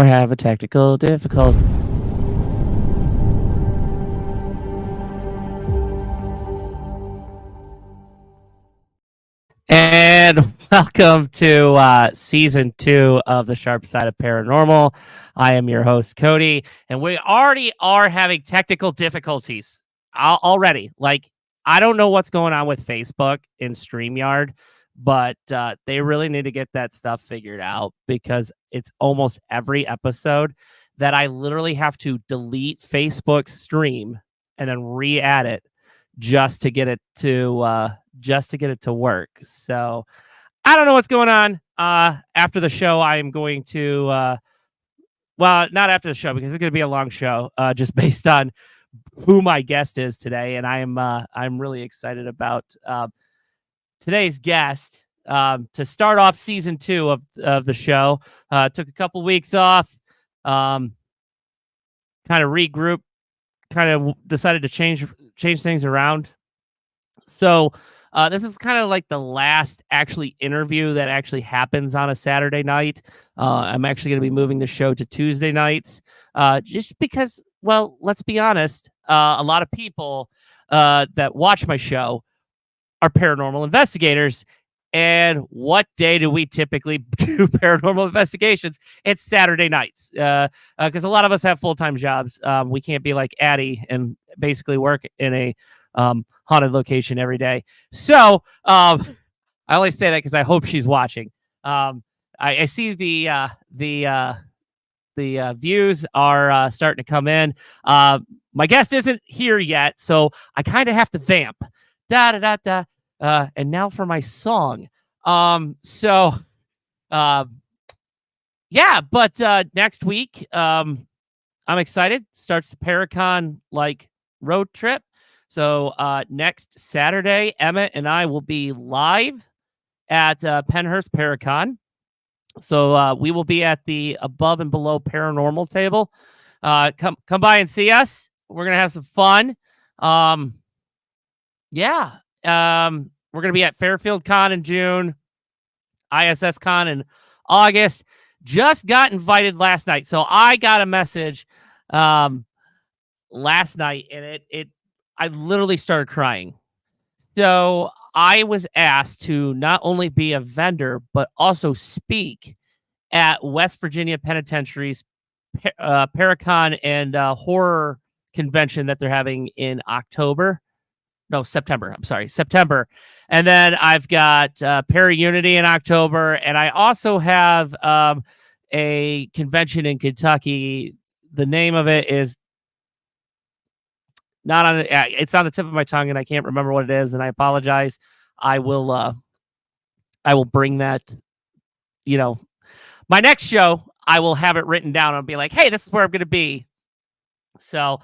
or have a technical difficulty. And welcome to season 2 of the Sharp Side of Paranormal. I am your host, Cody, and we already are having technical difficulties already. Like, I don't know what's going on with Facebook and StreamYard, but they really need to get that stuff figured out, because it's almost every episode that I literally have to delete Facebook's stream and then re-add it just to get it to work. So I don't know what's going on. After the show, I am going to well, not after the show, because it's going to be a long show, just based on who my guest is today, and I'm really excited about today's guest. To start off season 2 of the show, took a couple weeks off, kind of regroup, kind of decided to change things around. So this is kind of like the last actually interview that actually happens on a Saturday night. I'm actually going to be moving the show to Tuesday nights, just because, well, let's be honest, a lot of people that watch my show are paranormal investigators. And what day do we typically do paranormal investigations? It's Saturday nights, because a lot of us have full-time jobs. We can't be like Addie and basically work in a haunted location every day. So I only say that because I hope she's watching. I see the views are starting to come in. My guest isn't here yet, so I kind of have to vamp. Da da da da. And now for my song. Yeah, but next week, I'm excited. Starts the Paracon road trip. So next Saturday, Emmett and I will be live at Penhurst Paracon. So we will be at the Above and Below Paranormal table. Come by and see us. We're gonna have some fun. Yeah. We're going to be at Fairfield Con in June, ISS Con in August. Just got invited last night. So I got a message last night, and I literally started crying. So I was asked to not only be a vendor, but also speak at West Virginia Penitentiary's Paracon and horror convention that they're having in September. I'm sorry, September. And then I've got Para-Unity in October. And I also have a convention in Kentucky. The name of it is not on it's on the tip of my tongue, and I can't remember what it is, and I apologize. I will bring that, my next show, I will have it written down and be like, hey, this is where I'm going to be. So,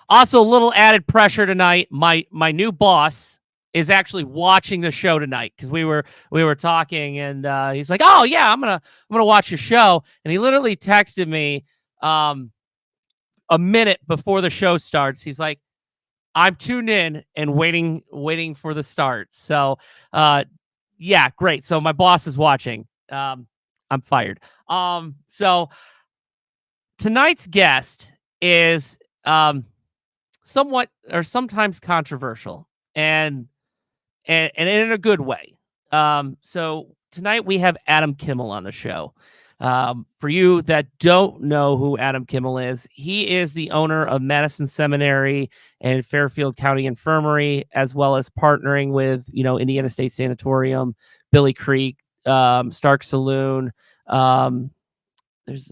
also, a little added pressure tonight. My new boss is actually watching the show tonight, because we were talking, and he's like, "Oh yeah, I'm gonna watch your show." And he literally texted me a minute before the show starts. He's like, "I'm tuned in and waiting for the start." So, yeah, great. So my boss is watching. I'm fired. So tonight's guest is somewhat or sometimes controversial, and in a good way. So tonight we have Adam Kimmell on the show. For you that don't know who Adam Kimmell is, he is the owner of Madison Seminary and Fairfield County Infirmary, as well as partnering with, Indiana State Sanatorium, Billy Creek, Stark Saloon. There's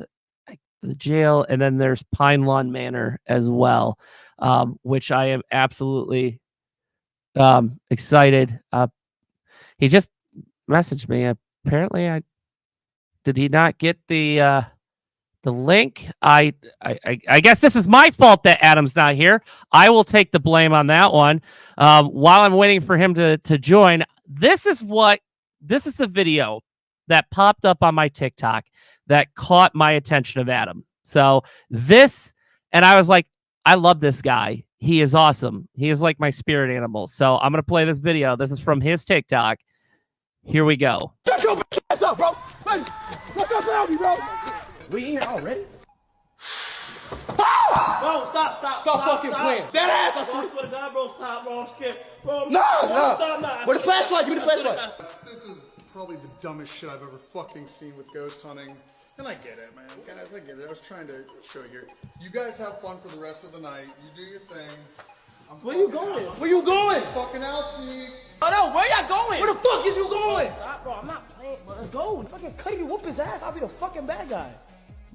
the jail, and then there's Pine Lawn Manor as well, which I am absolutely excited. He just messaged me. Apparently, did he not get the link? I guess this is my fault that Adam's not here. I will take the blame on that one. While I'm waiting for him to join, this is the video that popped up on my TikTok that caught my attention of Adam. So and I was like, I love this guy. He is awesome. He is like my spirit animal. So I'm going to play this video. This is from his TikTok. Here we go. Shut your ass up, bro. Hey, what's up, me, bro? We in here already? Bro, stop fucking playing. That ass, I swear to God, bro, stop, bro. I'm scared. Bro, no. Stop. Where the flashlight? Give me the flashlight. This is probably the dumbest shit I've ever fucking seen with ghost hunting. And I get it, man. Guys, I get it. I was trying to show you. You guys have fun for the rest of the night. You do your thing. Where you going? Where you going? Fucking out, Steve. Oh no, where y'all going? Where the fuck is you going? Stop, bro, I'm not playing, bro. Let's go. Fucking Cody whoop his ass. I'll be the fucking bad guy.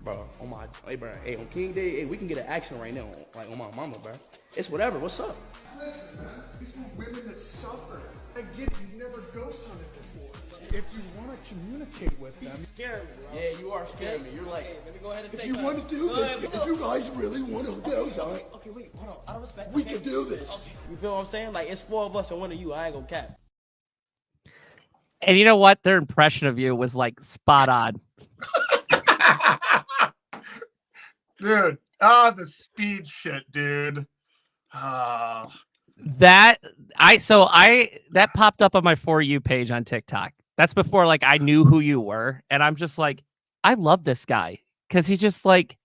Bro, oh my, hey, bro, hey, on King Day, hey, we can get an action right now, like on my mama, bro. It's whatever. What's up? Listen, man, these were women that suffer. I get it, you've never ghost hunted before. If you want to communicate with them, Scared me, bro. Yeah, you are scaring me. You're like, hey, let me go ahead and if you want to do this, if you guys really want to ghost hunt, okay, wait, hold on. Out of respect, we can do this. Okay. You feel what I'm saying? Like, it's 4 of us and 1 of you. I ain't gonna cap. And you know what? Their impression of you was like spot on. Dude, the speed shit, dude. That popped up on my For You page on TikTok. That's before like I knew who you were, and I'm just like, I love this guy because he's just like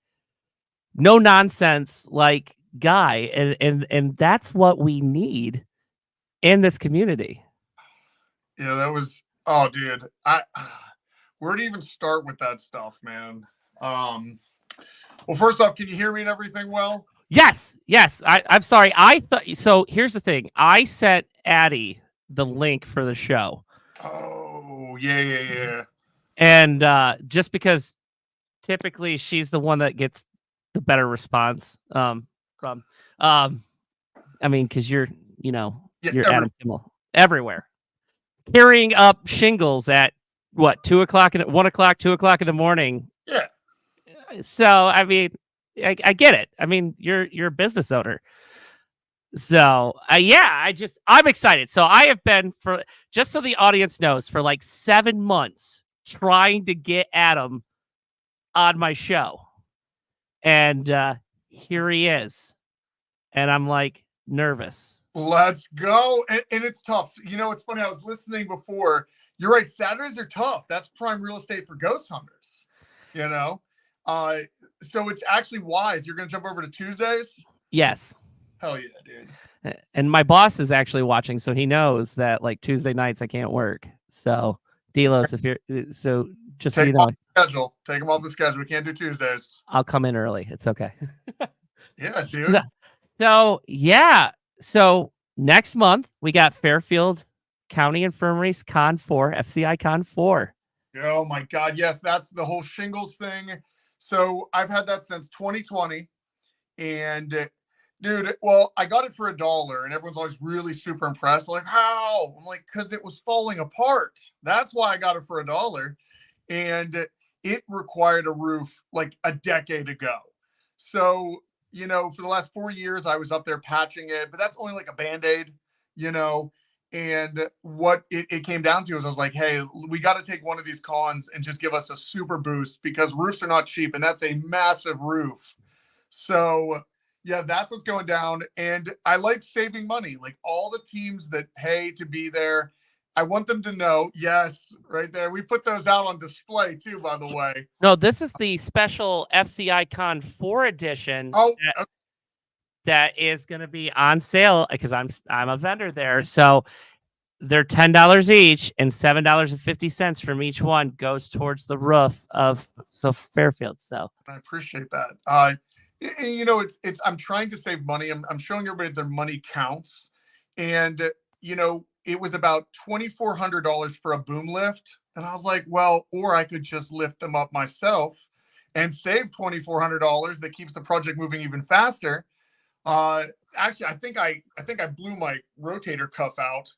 no nonsense like guy, and that's what we need in this community. Yeah, that was dude. Where to even start with that stuff, man? Well, first off, can you hear me and everything well? Yes. I'm sorry. I thought so. Here's the thing. I sent Addie the link for the show. Oh, yeah. And just because typically she's the one that gets the better response from I mean, because you're Adam Kimmell everywhere. Carrying up shingles at what, 2 o'clock 1 o'clock, 2 o'clock in the morning. Yeah. So I mean, I get it. I mean, you're a business owner. So I'm excited. So I have been, for just so the audience knows, for like 7 months trying to get Adam on my show, and here he is, and I'm like nervous. Let's go. And it's tough. You know, it's funny. I was listening before. You're right. Saturdays are tough. That's prime real estate for ghost hunters. You know, so it's actually wise. You're going to jump over to Tuesdays. Yes. Hell yeah, dude. And my boss is actually watching, so he knows that like Tuesday nights I can't work. So Delos, if you're just take so you know, schedule. Take them off the schedule. We can't do Tuesdays. I'll come in early. It's okay. Yeah, dude. So yeah. So next month we got Fairfield County Infirmaries Con 4, FCI Con 4. Oh my God. Yes, that's the whole shingles thing. So I've had that since 2020. And dude, well, I got it for $1 and everyone's always really super impressed. Like, how? I'm like, because it was falling apart. That's why I got it for $1. And it required a roof like a decade ago. So, you know, for the last 4 years, I was up there patching it, but that's only like a Band-Aid, you know. And what it came down to is I was like, hey, we got to take one of these cons and just give us a super boost, because roofs are not cheap, and that's a massive roof. So yeah, that's what's going down. And I like saving money. Like all the teams that pay to be there, I want them to know, yes, right there. We put those out on display too, by the way. No, this is the special FCI Con 4 edition. Oh, that is going to be on sale because I'm a vendor there. So they're $10 each, and $7.50 from each one goes towards the roof of Fairfield. So I appreciate that. You know, it's I'm trying to save money. I'm showing everybody their money counts. And, you know, it was about $2,400 for a boom lift. And I was like, well, or I could just lift them up myself and save $2,400 that keeps the project moving even faster. Actually, I think I blew my rotator cuff out.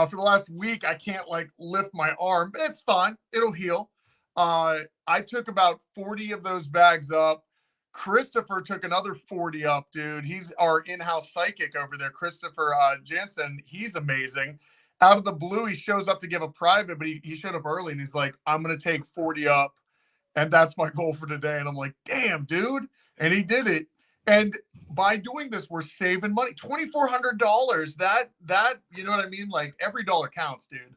For the last week, I can't like lift my arm, but it's fine. It'll heal. I took about 40 of those bags up. Christopher took another 40 up, dude. He's our in-house psychic over there, Christopher Jansen. He's amazing. Out of the blue, he shows up to give a private, but he showed up early, and he's like, I'm going to take 40 up, and that's my goal for today. And I'm like, damn, dude. And he did it. And by doing this, we're saving money. $2,400. That you know what I mean? Like every dollar counts, dude.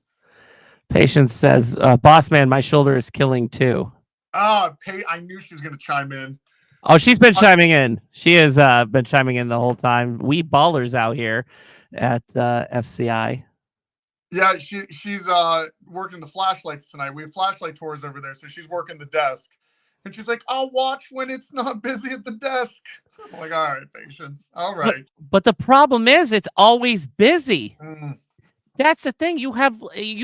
Patience says, boss man, my shoulder is killing too. I knew she was going to chime in. Oh, she's been chiming in. She has been chiming in the whole time. We ballers out here at FCI. Yeah, she's working the flashlights tonight. We have flashlight tours over there, so she's working the desk. And she's like, I'll watch when it's not busy at the desk. I'm like, all right, patience. All right. But the problem is it's always busy. Mm. That's the thing. You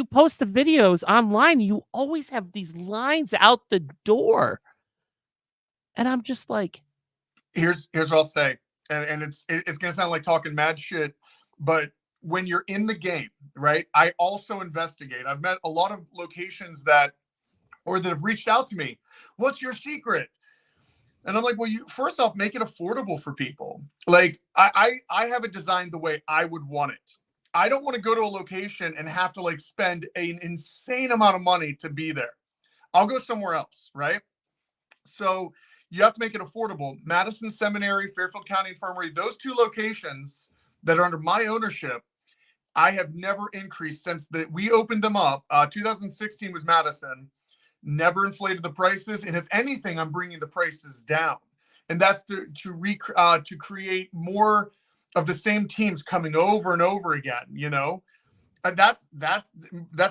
post the videos online, you always have these lines out the door. And I'm just like, here's what I'll say. And it's gonna sound like talking mad shit, but when you're in the game, right? I also investigate. I've met a lot of locations that have reached out to me. What's your secret? And I'm like, well, you first off make it affordable for people. Like I have it designed the way I would want it. I don't want to go to a location and have to like spend an insane amount of money to be there. I'll go somewhere else, right? So you have to make it affordable. Madison Seminary, Fairfield County Infirmary, those two locations that are under my ownership, I have never increased since we opened them up. 2016 was Madison. Never inflated the prices, and if anything, I'm bringing the prices down, and that's to create more of the same teams coming over and over again. You know, and that's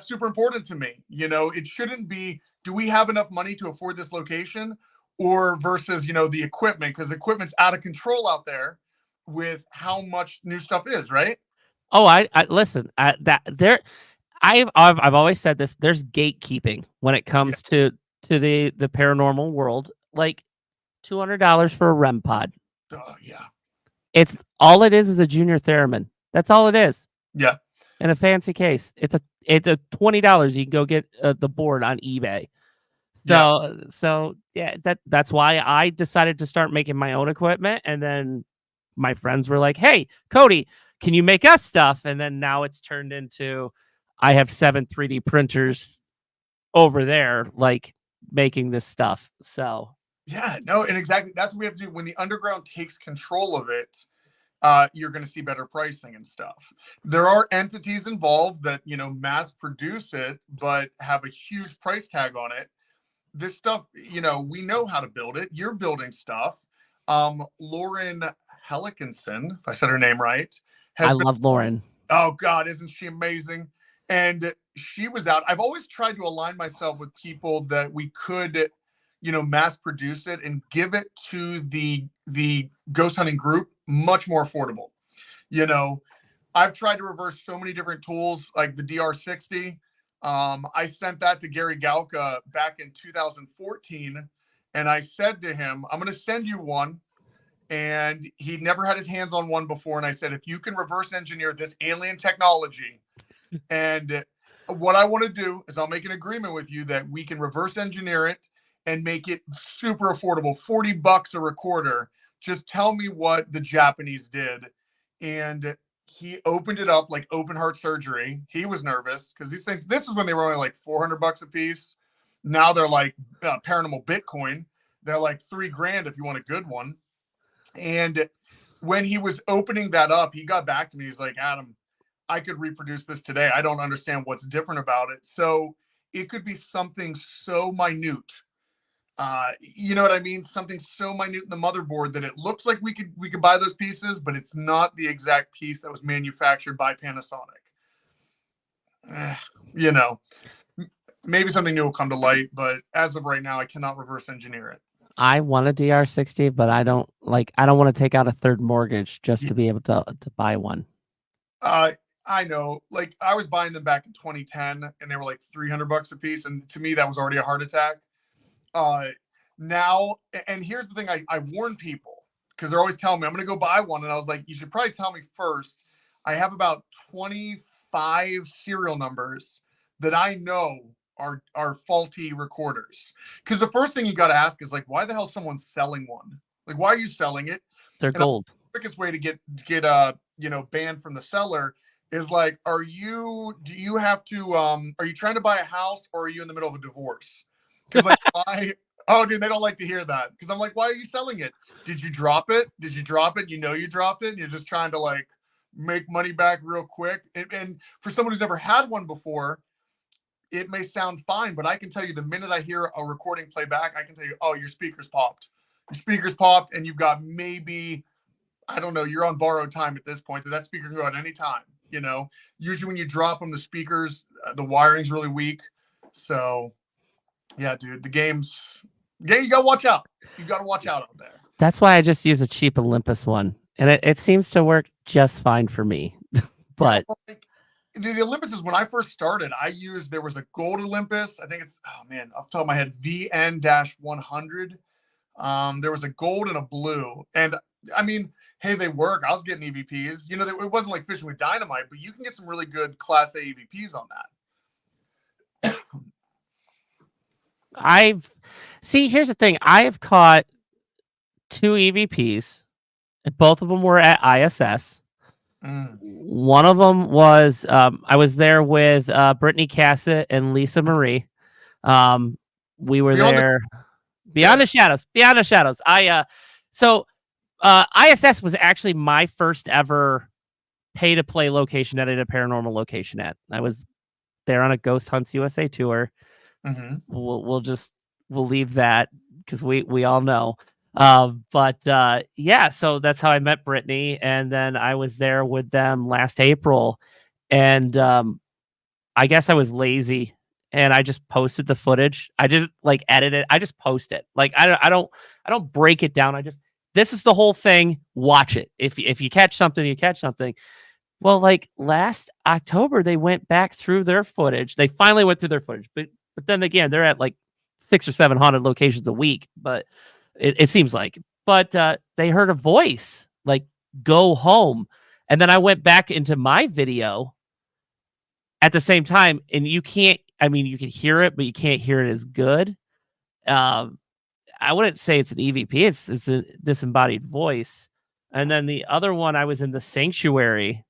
super important to me. You know, it shouldn't be, do we have enough money to afford this location, or versus the equipment, because equipment's out of control out there with how much new stuff is, right? oh, I listen. I've always said this. There's gatekeeping when it comes to the paranormal world. Like $200 for a REM pod. Yeah. It's all it is a junior theremin. That's all it is. Yeah. In a fancy case, it's a $20. You can go get the board on eBay. So yeah, that's why I decided to start making my own equipment, and then my friends were like, "Hey, Cody, can you make us stuff?" And then now it's turned into I have 7 3D printers over there, like making this stuff. So yeah, no, and exactly that's what we have to do when the underground takes control of it. You're going to see better pricing and stuff. There are entities involved that mass produce it, but have a huge price tag on it. This stuff, we know how to build it. You're building stuff. Lauren Hellikinson, if I said her name right, love Lauren. Oh God, isn't she amazing? And she was out. I've always tried to align myself with people that we could, mass produce it and give it to the ghost hunting group much more affordable. I've tried to reverse so many different tools like the DR60. I sent that to Gary Galka back in 2014, and I said to him, I'm going to send you one. And he never had his hands on one before. And I said, if you can reverse engineer this alien technology, and what I want to do is I'll make an agreement with you that we can reverse engineer it and make it super affordable, $40 a recorder. Just tell me what the Japanese did. And he opened it up like open heart surgery. He was nervous because these things, this is when they were only like $400 a piece. Now they're like Paranormal Bitcoin. They're like $3,000 if you want a good one. And when he was opening that up, he got back to me. He's like, Adam, I could reproduce this today. I don't understand what's different about it. So it could be something so minute. You know what I mean? Something so minute in the motherboard that it looks like we could buy those pieces, but it's not the exact piece that was manufactured by Panasonic. Maybe something new will come to light, but as of right now, I cannot reverse engineer it. I want a DR60, but I don't want to take out a third mortgage just to be able to buy one. I know, like I was buying them back in 2010 and they were like $300 a piece. And to me, that was already a heart attack. Now, and here's the thing, I warn people because they're always telling me I'm going to go buy one. And I was like, you should probably tell me first. I have about 25 serial numbers that I know are faulty recorders. Because the first thing you got to ask is like, why the hell is someone selling one? Like, why are you selling it? They're gold. The quickest way to get banned from the seller is like, are you trying to buy a house or are you in the middle of a divorce? Because like, why? Oh, dude, they don't like to hear that. Because I'm like, why are you selling it? Did you drop it? You dropped it. And you're just trying to like make money back real quick. And for someone who's never had one before, it may sound fine, but I can tell you the minute I hear a recording playback, I can tell you, oh, your speakers popped. Your speakers popped, and you've got maybe, I don't know, you're on borrowed time at this point. That speaker can go at any time. Usually when you drop them, the speakers, the wiring's really weak. So, yeah, dude, you gotta watch out. You gotta watch out there. That's why I just use a cheap Olympus one, and it seems to work just fine for me. But the Olympus is when I first started. There was a gold Olympus. I think it's off the top of my head, VN-100. There was a gold and a blue, and I mean, hey, they work. I was getting EVPs. It wasn't like fishing with dynamite, but you can get some really good Class A EVPs on that. Here's the thing. I have caught 2 EVPs, and both of them were at ISS. One of them was I was there with Brittany Cassett and Lisa Marie. We were Beyond the Shadows. ISS was actually my first ever pay to play location that I did a paranormal location at. I was there on a Ghost Hunts USA tour. Mm-hmm. We'll leave that because we all know. So that's how I met Brittany, and then I was there with them last April, and I guess I was lazy and I just posted the footage. I didn't edit it. I just post it. I don't break it down. This is the whole thing. Watch it. If you catch something, you catch something. Well, last October, they went back through their footage. They finally went through their footage, but then again, they're at 600 or 700 locations a week, but it seems like. But they heard a voice go home, and then I went back into my video at the same time, and you can hear it, but you can't hear it as good. I wouldn't say it's an EVP. It's a disembodied voice. And then the other one, I was in the sanctuary,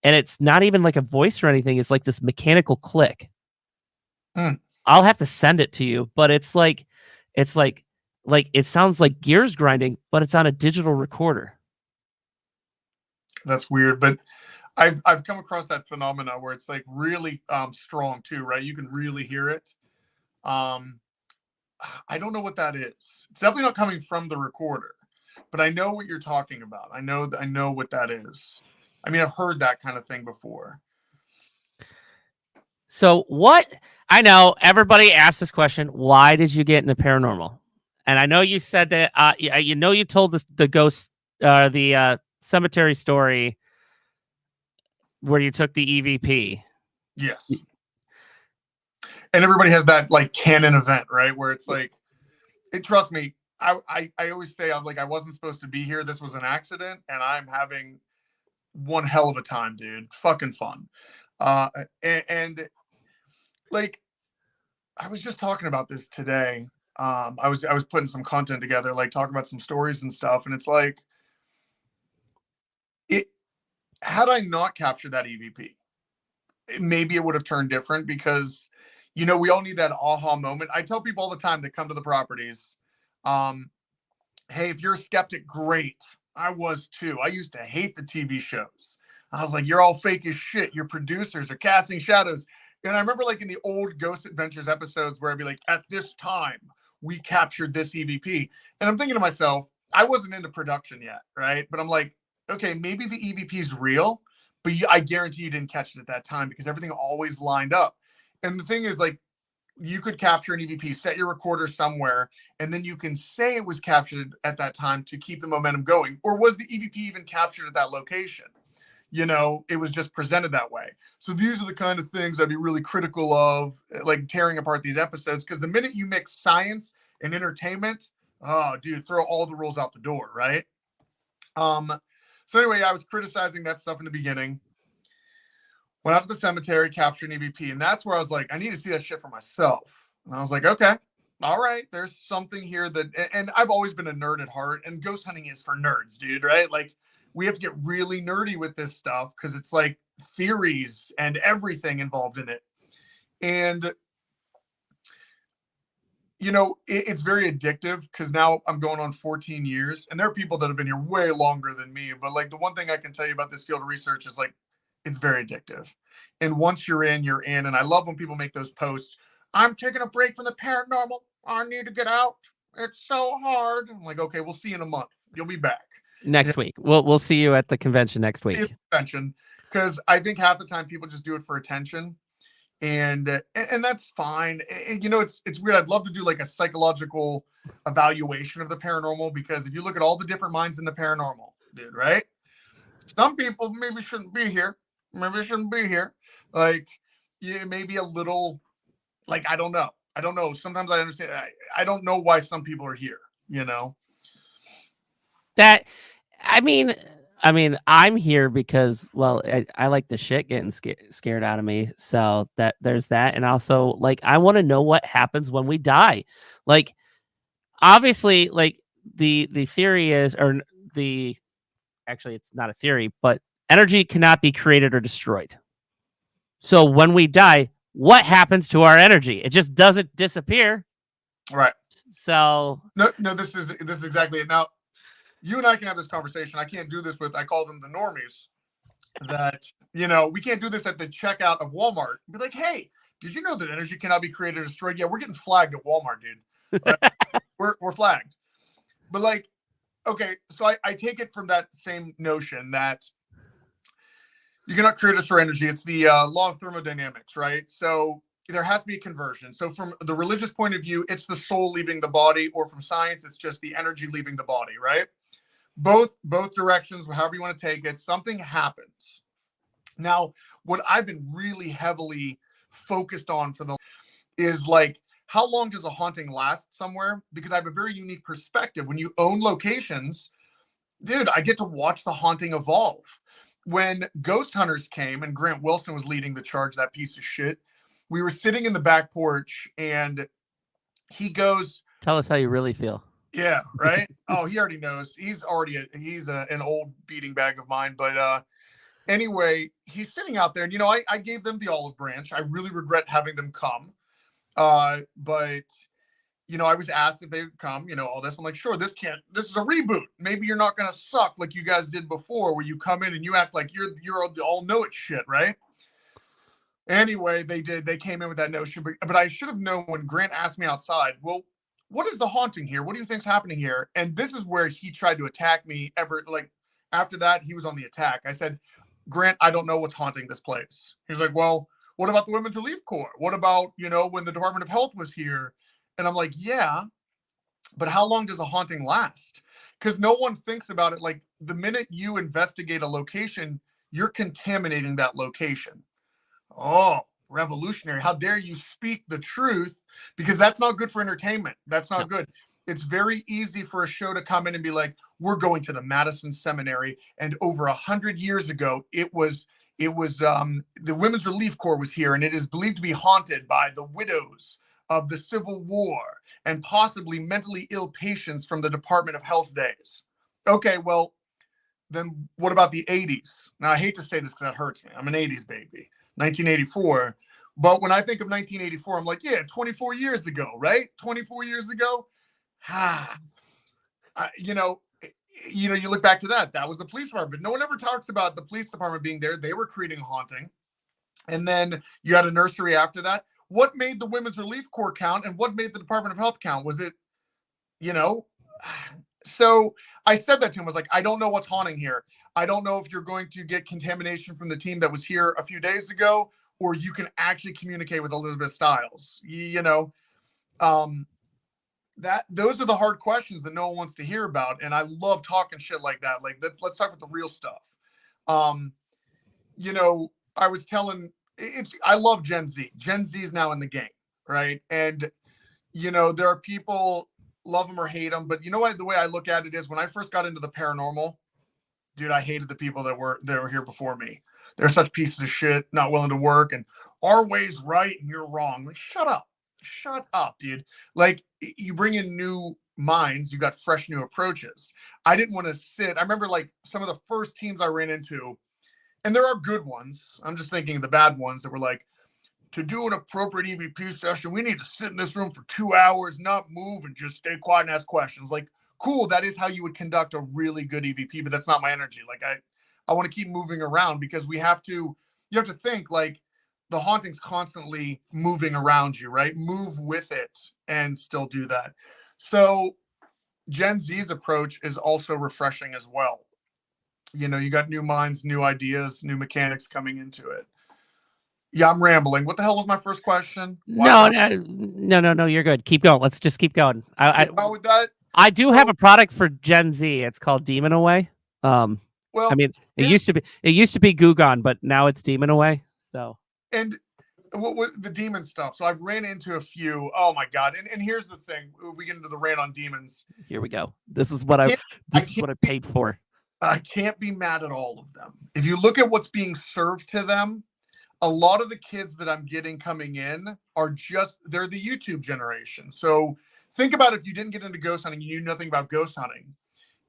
and it's not even a voice or anything. It's this mechanical click. I'll have to send it to you, but it sounds like gears grinding, but it's on a digital recorder. That's weird, but I've come across that phenomena where it's really strong too, right? You can really hear it. I don't know what that is. It's definitely not coming from the recorder, but I know what you're talking about. I know what that is. I mean, I've heard that kind of thing before. So I know everybody asks this question, why did you get into paranormal? And I know you said that, you told the ghost, the cemetery story where you took the EVP. Yes. And everybody has that canon event, right? Where it's trust me, I always say I wasn't supposed to be here. This was an accident, and I'm having one hell of a time, dude. Fucking fun. And I was just talking about this today. I was putting some content together, talking about some stories and stuff, and it's had I not captured that EVP, maybe it would have turned different, because we all need that aha moment. I tell people all the time that come to the properties, hey, if you're a skeptic, great. I was too. I used to hate the TV shows. I was like, you're all fake as shit. Your producers are casting shadows. And I remember in the old Ghost Adventures episodes where I'd be at this time, we captured this EVP. And I'm thinking to myself, I wasn't into production yet, right? But I'm okay, maybe the EVP is real, but I guarantee you didn't catch it at that time, because everything always lined up. And the thing is, you could capture an EVP, set your recorder somewhere, and then you can say it was captured at that time to keep the momentum going. Or was the EVP even captured at that location? It was just presented that way. So these are the kind of things I'd be really critical of, tearing apart these episodes, because the minute you mix science and entertainment, oh, dude, throw all the rules out the door, right? So anyway, I was criticizing that stuff in the beginning. Went out to the cemetery, captured an EVP, and that's where I was I need to see that shit for myself. And I was okay, all right, there's something here and I've always been a nerd at heart, and ghost hunting is for nerds, dude, right? We have to get really nerdy with this stuff, because it's theories and everything involved in it. And, it's very addictive, because now I'm going on 14 years, and there are people that have been here way longer than me. But the one thing I can tell you about this field of research is it's very addictive. And once you're in, you're in. And I love when people make those posts. I'm taking a break from the paranormal. I need to get out. It's so hard. I'm like, okay, we'll see you in a month. You'll be back next week. We'll see you at the convention next week. Convention, because I think half the time people just do it for attention, and that's fine. You know, it's weird. I'd love to do like a psychological evaluation of the paranormal, because if you look at all the different minds in the paranormal, dude, right? Some people maybe shouldn't be here. Maybe shouldn't be here. Like, yeah, maybe a little. Like, I don't know. Sometimes I understand. I don't know why some people are here, you know? That, I mean, I'm here because, well, I like the shit getting scared out of me. So that there's that. And also, like, I want to know what happens when we die. Like, obviously, like, the theory is, actually, it's not a theory, but energy cannot be created or destroyed. So when we die, what happens to our energy? It just doesn't disappear. Right. So no, this is exactly it. Now, you and I can have this conversation. I can't do this with, I call them the normies, that, you know, we can't do this at the checkout of Walmart. Be like, hey, did you know that energy cannot be created or destroyed? Yeah, we're getting flagged at Walmart, dude. We're flagged. But like, okay, so I take it from that same notion that you cannot create or destroy energy. It's the law of thermodynamics, right? So there has to be a conversion. So from the religious point of view, it's the soul leaving the body, or from science, it's just the energy leaving the body, right? Both directions, however you want to take it, something happens. Now, what I've been really heavily focused on is like, how long does a haunting last somewhere? Because I have a very unique perspective. When you own locations, dude, I get to watch the haunting evolve. When Ghost Hunters came and Grant Wilson was leading the charge, that piece of shit, we were sitting in the back porch and he goes, tell us how you really feel. Yeah, right. Oh, he already knows. He's an old beating bag of mine. But anyway, he's sitting out there, and you know, I gave them the olive branch. I really regret having them come. But you know, I was asked if they would come, you know, all this. I'm like, sure, this is a reboot. Maybe you're not gonna suck like you guys did before, where you come in and you act like you're all know it shit, right? Anyway, they did. They came in with that notion, but I should have known when Grant asked me outside, well, what is the haunting here? What do you think's happening here? And this is where he tried to attack me. After that, he was on the attack. I said, Grant, I don't know what's haunting this place. He's like, well, what about the Women's Relief Corps? What about, you know, when the Department of Health was here? And I'm like, yeah, but how long does a haunting last? Because no one thinks about it. Like, the minute you investigate a location, you're contaminating that location. Oh, revolutionary. How dare you speak the truth? Because that's not good for entertainment. That's not good. It's very easy for a show to come in and be like, we're going to the Madison Seminary, and over 100 years ago, it was the Women's Relief Corps was here, and it is believed to be haunted by the widows of the Civil War and possibly mentally ill patients from the Department of Health days. Okay, well, then what about the 80s? Now, I hate to say this because that hurts me. I'm an 80s baby, 1984. But when I think of 1984, I'm like, yeah, 24 years ago, right? 24 years ago. You look back to that. That was the police department. No one ever talks about the police department being there. They were creating a haunting. And then you had a nursery after that. What made the Women's Relief Corps count, and what made the Department of Health count? Was it, you know? So I said that to him. I was like, I don't know what's haunting here. I don't know if you're going to get contamination from the team that was here a few days ago, or you can actually communicate with Elizabeth Stiles. You know, those are the hard questions that no one wants to hear about. And I love talking shit like that. Like, let's talk about the real stuff. You know, I was telling, I love Gen Z. Gen Z is now in the game, right? And, you know, there are people, love them or hate them, but you know what? The way I look at it is, when I first got into the paranormal, dude, I hated the people that were here before me. They're such pieces of shit, not willing to work, and our way's right and you're wrong. Like, shut up, dude. Like, you bring in new minds, you got fresh new approaches. I didn't want to sit. I remember like some of the first teams I ran into, and there are good ones. I'm just thinking of the bad ones that were like, to do an appropriate EVP session, we need to sit in this room for 2 hours, not move, and just stay quiet and ask questions. Like, cool, that is how you would conduct a really good EVP, but that's not my energy. Like, I want to keep moving around because you have to think like the haunting's constantly moving around you, right? Move with it and still do that. So Gen Z's approach is also refreshing as well. You know, you got new minds, new ideas, new mechanics coming into it. Yeah, I'm rambling. What the hell was my first question? No, no. You're good. Keep going. Let's just keep going. With that? I do have a product for Gen Z. It's called Demon Away. Well, I mean, it used to be Gugon, but now it's Demon Away. So, and what the demon stuff. So I've ran into a few. Oh my god! And here's the thing: we get into the rant on demons. Here we go. This is what I paid for. I can't be mad at all of them. If you look at what's being served to them, a lot of the kids that I'm getting coming in they're the YouTube generation. So think about if you didn't get into ghost hunting, you knew nothing about ghost hunting.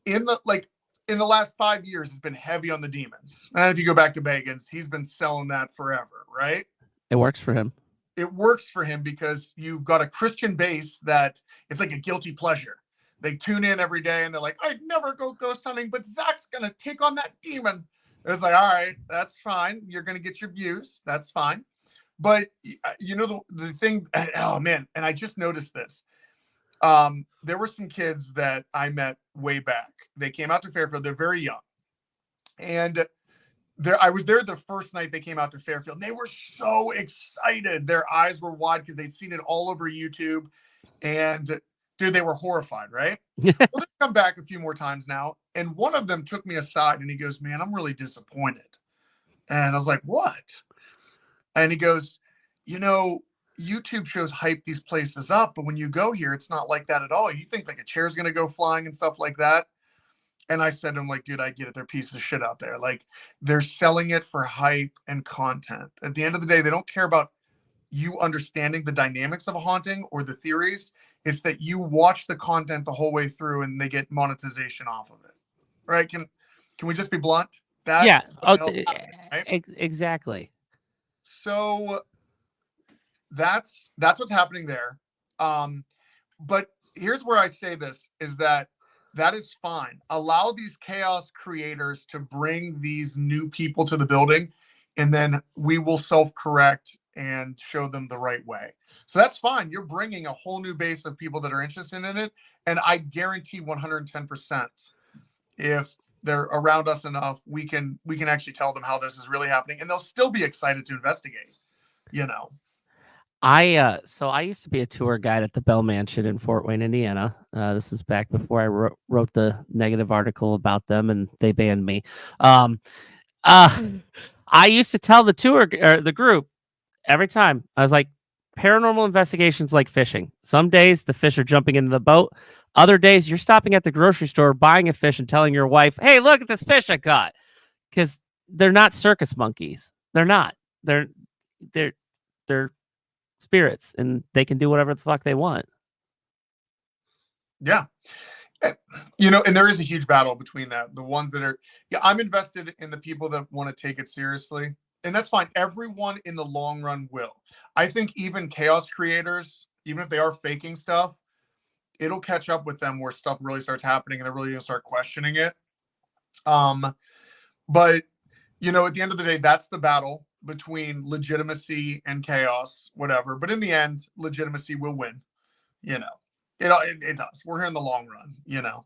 In the last 5 years, it's been heavy on the demons. And if you go back to Bagans, he's been selling that forever, right? It works for him. It works for him because you've got a Christian base that it's like a guilty pleasure. They tune in every day and they're like, I'd never go ghost hunting, but Zach's going to take on that demon. It's like, all right, that's fine. You're going to get your views. That's fine. But you know, the thing, oh man. And I just noticed this. There were some kids that I met way back. They came out to Fairfield. They're very young. And I was there the first night they came out to Fairfield. And they were so excited. Their eyes were wide because they'd seen it all over YouTube. And dude, they were horrified, right? Well, they come back a few more times now. And one of them took me aside and he goes, man, I'm really disappointed. And I was like, what? And he goes, you know, YouTube shows hype these places up, but when you go here, it's not like that at all. You think like a chair's going to go flying and stuff like that. And I said to him, like, dude, I get it. They're pieces of shit out there. Like, they're selling it for hype and content. At the end of the day, they don't care about you understanding the dynamics of a haunting or the theories. It's that you watch the content the whole way through and they get monetization off of it. Right? Can we just be blunt? That's right? Exactly. So that's what's happening there. But here's where I say this is that is fine. Allow these chaos creators to bring these new people to the building, and then we will self-correct and show them the right way. So that's fine. You're bringing a whole new base of people that are interested in it. And I guarantee 110% if they're around us enough, we can actually tell them how this is really happening and they'll still be excited to investigate, you know. So I used to be a tour guide at the Bell Mansion in Fort Wayne, Indiana. This is back before I wrote the negative article about them and they banned me. I used to tell the tour or the group every time, I was like, paranormal investigations like fishing. Some days the fish are jumping into the boat. Other days you're stopping at the grocery store, buying a fish and telling your wife, hey, look at this fish I caught. Because they're not circus monkeys. They're not. They're spirits and they can do whatever the fuck they want. Yeah. You know, and there is a huge battle between that. The ones that are, I'm invested in the people that want to take it seriously. And that's fine. Everyone in the long run will. I think even chaos creators, even if they are faking stuff, it'll catch up with them where stuff really starts happening and they're really going to start questioning it. But, you know, at the end of the day, that's the battle between legitimacy and chaos, whatever. But in the end, legitimacy will win. You know, it does. We're here in the long run, you know.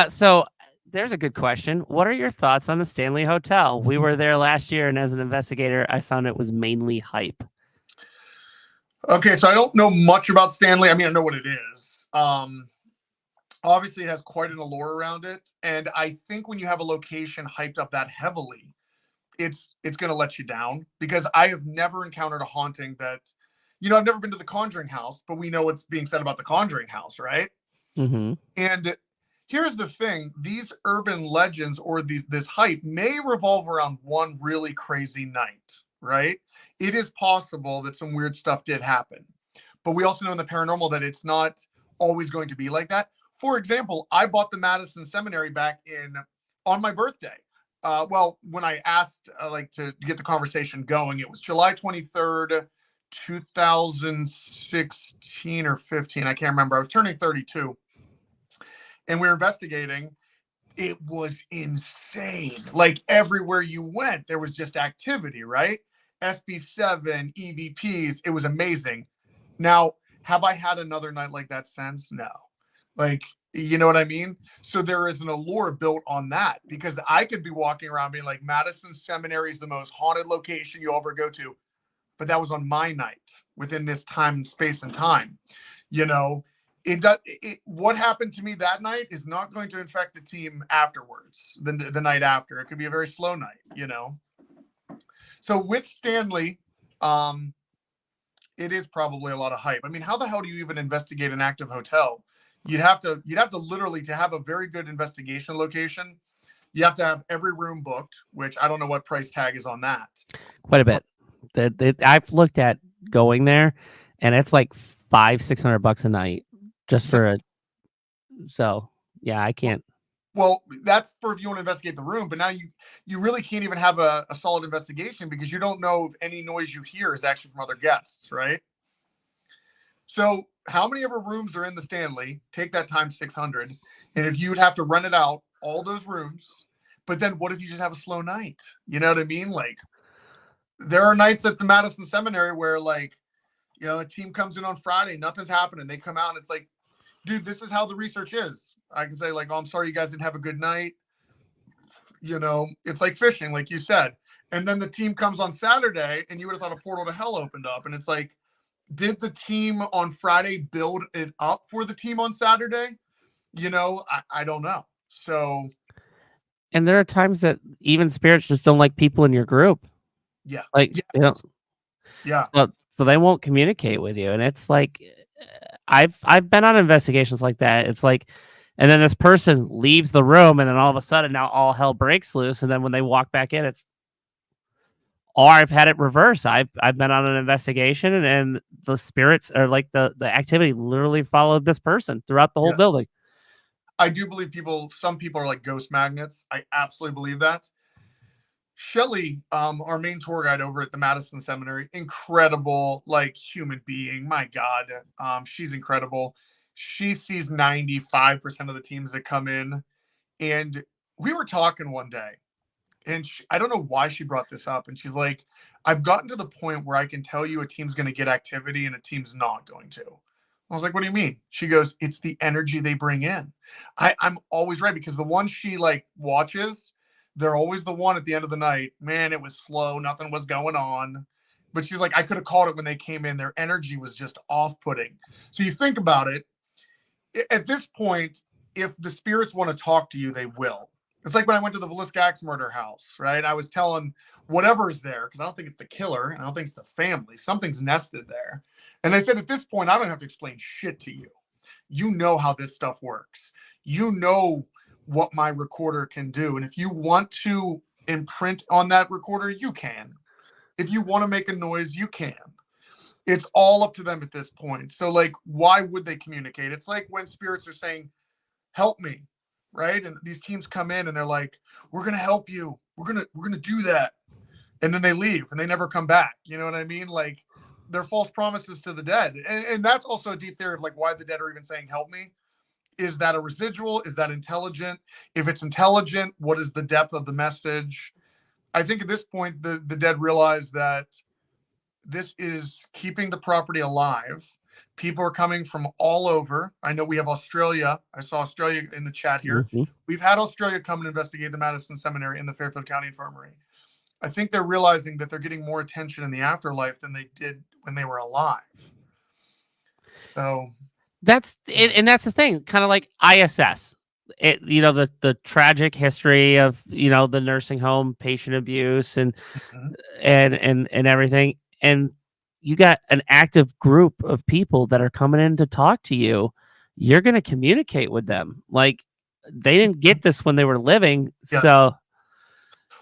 So there's a good question. What are your thoughts on the Stanley Hotel? We were there last year, and as an investigator, I found it was mainly hype. Okay, so I don't know much about Stanley. I mean, I know what it is. Obviously, it has quite an allure around it. And I think when you have a location hyped up that heavily, it's going to let you down, because I have never encountered a haunting that, you know, I've never been to the Conjuring House, but we know what's being said about the Conjuring House, right? Mm-hmm. And here's the thing. These urban legends or this hype may revolve around one really crazy night, right? It is possible that some weird stuff did happen. But we also know in the paranormal that it's not always going to be like that. For example, I bought the Madison Seminary back on my birthday. Well, when I asked to get the conversation going, it was July 23rd, 2016 or 15. I can't remember. I was turning 32. And we were investigating. It was insane. Like everywhere you went, there was just activity, right? SB7, EVPs. It was amazing. Now, have I had another night like that since? No. Like, you know what I mean? So there is an allure built on that, because I could be walking around being like, Madison Seminary is the most haunted location you'll ever go to. But that was on my night within this time, space, and time. You know, what happened to me that night is not going to infect the team afterwards, the night after. It could be a very slow night, you know. So with Stanley, it is probably a lot of hype. I mean, how the hell do you even investigate an active hotel? You'd have to literally, to have a very good investigation location, you have to have every room booked, which I don't know what price tag is on that. Quite a bit. I've looked at going there, and it's like $500-600 a night just for a. So yeah, I can't. Well, that's for if you want to investigate the room, but now you really can't even have a solid investigation, because you don't know if any noise you hear is actually from other guests, right? So how many ever rooms are in the Stanley? Take that times 600, and if you would have to rent it out, all those rooms, but then what if you just have a slow night? You know what I mean? Like, there are nights at the Madison Seminary where, like, you know, a team comes in on Friday, nothing's happening. They come out and it's like, dude, this is how the research is. I can say, like, oh, I'm sorry you guys didn't have a good night. You know, it's like fishing, like you said. And then the team comes on Saturday and you would have thought a portal to hell opened up. And it's like, did the team on Friday build it up for the team on Saturday? You know, I don't know. So. And there are times that even spirits just don't like people in your group. Yeah. Like, yeah. they don't. Yeah. So they won't communicate with you. And it's like, I've been on investigations like that. It's like, and then this person leaves the room, and then all of a sudden now all hell breaks loose. And then when they walk back in, it's, or I've had it reverse. I've been on an investigation, and the spirits, or like the activity, literally followed this person throughout the whole building. I do believe some people are like ghost magnets. I absolutely believe that. Shelly, our main tour guide over at the Madison Seminary, incredible, like, human being. My God, she's incredible. She sees 95% of the teams that come in. And we were talking one day, and I don't know why she brought this up. And she's like, I've gotten to the point where I can tell you a team's going to get activity and a team's not going to. I was like, what do you mean? She goes, it's the energy they bring in. I'm always right, because the one she like watches, they're always the one at the end of the night. Man, it was slow. Nothing was going on. But she's like, I could have called it when they came in. Their energy was just off-putting. So you think about it. At this point, if the spirits want to talk to you, they will. It's like when I went to the Villisca Axe murder house, right? I was telling whatever's there, because I don't think it's the killer, and I don't think it's the family. Something's nested there. And I said, at this point, I don't have to explain shit to you. You know how this stuff works. You know what my recorder can do. And if you want to imprint on that recorder, you can. If you want to make a noise, you can. It's all up to them at this point. So, like, why would they communicate? It's like when spirits are saying, help me, right? And these teams come in and they're like, we're going to help you. We're going to do that. And then they leave and they never come back. You know what I mean? Like, they're false promises to the dead. And that's also a deep theory of like why the dead are even saying, help me. Is that a residual? Is that intelligent? If it's intelligent, what is the depth of the message? I think at this point, the dead realize that this is keeping the property alive. People are coming from all over. I know we have Australia. I saw Australia in the chat here. Mm-hmm. We've had Australia come and investigate the Madison Seminary and the Fairfield County Infirmary. I think they're realizing that they're getting more attention in the afterlife than they did when they were alive. So that's it, and that's the thing. Kind of like ISS. It, you know, the tragic history of, you know, the nursing home patient abuse and and everything. And you got an active group of people that are coming in to talk to you. You're going to communicate with them. Like, they didn't get this when they were living. Yes. So,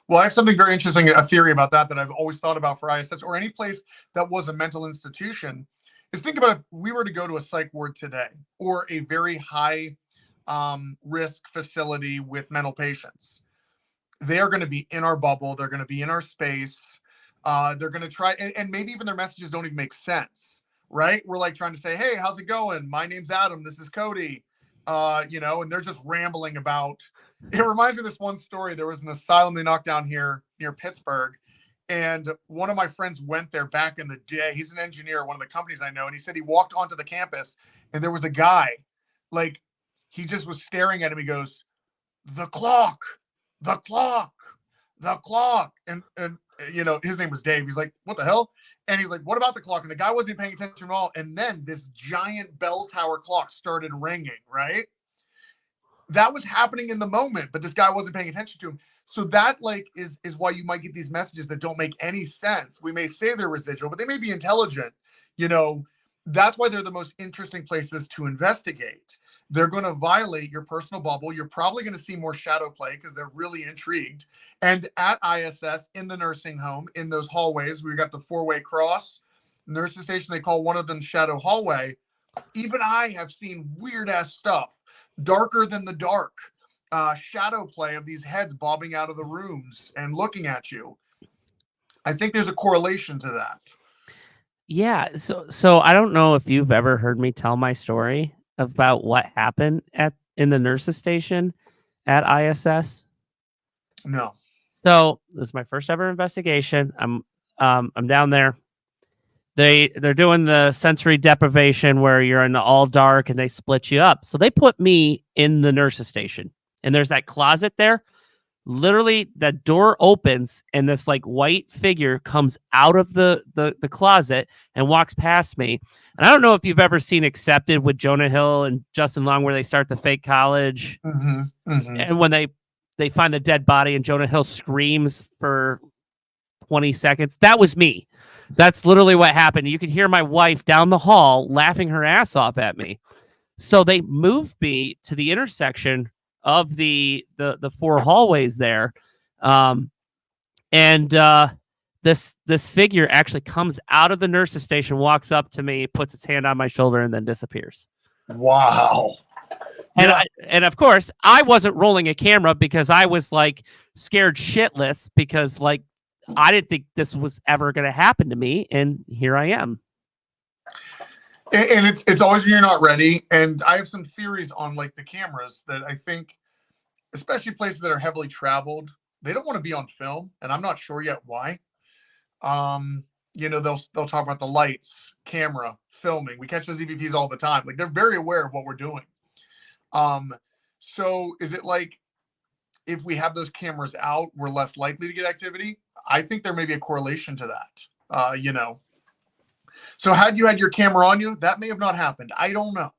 well, I have something very interesting, a theory about that I've always thought about for ISS or any place that was a mental institution, is think about if we were to go to a psych ward today or a very high risk facility with mental patients. They are going to be in our bubble. They're going to be in our space. They're going to try, and maybe even their messages don't even make sense, right? We're like trying to say, hey, how's it going? My name's Adam. This is Cody. and they're just rambling about. It reminds me of this one story. There was an asylum they knocked down here near Pittsburgh, and one of my friends went there back in the day. He's an engineer at one of the companies I know, and he said he walked onto the campus, and there was a guy, like, he just was staring at him. He goes, "The clock, the clock, the clock," and his name was Dave. He's like, "What the hell?" And he's like, "What about the clock?" And the guy wasn't paying attention at all. And then this giant bell tower clock started ringing, right? That was happening in the moment, but this guy wasn't paying attention to him. So that is why you might get these messages that don't make any sense. We may say they're residual, but they may be intelligent. That's why they're the most interesting places to investigate. They're going to violate your personal bubble. You're probably going to see more shadow play because they're really intrigued. And at ISS, in the nursing home, in those hallways, we got the 4-way cross nursing station. They call one of them shadow hallway. Even I have seen weird ass stuff, darker than the dark, shadow play of these heads bobbing out of the rooms and looking at you. I think there's a correlation to that. Yeah. So I don't know if you've ever heard me tell my story about what happened in the nurses station at ISS. No. So this is my first ever investigation. I'm down there. They're doing the sensory deprivation where you're in the all dark and they split you up. So they put me in the nurses station, and there's that closet there. Literally, that door opens and this white figure comes out of the closet and walks past me. And I don't know if you've ever seen Accepted with Jonah Hill and Justin Long, where they start the fake college, and when they find the dead body and Jonah Hill screams for 20 seconds. That was me. That's literally what happened. You could hear my wife down the hall laughing her ass off at me. So they moved me to the intersection of the 4 hallways there. This figure actually comes out of the nurse's station, walks up to me, puts its hand on my shoulder, and then disappears. Wow. And of course, I wasn't rolling a camera because I was scared shitless because I didn't think this was ever going to happen to me, and here I am. And it's always when you're not ready. And I have some theories on the cameras that I think, especially places that are heavily traveled, they don't want to be on film, and I'm not sure yet why. They'll talk about the lights, camera, filming. We catch those EVPs all the time. They're very aware of what we're doing. So is it if we have those cameras out, we're less likely to get activity? I think there may be a correlation to that. So had you had your camera on you, that may have not happened. I don't know,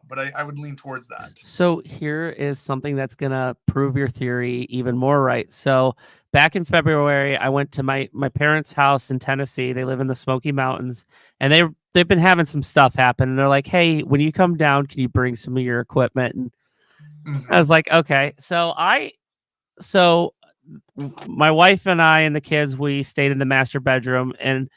but I would lean towards that. So here is something that's going to prove your theory even more right. So back in February, I went to my parents' house in Tennessee. They live in the Smoky Mountains, and they've been having some stuff happen. And they're like, "Hey, when you come down, can you bring some of your equipment?" And I was like, "Okay." So my wife and I and the kids, we stayed in the master bedroom, and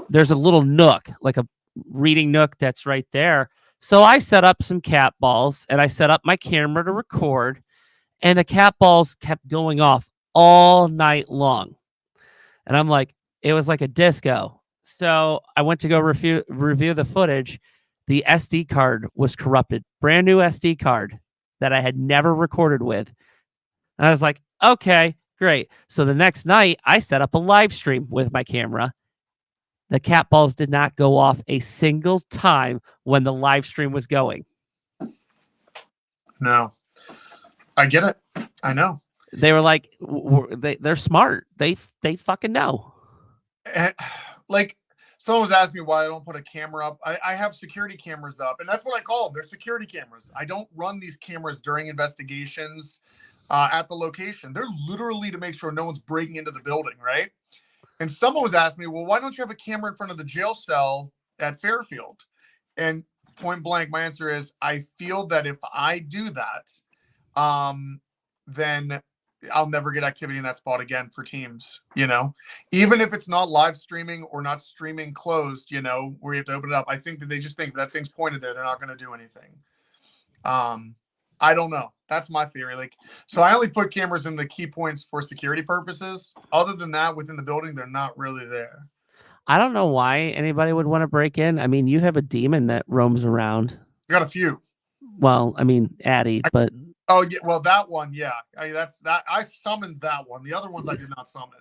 there's a little nook, like a reading nook that's right there. So I set up some cat balls, and I set up my camera to record, and the cat balls kept going off all night long. And I'm like, it was like a disco. So I went to go review the footage. The SD card was corrupted, brand new SD card that I had never recorded with. And I was like, okay, great. So the next night I set up a live stream with my camera. The cat balls did not go off a single time when the live stream was going. No, I get it. I know. They were like, they're smart. They fucking know. Someone was asking me why I don't put a camera up. I have security cameras up, and that's what I call them. They're security cameras. I don't run these cameras during investigations at the location. They're literally to make sure no one's breaking into the building, right? And someone was asking me, well, why don't you have a camera in front of the jail cell at Fairfield? And point blank, my answer is I feel that if I do that, then I'll never get activity in that spot again for teams, even if it's not live streaming or not streaming closed, where you have to open it up. I think that they just think that thing's pointed there. They're not going to do anything. I don't know. That's my theory. So I only put cameras in the key points for security purposes. Other than that, within the building, they're not really there. I don't know why anybody would want to break in. I mean, you have a demon that roams around. I got a few. Well, I mean, Addie, but Oh yeah, well that one, yeah. That's that. I summoned that one. The other ones I did not summon.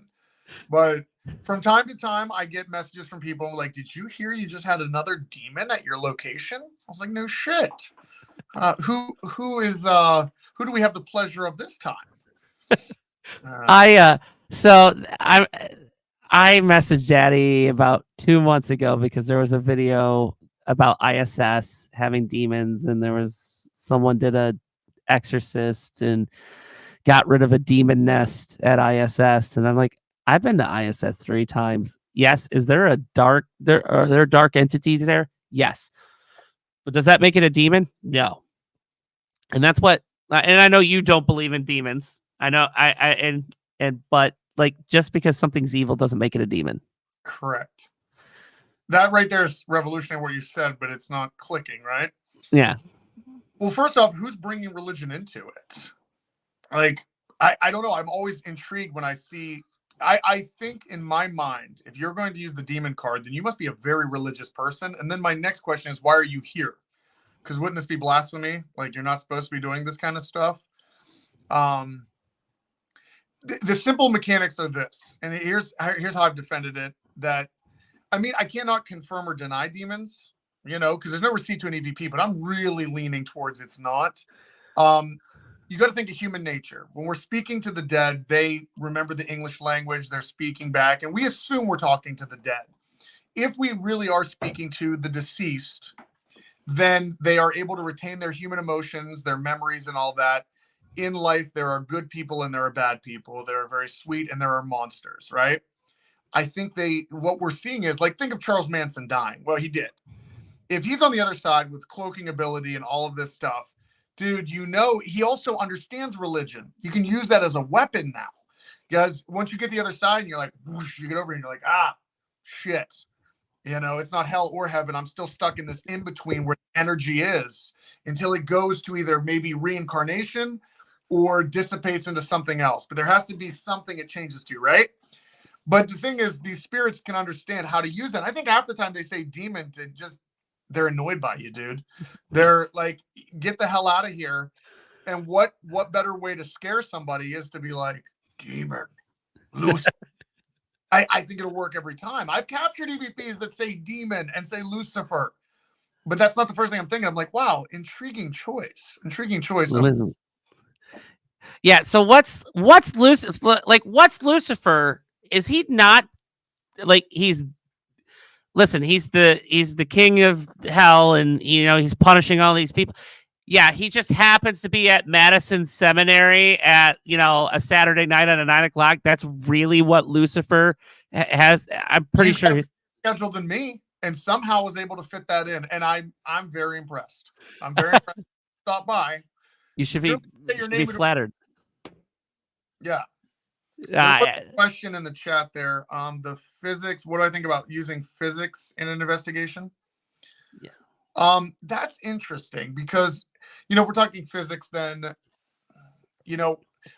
But from time to time, I get messages from people like, "Did you hear you just had another demon at your location?" I was like, "No shit. Who do we have the pleasure of this time?" I so I messaged Daddy about 2 months ago because there was a video about ISS having demons, and there was someone did a exorcist and got rid of a demon nest at ISS, and I'm like, I've been to ISS 3 times. Yes, is there a dark are there dark entities there? Yes. But does that make it a demon? No. And that's what and I know you don't believe in demons. I know but like just because something's evil doesn't make it a demon. Correct. That right there is revolutionary what you said, but it's not clicking, right? Yeah. Well, first off, who's bringing religion into it? Like, I don't know. I'm always intrigued when I see. I think in my mind, if you're going to use the demon card, then you must be a very religious person. And then my next question is, why are you here? Because wouldn't this be blasphemy? Like, you're not supposed to be doing this kind of stuff. The simple mechanics are this, and here's how I've defended it. That, I mean, I cannot confirm or deny demons, because there's no receipt to an EVP, but I'm really leaning towards it's not. You got to think of human nature. When we're speaking to the dead, they remember the English language, they're speaking back, and we assume we're talking to the dead. If we really are speaking to the deceased, then they are able to retain their human emotions, their memories, and all that. In life, there are good people and there are bad people. There are very sweet and there are monsters, right? I think what we're seeing is, like, think of Charles Manson dying. Well, he did. If he's on the other side with cloaking ability and all of this stuff, dude, he also understands religion. You can use that as a weapon now. Because once you get the other side and you're like, whoosh, you get over and you're like, shit. It's not hell or heaven. I'm still stuck in this in-between where the energy is until it goes to either maybe reincarnation or dissipates into something else. But there has to be something it changes to, right? But the thing is, these spirits can understand how to use it. I think half the time they say demon they're annoyed by you, dude. They're like, get the hell out of here. And what better way to scare somebody is to be like, demon, Lucifer. I think it'll work every time. I've captured EVPs that say demon and say Lucifer, but that's not the first thing I'm thinking. I'm like, wow, intriguing choice. Yeah. So what's Lucifer? Like, what's Lucifer? Is he not like he's the king of hell, and he's punishing all these people. Yeah, he just happens to be at Madison Seminary at a Saturday night at 9 o'clock. That's really what Lucifer has. I'm pretty sure he's scheduled than me, and somehow was able to fit that in. And I'm very impressed. I'm very impressed. Stop by. You should be flattered. Yeah. A question in the chat there. The physics. What do I think about using physics in an investigation? Yeah. That's interesting because, if we're talking physics, then,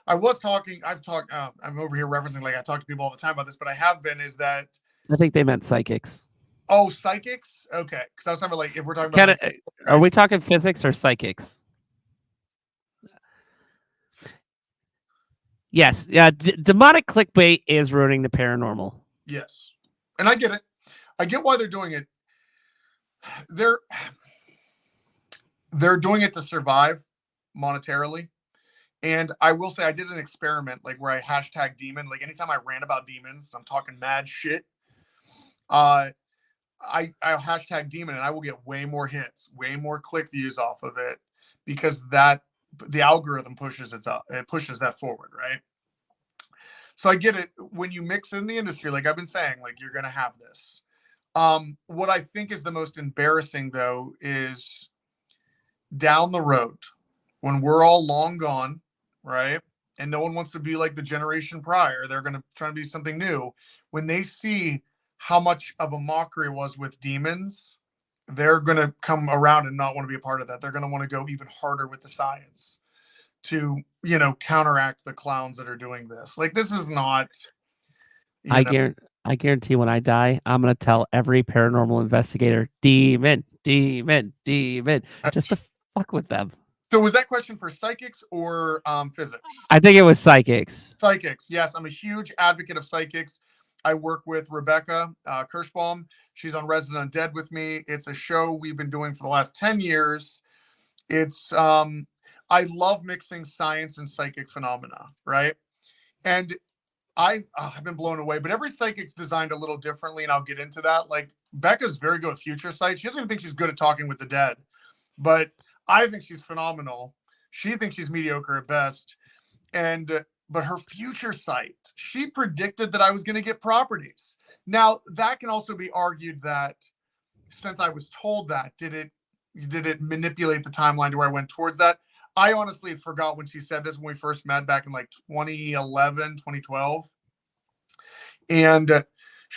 I'm over here referencing, like, I talk to people all the time about this, but I have been, is that. I think they meant psychics. Oh, psychics? Okay. Because I was talking about, like, if we're talking about. Are we talking physics or psychics? Yes. Yeah. Demonic clickbait is ruining the paranormal. Yes. And I get it. I get why they're doing it. They're doing it to survive monetarily. And I will say I did an experiment, like, where I hashtag demon. Like, anytime I rant about demons, I'm talking mad shit. I hashtag demon and I will get way more hits, way more click views off of it, because the algorithm pushes that forward, right? So I get it. When you mix in the industry, like I've been saying, like, you're going to have this. What I think is the most embarrassing, though, is down the road when we're all long gone, right? And no one wants to be like the generation prior. They're going to try to be something new. When they see how much of a mockery it was with demons, they're going to come around and not want to be a part of that. They're going to want to go even harder with the science to, counteract the clowns that are doing this. Like, this is not. I guarantee when I die, I'm going to tell every paranormal investigator, demon, demon, demon, just to fuck with them. So was that question for psychics or physics? I think it was psychics. Psychics. Yes, I'm a huge advocate of psychics. I work with Rebecca Kirschbaum. She's on Resident Undead with me. It's a show we've been doing for the last 10 years. It's I love mixing science and psychic phenomena, right? And I've been blown away, but every psychic's designed a little differently, and I'll get into that. Like, Becca's very good with future sight. She doesn't even think she's good at talking with the dead, but I think she's phenomenal. She thinks she's mediocre at best. But her future sight, she predicted that I was going to get properties. Now, that can also be argued that since I was told that, did it manipulate the timeline to where I went towards that? I honestly forgot when she said this when we first met back in like 2011, 2012. And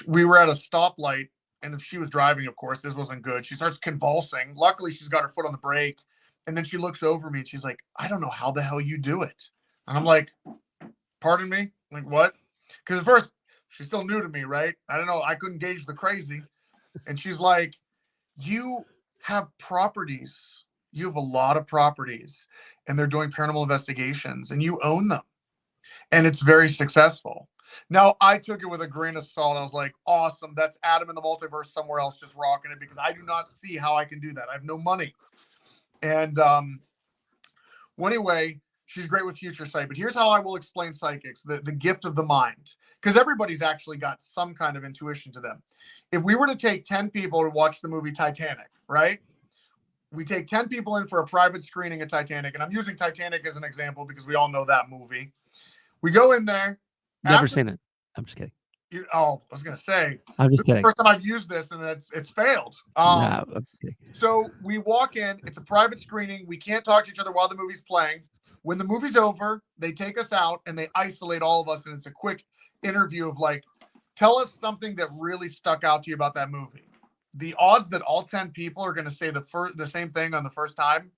we were at a stoplight, and if she was driving, of course, this wasn't good. She starts convulsing. Luckily, she's got her foot on the brake. And then she looks over me and she's like, I don't know how the hell you do it. And I'm like, pardon me? Like, what? Because at first, she's still new to me, right? I don't know. I couldn't gauge the crazy. And she's like, you have properties. You have a lot of properties, and they're doing paranormal investigations, and you own them. And it's very successful. Now, I took it with a grain of salt. I was like, awesome. That's Adam in the multiverse somewhere else just rocking it, because I do not see how I can do that. I have no money. And well, anyway, she's great with future sight. But here's how I will explain psychics, the gift of the mind. Because everybody's actually got some kind of intuition to them. If we were to take 10 people to watch the movie Titanic, right? We take 10 people in for a private screening of Titanic. And I'm using Titanic as an example because we all know that movie. We go in there. Never seen it. I'm just kidding. I was going to say. I'm just kidding. First time I've used this, and it's failed. So we walk in. It's a private screening. We can't talk to each other while the movie's playing. When the movie's over, they take us out and they isolate all of us. And it's a quick interview of like, tell us something that really stuck out to you about that movie. The odds that all 10 people are going to say the same thing on the first time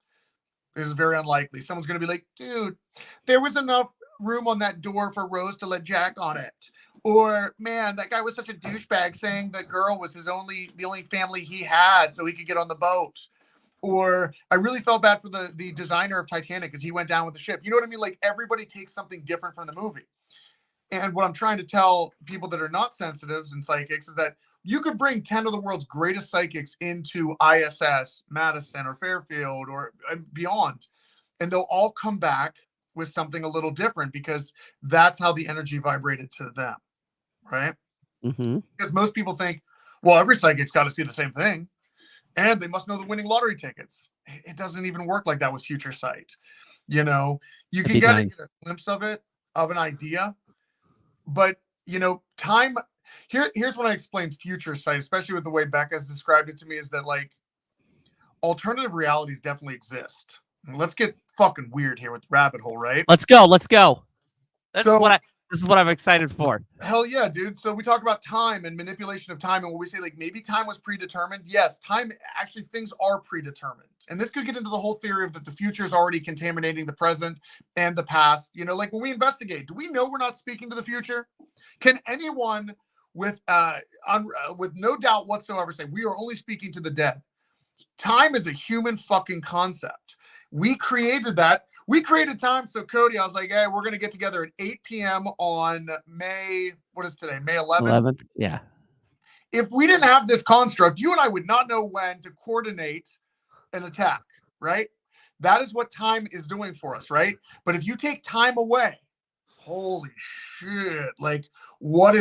is very unlikely. Someone's going to be like, dude, there was enough room on that door for Rose to let Jack on it. Or, man, that guy was such a douchebag saying that girl was the only family he had so he could get on the boat. Or I really felt bad for the designer of Titanic because he went down with the ship. You know what I mean? Like, everybody takes something different from the movie. And what I'm trying to tell people that are not sensitives and psychics is that you could bring 10 of the world's greatest psychics into ISS, Madison, or Fairfield, or beyond, and they'll all come back with something a little different because that's how the energy vibrated to them, right? Mm-hmm. Because most people think, well, every psychic's got to see the same thing, and they must know the winning lottery tickets. It doesn't even work like that with future sight. You know, you can get a glimpse of it, of an idea, but, you know, time... Here's when I explain future sight, especially with the way Becca's described it to me, is that like alternative realities definitely exist. Let's get fucking weird here with rabbit hole, right? Let's go. This is what I'm excited for. Hell yeah, dude. So we talk about time and manipulation of time, and when we say like maybe time was predetermined, yes, time actually things are predetermined. And this could get into the whole theory of that the future is already contaminating the present and the past. You know, like when we investigate, do we know we're not speaking to the future? Can anyone with no doubt whatsoever say we are only speaking to the dead? Time is a human fucking concept. We created that. We created time. So Cody, I was like, hey, we're going to get together at 8 p.m. on May 11th? Yeah. If we didn't have this construct, you and I would not know when to coordinate an attack, right? That is what time is doing for us, right? But if you take time away, holy shit, like what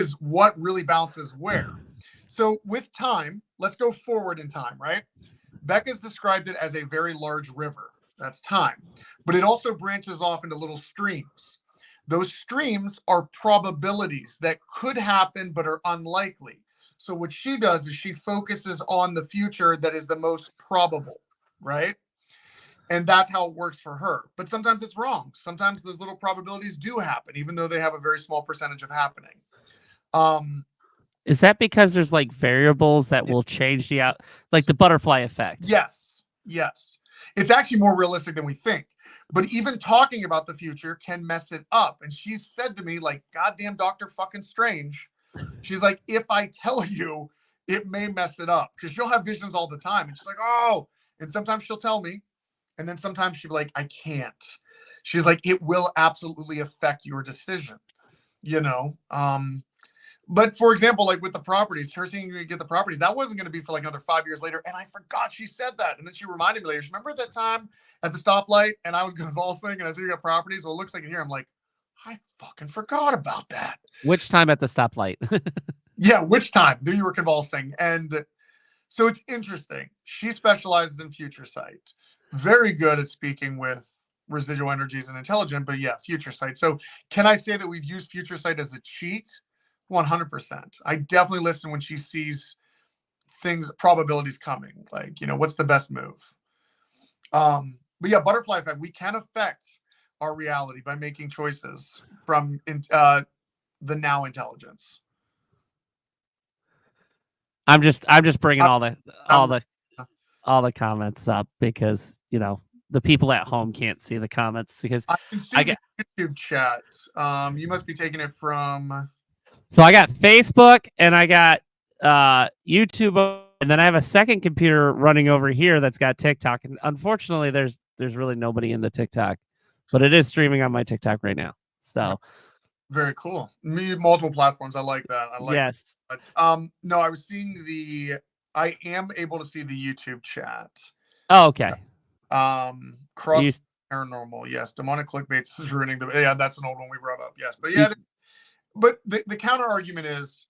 really bounces where? So with time, let's go forward in time, right? Becca's described it as a very large river. That's time. But it also branches off into little streams. Those streams are probabilities that could happen but are unlikely. So what she does is she focuses on the future that is the most probable, right? And that's how it works for her. But sometimes it's wrong. Sometimes those little probabilities do happen, even though they have a very small percentage of happening. Is that because there's like variables that will change like the butterfly effect? Yes. It's actually more realistic than we think. But even talking about the future can mess it up. And she said to me, like, goddamn Dr. fucking Strange. She's like, if I tell you, it may mess it up. Because she'll have visions all the time. And she's like, oh. And sometimes she'll tell me. And then sometimes she'd be like, I can't. She's like, it will absolutely affect your decision, you know? But for example, like with the properties, her seeing you get the properties, that wasn't going to be for like another 5 years later. And I forgot she said that. And then she reminded me later, she remember that time at the stoplight and I was convulsing and I said, you got properties? Well, it looks like in here. I'm like, I fucking forgot about that. Which time at the stoplight? Yeah, which time? There you were convulsing. And so it's interesting. She specializes in future sight. Very good at speaking with residual energies and intelligent, but yeah, future sight. So can I say that we've used future sight as a cheat? 100%. I definitely listen when she sees things, probabilities coming. Like, you know, what's the best move? But yeah, butterfly effect. We can affect our reality by making choices from the now intelligence. I'm just bringing all the comments up because, you know, the people at home can't see the comments because I can see the YouTube chat. You must be taking it from. So I got Facebook and I got YouTube, and then I have a second computer running over here that's got TikTok. And unfortunately, there's really nobody in the TikTok, but it is streaming on my TikTok right now. So very cool. Multiple platforms. I like that. I like yes. It. No, I was seeing I am able to see the YouTube chat. Oh, okay. Cross paranormal. Yes. Demonic clickbait is ruining the. Yeah, that's an old one we brought up. Yes, but yeah. But the counter argument is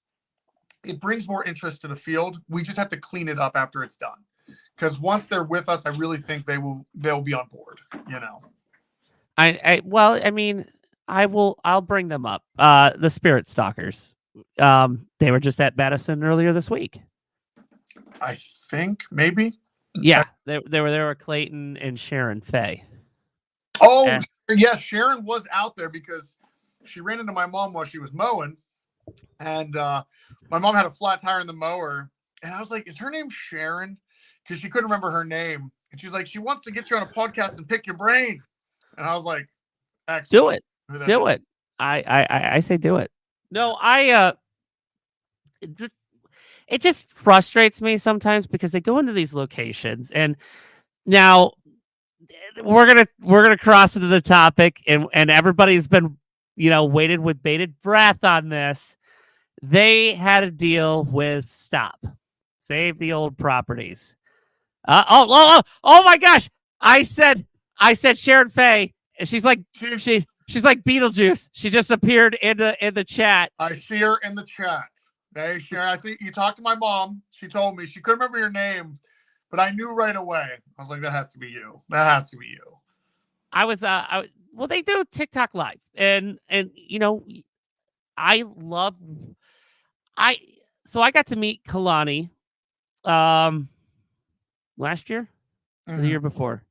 it brings more interest to the field. We just have to clean it up after it's done. Because once they're with us, I really think they'll be on board, you know. I'll bring them up. The Spirit Stalkers. They were just at Madison earlier this week. I think maybe. Yeah, they were there with Clayton and Sharon Faye. Oh, yeah, Sharon was out there because she ran into my mom while she was mowing, and my mom had a flat tire in the mower, and I was like, "Is her name Sharon?" Because she couldn't remember her name, and she's like, "She wants to get you on a podcast and pick your brain," and I was like, "Excellent. Do it. I say do it." No, it just frustrates me sometimes because they go into these locations, and now we're gonna cross into the topic, and everybody's been, you know, waited with bated breath on this. They had a deal with Save the Old Properties. Oh my gosh! I said Sharon Faye, and she's like she's like Beetlejuice. She just appeared in the chat. I see her in the chat. Hey Sharon, I see you talked to my mom. She told me she couldn't remember your name, but I knew right away. I was like, that has to be you. That has to be you. Well, they do TikTok live, and you know, I got to meet Kalani last year, the year before,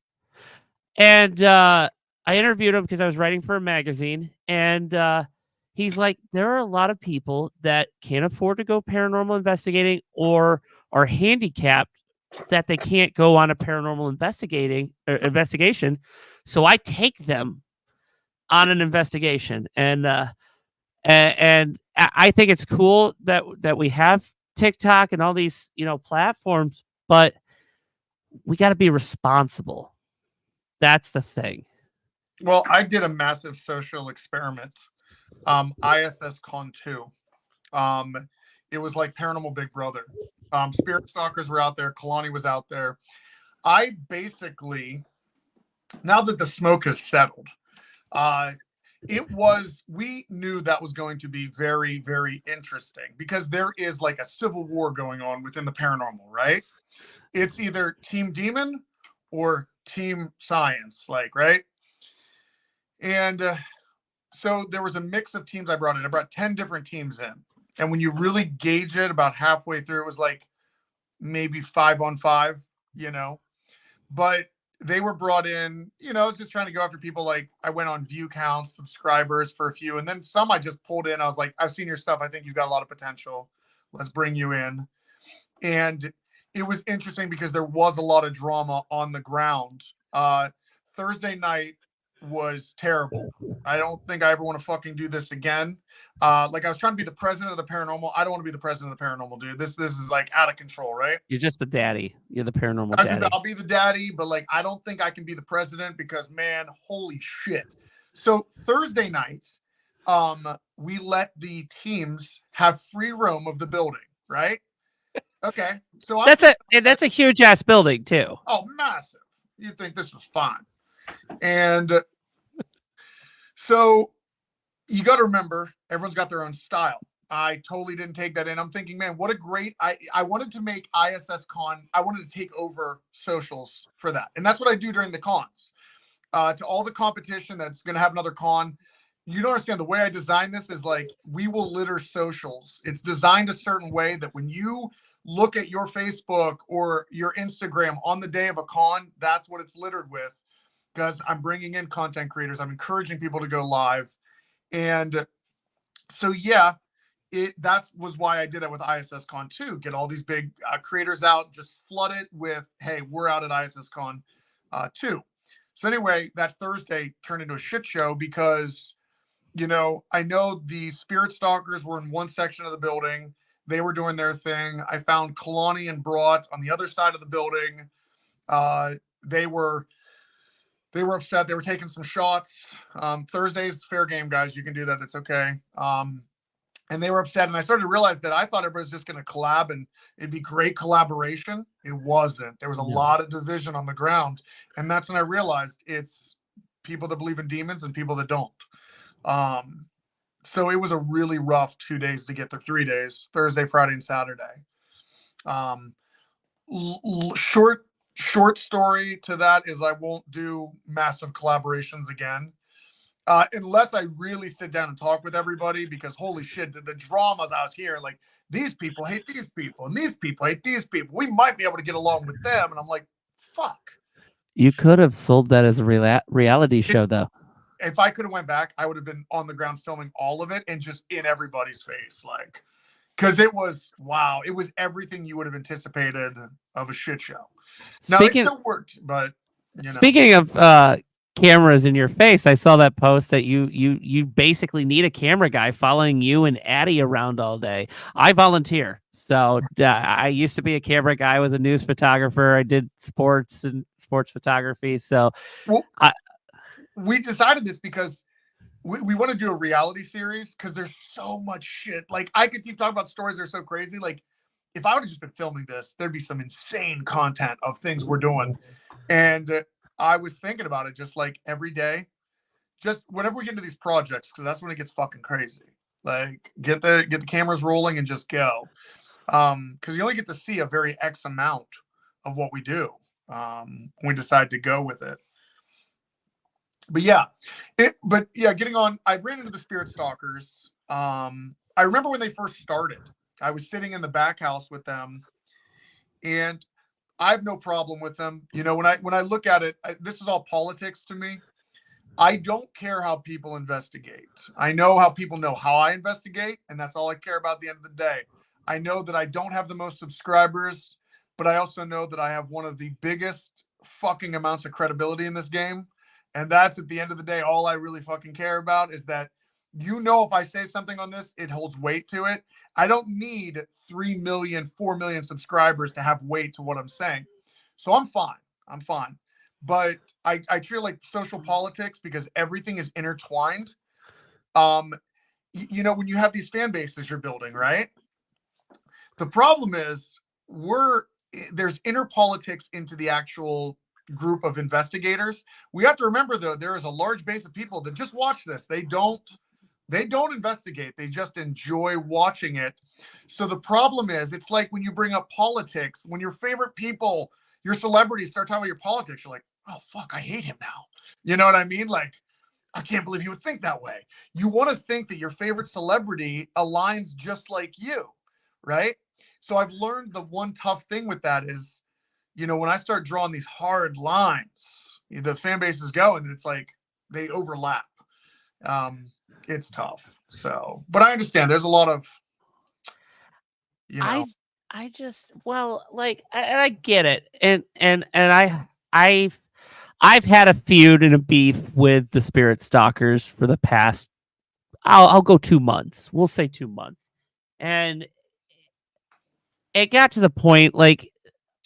and I interviewed him because I was writing for a magazine, and he's like, there are a lot of people that can't afford to go paranormal investigating or are handicapped that they can't go on a paranormal investigation. So I take them on an investigation, and I think it's cool that we have TikTok and all these, you know, platforms, but we got to be responsible. That's the thing. Well, I did a massive social experiment. ISS Con 2. It was like Paranormal Big Brother. Spirit Stalkers were out there. Kalani was out there. I basically, now that the smoke has settled, we knew that was going to be very, very interesting because there is like a civil war going on within the paranormal, right? It's either Team Demon or Team Science, like, right? And so there was a mix of teams I brought in. I brought 10 different teams in. And when you really gauge it about halfway through, it was like maybe 5-on-5, you know, but they were brought in, you know, I was just trying to go after people. Like I went on view counts, subscribers for a few, and then some I just pulled in. I was like, I've seen your stuff. I think you've got a lot of potential. Let's bring you in. And it was interesting because there was a lot of drama on the ground. Thursday night, was terrible. I don't think I ever want to fucking do this again. Like I was trying to be the president of the paranormal. I don't want to be the president of the paranormal, dude. This is like out of control, right? You're just the daddy. You're the paranormal daddy. I'll be the daddy, but like I don't think I can be the president because man, holy shit. So Thursday night, we let the teams have free roam of the building, right? Okay. So that's a huge ass building too. Oh, massive. You'd think this was fine. And so you got to remember, everyone's got their own style. I totally didn't take that in. I'm thinking, man, what a great, I wanted to make ISS Con, I wanted to take over socials for that. And that's what I do during the cons. To all the competition that's going to have another con, you don't understand the way I designed this is like, we will litter socials. It's designed a certain way that when you look at your Facebook or your Instagram on the day of a con, that's what it's littered with. Because I'm bringing in content creators. I'm encouraging people to go live. And so, yeah, that was why I did that with ISS Con 2. Get all these big creators out, just flood it with, hey, we're out at ISS Con 2. So anyway, that Thursday turned into a shit show because, you know, I know the Spirit Stalkers were in one section of the building. They were doing their thing. I found Kalani and Brought on the other side of the building. They were upset. They were taking some shots. Thursday's fair game, guys. You can do that. It's okay. And they were upset. And I started to realize that I thought everybody was just going to collab and it'd be great collaboration. It wasn't. There was a lot of division on the ground. And that's when I realized it's people that believe in demons and people that don't. So it was a really rough 2 days to get there, 3 days, Thursday, Friday, and Saturday. Short story to that is I won't do massive collaborations again. Unless I really sit down and talk with everybody, because holy shit, the dramas I was hearing, like these people hate these people and these people hate these people. We might be able to get along with them. And I'm like, fuck. You could have sold that as a reality show, though. If I could have went back, I would have been on the ground filming all of it and just in everybody's face. Like, because it was, wow, it was everything you would have anticipated of a shit show. Now, it still worked, but, you know. Speaking of cameras in your face, I saw that post that you basically need a camera guy following you and Addie around all day. I volunteer. So I used to be a camera guy. I was a news photographer. I did sports and sports photography. So we decided this because we want to do a reality series because there's so much shit. Like I could keep talking about stories that are so crazy. Like if I would have just been filming this, there'd be some insane content of things we're doing. And I was thinking about it just like every day, just whenever we get into these projects, because that's when it gets fucking crazy. Like get the cameras rolling and just go. Because you only get to see a very X amount of what we do when we decide to go with it. But yeah, getting on, I ran into the Spirit Stalkers. I remember when they first started, I was sitting in the back house with them and I have no problem with them. You know, when I look at it, this is all politics to me. I don't care how people investigate. I know how people know how I investigate, and that's all I care about at the end of the day. I know that I don't have the most subscribers, but I also know that I have one of the biggest fucking amounts of credibility in this game. And that's at the end of the day, all I really fucking care about is that, you know, if I say something on this, it holds weight to it. I don't need 3 million, 4 million subscribers to have weight to what I'm saying. So I'm fine. But I treat it like social politics because everything is intertwined. You know, when you have these fan bases you're building, right? The problem is there's inner politics into the actual group of investigators. We have to remember though, there is a large base of people that just watch this. They don't investigate. They just enjoy watching it. So the problem is, it's like when you bring up politics, when your favorite people, your celebrities start talking about your politics, you're like, oh fuck, I hate him now. You know what I mean? Like, I can't believe you would think that way. You want to think that your favorite celebrity aligns just like you, right? So I've learned the one tough thing with that is, you know, when I start drawing these hard lines, the fan bases go and it's like they overlap. It's tough. So, but I understand there's a lot of, you know, I just, well, like, and I get it. And I've had a feud and a beef with the Spirit Stalkers for the past. I'll go 2 months. We'll say 2 months, and it got to the point like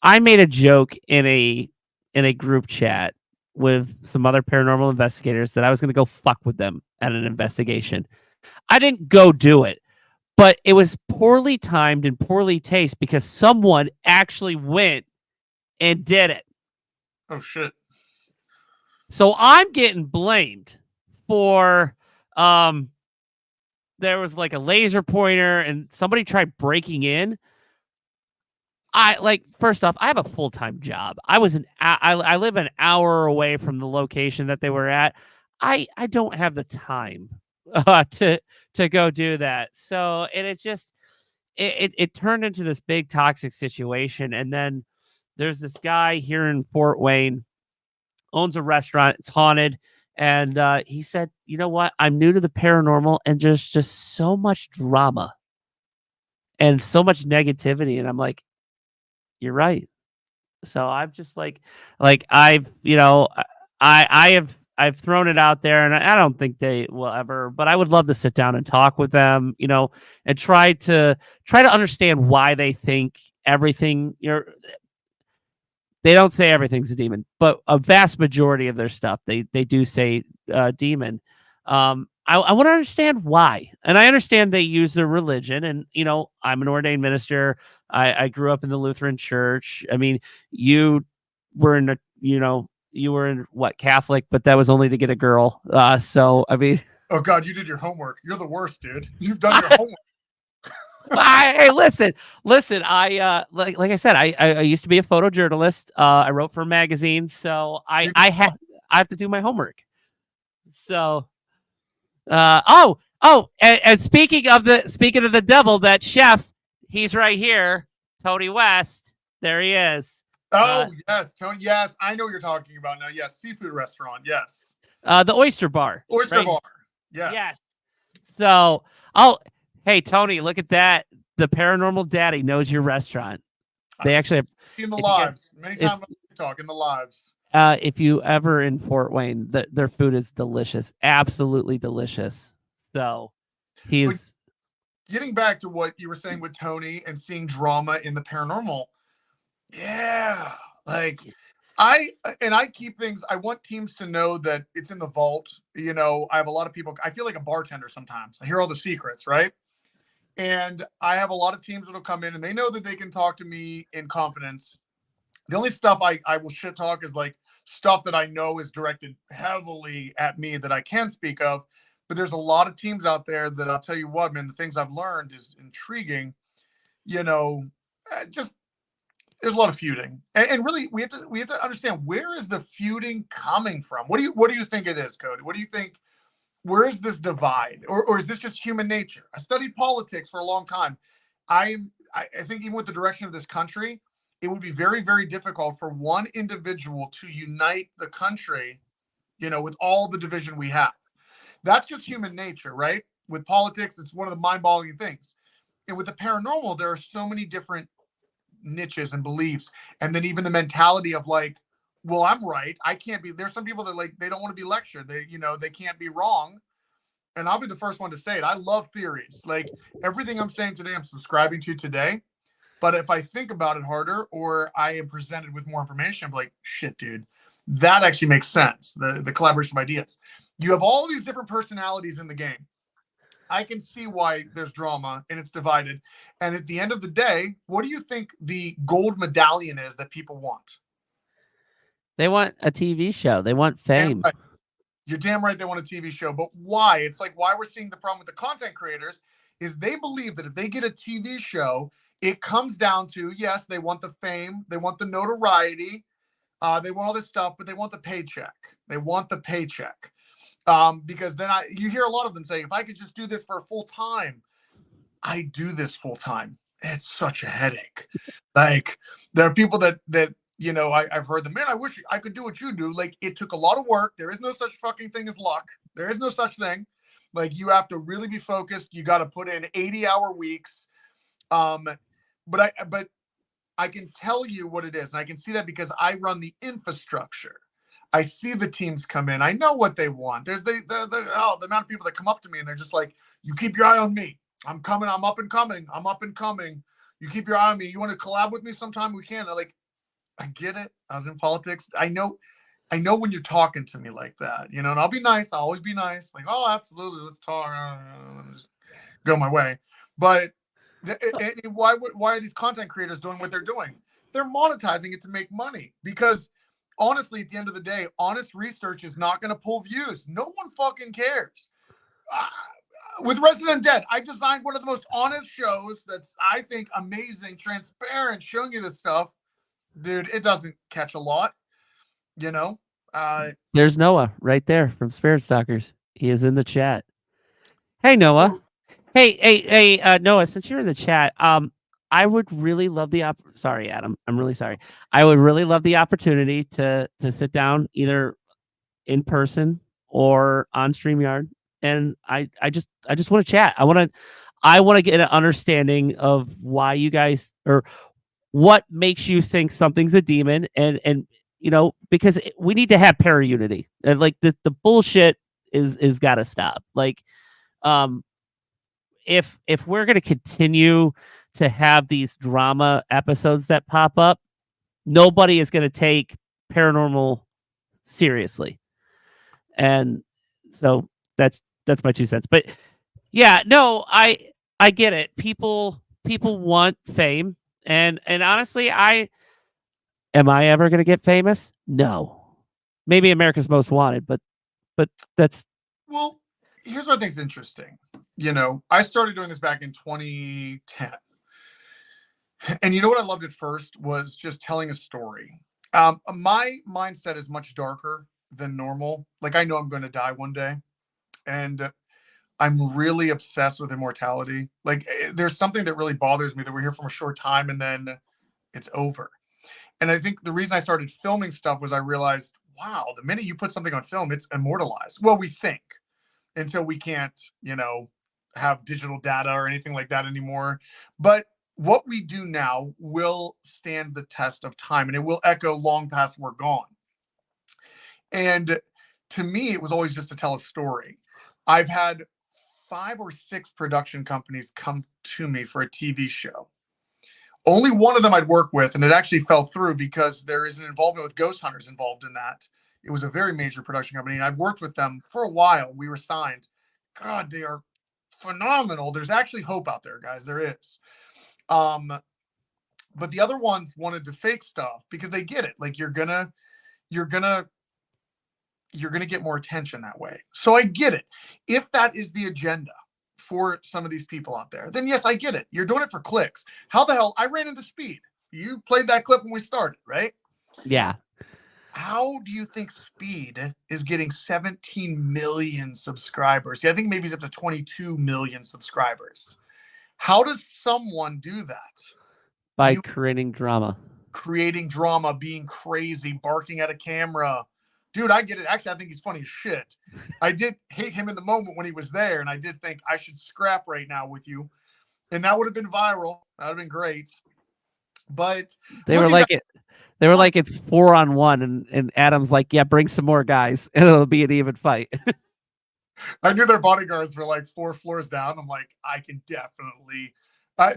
I made a joke in a group chat with some other paranormal investigators that I was going to go fuck with them at an investigation. I didn't go do it, but it was poorly timed and poorly taste because someone actually went and did it. Oh shit. So I'm getting blamed for there was like a laser pointer and somebody tried breaking in. First off, I have a full-time job. I live an hour away from the location that they were at. I don't have the time to go do that. So, and it turned into this big toxic situation. And then there's this guy here in Fort Wayne, owns a restaurant. It's haunted. And he said, you know what? I'm new to the paranormal and just so much drama and so much negativity. And I'm like, you're right. So I'm just like I've, I've thrown it out there and I don't think they will ever, but I would love to sit down and talk with them, and try to understand why they think everything, they don't say everything's a demon, but a vast majority of their stuff, they do say demon. I want to understand why. And I understand they use their religion and, I'm an ordained minister. I grew up in the Lutheran church. I mean, you were in what, Catholic, but that was only to get a girl. So, I mean. Oh God, you did your homework. You're the worst, dude. You've done your homework. Hey, listen. I like I said, I used to be a photojournalist. I wrote for a magazine, so I have to do my homework. So, and speaking of the devil, that chef, he's right here, Tony West. There he is. Oh yes, Tony. Yes, I know what you're talking about now. Yes, seafood restaurant. Yes. The Oyster Bar. Oyster Bar. Yes. Yes. So, hey, Tony, look at that. The Paranormal Daddy knows your restaurant. They actually have in the lives. Many times on TikTok in the lives. If you ever in Fort Wayne, their food is delicious. Absolutely delicious. So he's getting back to what you were saying with Tony and seeing drama in the paranormal. Yeah. Like I keep things, I want teams to know that it's in the vault. I have a lot of people, I feel like a bartender sometimes. I hear all the secrets, right? And I have a lot of teams that'll come in and they know that they can talk to me in confidence. The only stuff I will shit talk is like stuff that I know is directed heavily at me that I can speak of. But there's a lot of teams out there that I'll tell you what, man, the things I've learned is intriguing. Just there's a lot of feuding, and really we have to understand, where is the feuding coming from? What do you think it is, Cody? What do you think? Where is this divide, or is this just human nature? I studied politics for a long time. I think even with the direction of this country, it would be very, very difficult for one individual to unite the country, with all the division we have. That's just human nature, right? With politics, it's one of the mind-boggling things. And with the paranormal, there are so many different niches and beliefs. And then even the mentality of like, well, I'm right. I can't be. There's some people that they don't want to be lectured. They can't be wrong. And I'll be the first one to say it. I love theories. Like everything I'm saying today, I'm subscribing to today. But if I think about it harder, or I am presented with more information, I'm like, shit, dude, that actually makes sense. The collaboration of ideas. You have all these different personalities in the game. I can see why there's drama and it's divided. And at the end of the day, what do you think the gold medallion is that people want? They want a TV show. They want fame. Right. You're damn right they want a TV show. But why? It's like why we're seeing the problem with the content creators is they believe that if they get a TV show, it comes down to, yes, they want the fame, they want the notoriety, they want all this stuff, but they want the paycheck. They want the paycheck. Because then you hear a lot of them saying, if I could just do this for full time, I do this full time. It's such a headache. Like there are people that I've heard them, man, I wish I could do what you do. Like it took a lot of work. There is no such fucking thing as luck. There is no such thing. Like you have to really be focused. You got to put in 80-hour weeks. But I can tell you what it is. And I can see that because I run the infrastructure. I see the teams come in. I know what they want. There's the amount of people that come up to me and they're just like, you keep your eye on me. I'm coming. I'm up and coming. I'm up and coming. You keep your eye on me. You want to collab with me sometime? We can. Like, I get it. I was in politics. I know when you're talking to me like that, and I'll be nice. I'll always be nice. Like, oh, absolutely. Let's talk. Just go my way. But why are these content creators doing what they're doing? They're monetizing it to make money because honestly, at the end of the day, honest research is not going to pull views. No one fucking cares. With Resident Dead, I designed one of the most honest shows that's, I think, amazing, transparent, showing you this stuff. Dude, it doesn't catch a lot, There's Noah right there from Spirit Stalkers. He is in the chat. Hey, Noah. Hey, Noah, since you're in the chat, I would really love the sorry, Adam. I'm really sorry. I would really love the opportunity to sit down either in person or on StreamYard. And I just want to chat. I want to get an understanding of why you guys, or what makes you think something's a demon, and because we need to have para unity. And like the bullshit is got to stop. Like, if we're going to continue to have these drama episodes that pop up, nobody is going to take paranormal seriously. And so that's my 2 cents. But yeah, no, I get it. People want fame, and honestly, am I ever going to get famous? No. Maybe America's Most Wanted, but that's, well, here's what I think is interesting. I started doing this back in 2010. And what I loved at first was just telling a story. My mindset is much darker than normal. Like, I know I'm going to die one day, and I'm really obsessed with immortality. Like, there's something that really bothers me that we're here for a short time and then it's over. And I think the reason I started filming stuff was I realized, wow, the minute you put something on film, it's immortalized. Well, we think, until we can't, have digital data or anything like that anymore. But what we do now will stand the test of time, and it will echo long past we're gone. And to me, it was always just to tell a story. I've had 5 or 6 production companies come to me for a TV show. Only one of them I'd work with, and it actually fell through because there is an involvement with ghost hunters involved in that. It was a very major production company, and I've worked with them for a while. We were signed. God, they are phenomenal. There's actually hope out there, guys. There is. But the other ones wanted to fake stuff because they get it. Like, you're gonna get more attention that way. So I get it. If that is the agenda for some of these people out there, then yes, I get it. You're doing it for clicks. How the hell? I ran into Speed. You played that clip when we started, right? Yeah. How do you think Speed is getting 17 million subscribers? Yeah, I think maybe he's up to 22 million subscribers. How does someone do that? By creating drama, being crazy, barking at a camera. Dude, I get it. Actually, I think he's funny as shit. I did hate him in the moment when he was there, and I did think I should scrap right now with you. And that would have been viral. That would have been great. But they were like it's 4-on-1, and Adam's like, yeah, bring some more guys, and it'll be an even fight. I knew their bodyguards were like 4 floors down. I'm like, I can definitely.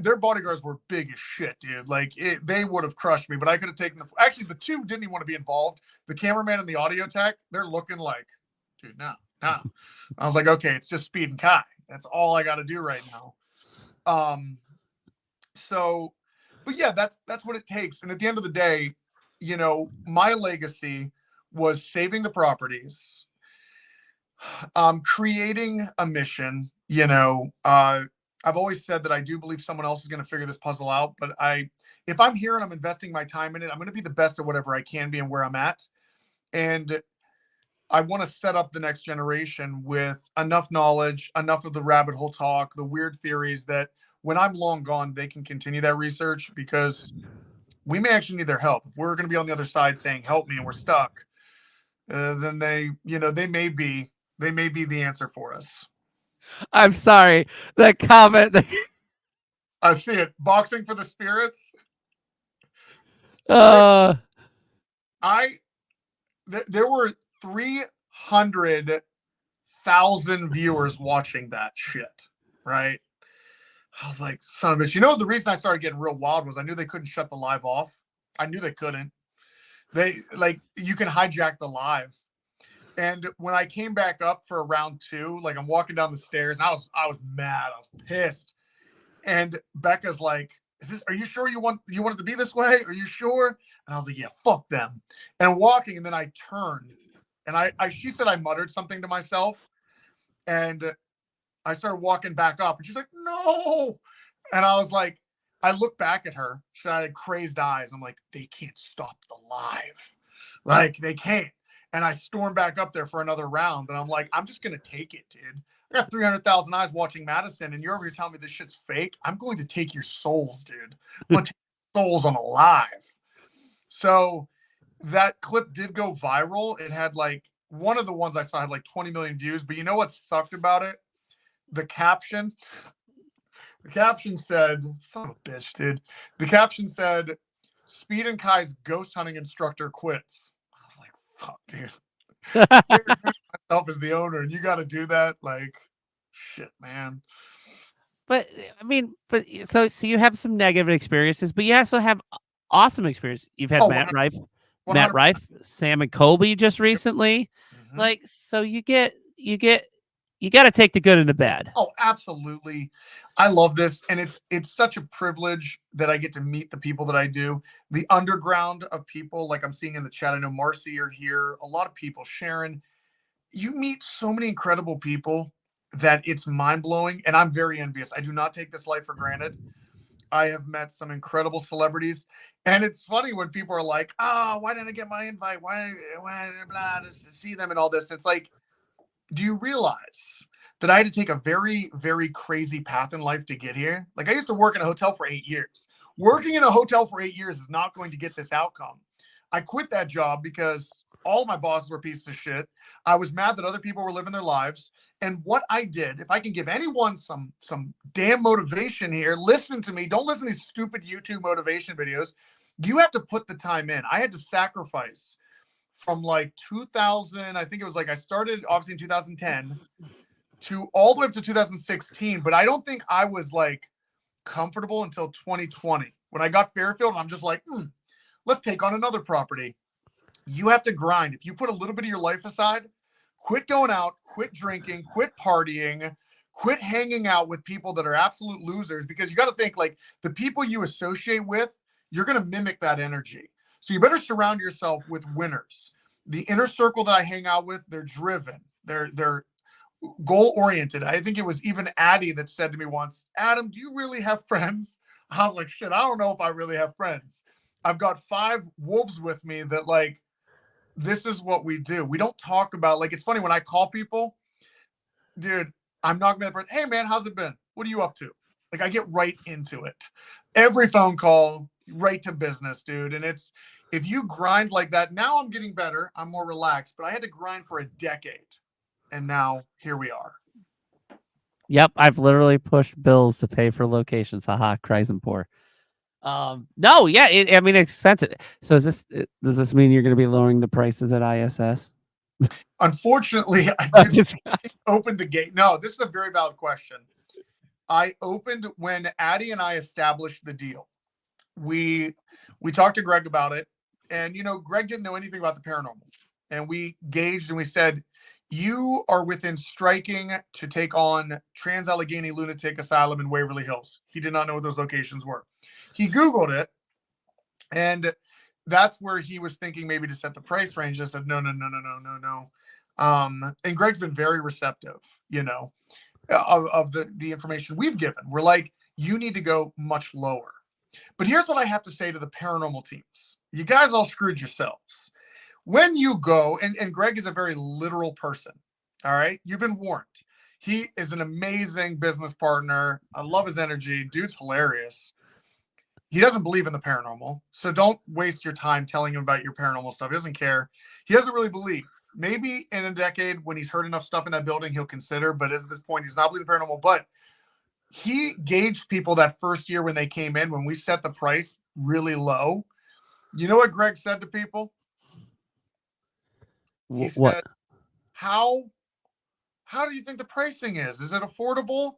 Their bodyguards were big as shit, dude. Like, they would have crushed me, but I could have taken actually, the 2 didn't even want to be involved. The cameraman and the audio tech, they're looking like, dude, no. I was like, okay, it's just Speed and Kai. That's all I got to do right now. So, but yeah, that's what it takes. And at the end of the day, my legacy was saving the properties, creating a mission. I've always said that I do believe someone else is going to figure this puzzle out, but if I'm here and I'm investing my time in it, I'm going to be the best at whatever I can be and where I'm at. And I want to set up the next generation with enough knowledge, enough of the rabbit hole talk, the weird theories, that when I'm long gone, they can continue that research, because we may actually need their help. If we're going to be on the other side saying, help me, and we're stuck, then they may be the answer for us. I'm sorry. That comment. I see it. Boxing for the spirits. I there were 300,000 viewers watching that shit, right? I was like, son of a bitch. You know, the reason I started getting real wild was I knew they couldn't shut the live off. I knew they couldn't. You can hijack the live. And when I came back up for round 2, like I'm walking down the stairs, and I was mad. I was pissed. And Becca's like, are you sure you want it to be this way? Are you sure? And I was like, yeah, fuck them. And I'm walking, and then I turned, and she said I muttered something to myself, and I started walking back up, and she's like, no. And I was like, I looked back at her. She had crazed eyes. I'm like, they can't stop the live. Like, they can't. And I stormed back up there for another round. And I'm like, I'm just going to take it, dude. I got 300,000 eyes watching Madison, and you're over here telling me this shit's fake. I'm going to take your souls, dude. I'm going to take your souls on a live. So that clip did go viral. It had one of the ones I saw had 20 million views. But you know what sucked about it? The caption. The caption said, son of a bitch, dude. The caption said, Speed and Kai's ghost hunting instructor quits. I was like, fuck, dude. Myself as the owner, and you got to do that? Like, shit, man. But I mean, so you have some negative experiences, but you also have awesome experiences. You've had Matt Rife, Sam and Colby just recently. Mm-hmm. So you got to take the good and the bad. Oh, absolutely. I love this. And it's such a privilege that I get to meet the people that I do. The underground of people, like I'm seeing in the chat. I know Marcy, you're here. A lot of people. Sharon, you meet so many incredible people that it's mind-blowing. And I'm very envious. I do not take this life for granted. I have met some incredible celebrities. And it's funny when people are like, why didn't I get my invite? Why blah, to see them and all this. It's like, do you realize that I had to take a very, very crazy path in life to get here? Like, I used to work in a hotel for 8 years. Working in a hotel for 8 years is not going to get this outcome. I quit that job because all my bosses were pieces of shit. I was mad that other people were living their lives. And what I did, if I can give anyone some damn motivation here, listen to me. Don't listen to these stupid YouTube motivation videos. You have to put the time in. I had to sacrifice from 2000, I think it was I started obviously in 2010 to all the way up to 2016. But I don't think I was comfortable until 2020 when I got Fairfield. And I'm just like, let's take on another property. You have to grind. If you put a little bit of your life aside, quit going out, quit drinking, quit partying, quit hanging out with people that are absolute losers, because you got to think the people you associate with, you're going to mimic that energy. So you better surround yourself with winners. The inner circle that I hang out with, they're driven. They're goal-oriented. I think it was even Addie that said to me once, Adam, do you really have friends? I was like, shit, I don't know if I really have friends. I've got 5 wolves with me that this is what we do. We don't talk about, it's funny when I call people, dude, I'm not going to, hey man, how's it been? What are you up to? I get right into it. Every phone call, right to business, dude. And if you grind like that, now I'm getting better. I'm more relaxed, but I had to grind for a decade. And now here we are. Yep. I've literally pushed bills to pay for locations. Haha, cries and poor. No, yeah. It's expensive. So does this mean you're going to be lowering the prices at ISS? Unfortunately, I didn't open the gate. No, this is a very valid question. I opened when Addie and I established the deal. We talked to Greg about it, and Greg didn't know anything about the paranormal, and we gauged and we said, you are within striking to take on Trans-Allegheny Lunatic Asylum in Waverly Hills. He did not know what those locations were. He Googled it, and that's where he was thinking maybe to set the price range. I said, no. And Greg's been very receptive, of the information we've given. We're like, you need to go much lower. But here's what I have to say to the paranormal teams. You guys all screwed yourselves. When you go, and Greg is a very literal person, all right? You've been warned. He is an amazing business partner. I love his energy. Dude's hilarious. He doesn't believe in the paranormal, so don't waste your time telling him about your paranormal stuff. He doesn't care. He doesn't really believe. Maybe in a decade, when he's heard enough stuff in that building, he'll consider, but at this point, he's not believing paranormal. But he gauged people that first year when they came in, when we set the price really low. You know what Greg said to people? He What? said, how how do you think the pricing is? Is it affordable?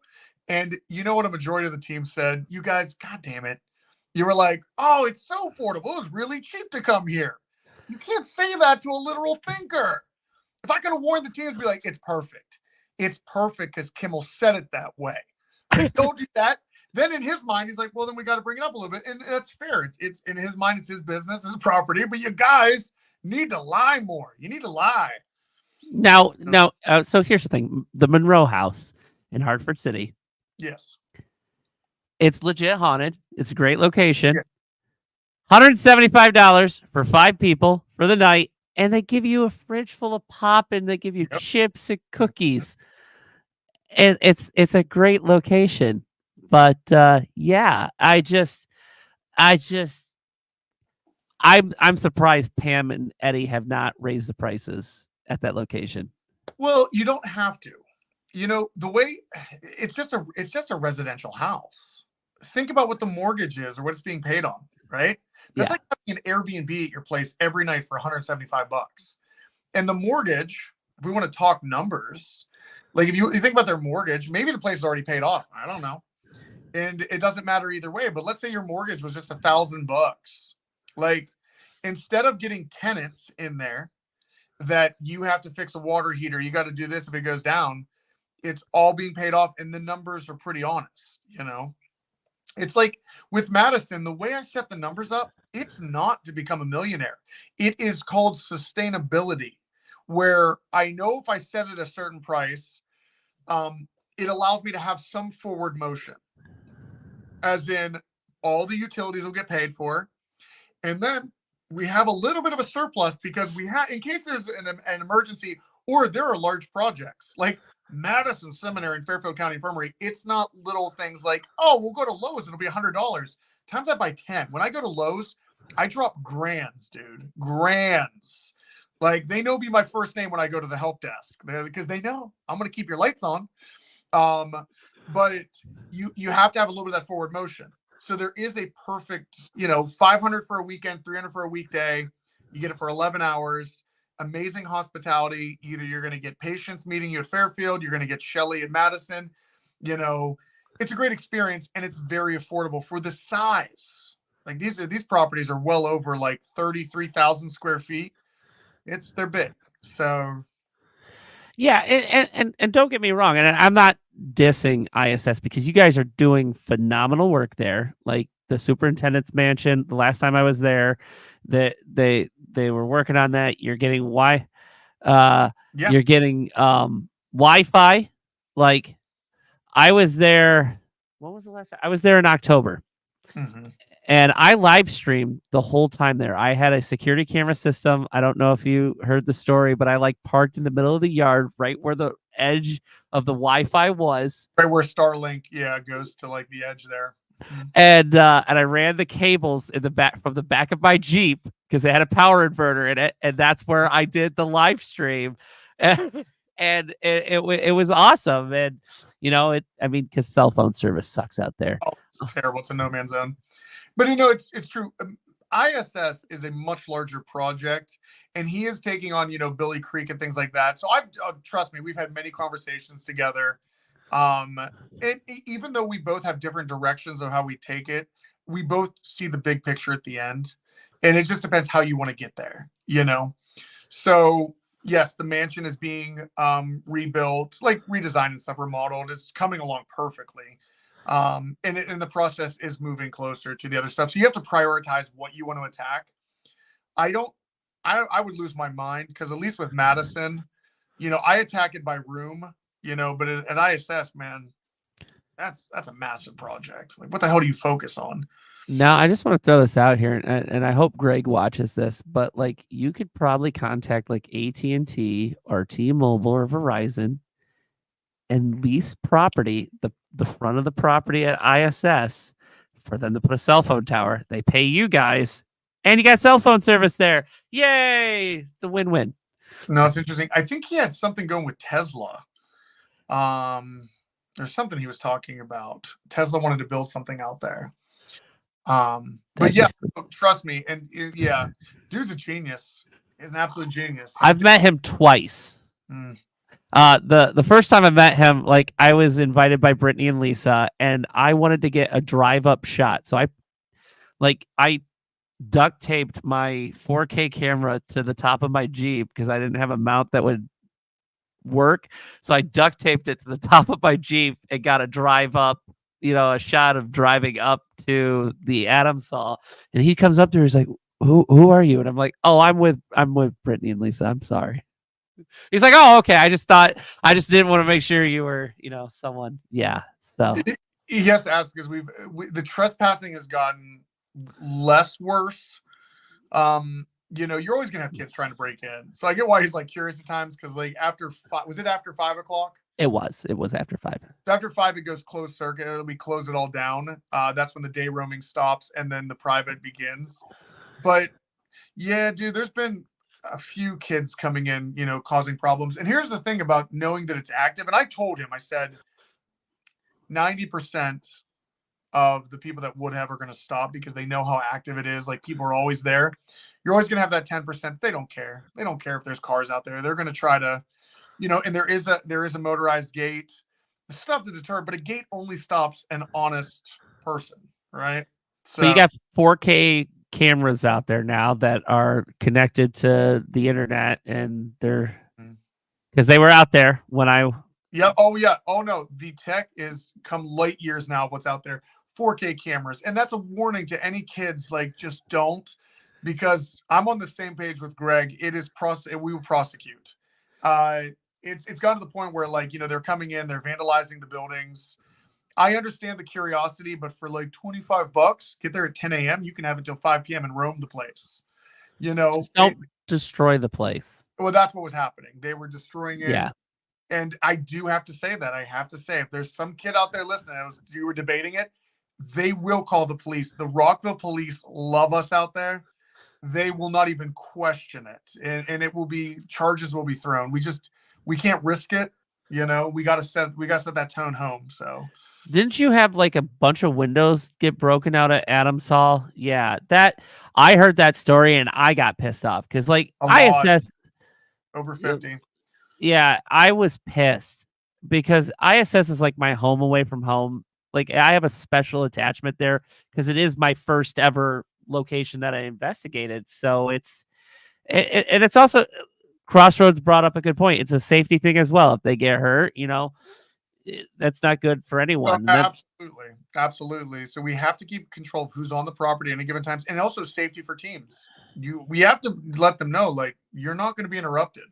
And you know what a majority of the team said? You guys, god damn it. You were like, oh, it's so affordable. It was really cheap to come here. You can't say that to a literal thinker. If I could have warned the teams, be like, it's perfect. It's perfect because Kimmell said it that way. Like, don't do that. Then in his mind, he's like, well, then we got to bring it up a little bit. And that's fair. It's in his mind, it's his business, his property. But you guys need to lie more. You need to lie. Now, so here's the thing: the Monroe House in Hartford City. Yes. It's legit haunted. It's a great location. Yeah. $175 for 5 people for the night, and they give you a fridge full of pop, and they give you chips and cookies. And it's a great location. But yeah, I'm surprised Pam and Eddie have not raised the prices at that location. Well, you don't have to. You know, the way it's just a residential house. Think about what the mortgage is or what it's being paid on, right? That's like having an Airbnb at your place every night for $175. And the mortgage, if we want to talk numbers, like if you think about their mortgage, maybe the place is already paid off. I don't know. And it doesn't matter either way. But let's say your mortgage was just $1,000. Like, instead of getting tenants in there that you have to fix a water heater, you got to do this if it goes down, it's all being paid off. And the numbers are pretty honest, you know? It's like with Madison, the way I set the numbers up, it's not to become a millionaire. It is called sustainability, where I know if I set it a certain price, it allows me to have some forward motion, as in all the utilities will get paid for. And then we have a little bit of a surplus because we have, in case there's an emergency or there are large projects like Madison Seminary and Fairfield County Infirmary. It's not little things like, oh, we'll go to Lowe's. It'll be $100. Times that by 10. When I go to Lowe's, I drop grands, dude. Grands. Like, they know me my first name when I go to the help desk because they know I'm going to keep your lights on. But you have to have a little bit of that forward motion. So there is a perfect, you know, $500 for a weekend, $300 for a weekday. You get it for 11 hours. Amazing hospitality. Either you're going to get patients meeting you at Fairfield, you're going to get Shelley at Madison. You know, it's a great experience and it's very affordable for the size. Like these properties are well over like 33,000 square feet. They're big. So yeah, and don't get me wrong, and I'm not dissing ISS because you guys are doing phenomenal work there. Like the superintendent's mansion, the last time I was there, that they were working on that. You're getting you're getting Wi-Fi. Like, I was there. When was the last time? I was there in October. Mm-hmm. And I live streamed the whole time there. I had a security camera system. I don't know if you heard the story, but I like parked in the middle of the yard, right where the edge of the Wi-Fi was. Right where Starlink, goes to like the edge there. Mm-hmm. And I ran the cables in the back from the back of my Jeep because it had a power inverter in it, and that's where I did the live stream. And it was awesome. And you know, because cell phone service sucks out there. Oh, it's terrible. It's a no man's zone. But, you know, it's true. ISS is a much larger project, and he is taking on, you know, Billy Creek and things like that. So trust me, we've had many conversations together. And even though we both have different directions of how we take it, we both see the big picture at the end. And it just depends how you want to get there, you know? So yes, the mansion is being rebuilt, like redesigned and stuff, remodeled. It's coming along perfectly. And the process is moving closer to the other stuff. So you have to prioritize what you want to attack. I would lose my mind because at least with Madison, you know, I attack it by room, you know, but at ISS, man, that's a massive project. Like, what the hell do you focus on? Now, I just want to throw this out here, and I hope Greg watches this, but like, you could probably contact like AT&T or T-Mobile or Verizon and lease property, the front of the property at ISS, for them to put a cell phone tower. They pay you guys, and you got cell phone service there. Yay! It's a win-win. No, it's interesting. I think he had something going with Tesla. There's something he was talking about. Tesla wanted to build something out there. But yeah, trust me. And yeah, dude's a genius. He's an absolute genius. I've met him twice. Mm. The first time I met him, like I was invited by Brittany and Lisa, and I wanted to get a drive-up shot. So I duct taped my 4K camera to the top of my Jeep because I didn't have a mount that would work. So I duct taped it to the top of my Jeep and got a drive up, a shot of driving up to the Adams Hall. And he comes up there, he's like, Who are you? And I'm like, oh, I'm with Brittany and Lisa. I'm sorry. He's like, oh, okay. I just didn't want to make sure you were, someone. Yeah. So he has to ask because the trespassing has gotten less worse. You're always gonna have kids trying to break in, so I get why he's like curious at times. Because like was it after 5 o'clock? It was after 5. After 5, it goes closed circuit. We close it all down. That's when the day roaming stops, and then the private begins. But yeah, dude, there's been a few kids coming in, causing problems. And here's the thing about knowing that it's active. And I told him, I said, 90% of the people that would have are going to stop because they know how active it is. Like people are always there. You're always going to have that 10%. They don't care. They don't care if there's cars out there. They're going to try to, and there is a motorized gate, stuff to deter, but a gate only stops an honest person, right? So you got 4K cameras out there now that are connected to the internet, and they're because they were out there when I. Yeah. Oh yeah. Oh no. The tech is come light years now of what's out there. 4K cameras, and that's a warning to any kids. Like, just don't, because I'm on the same page with Greg. It is we will prosecute. It's gotten to the point where like they're coming in, they're vandalizing the buildings. I understand the curiosity, but for like $25, get there at 10 a.m. You can have it till 5 p.m. and roam the place. Just don't destroy the place. Well, that's what was happening. They were destroying it. Yeah. And I do have to say that. I have to say, if there's some kid out there listening, you were debating it, they will call the police. The Rockville police love us out there. They will not even question it. And it will be, charges will be thrown. We can't risk it. We got to set that tone home. So didn't you have like a bunch of windows get broken out at Adams Hall? Yeah, that I heard that story and I got pissed off because like ISS over 50. Yeah, I was pissed because ISS is like my home away from home. Like I have a special attachment there because it is my first ever location that I investigated. So and it's also Crossroads brought up a good point. It's a safety thing as well. If they get hurt, that's not good for anyone. Oh, absolutely. So we have to keep control of who's on the property at any given times, and also safety for teams. We have to let them know, like, you're not going to be interrupted.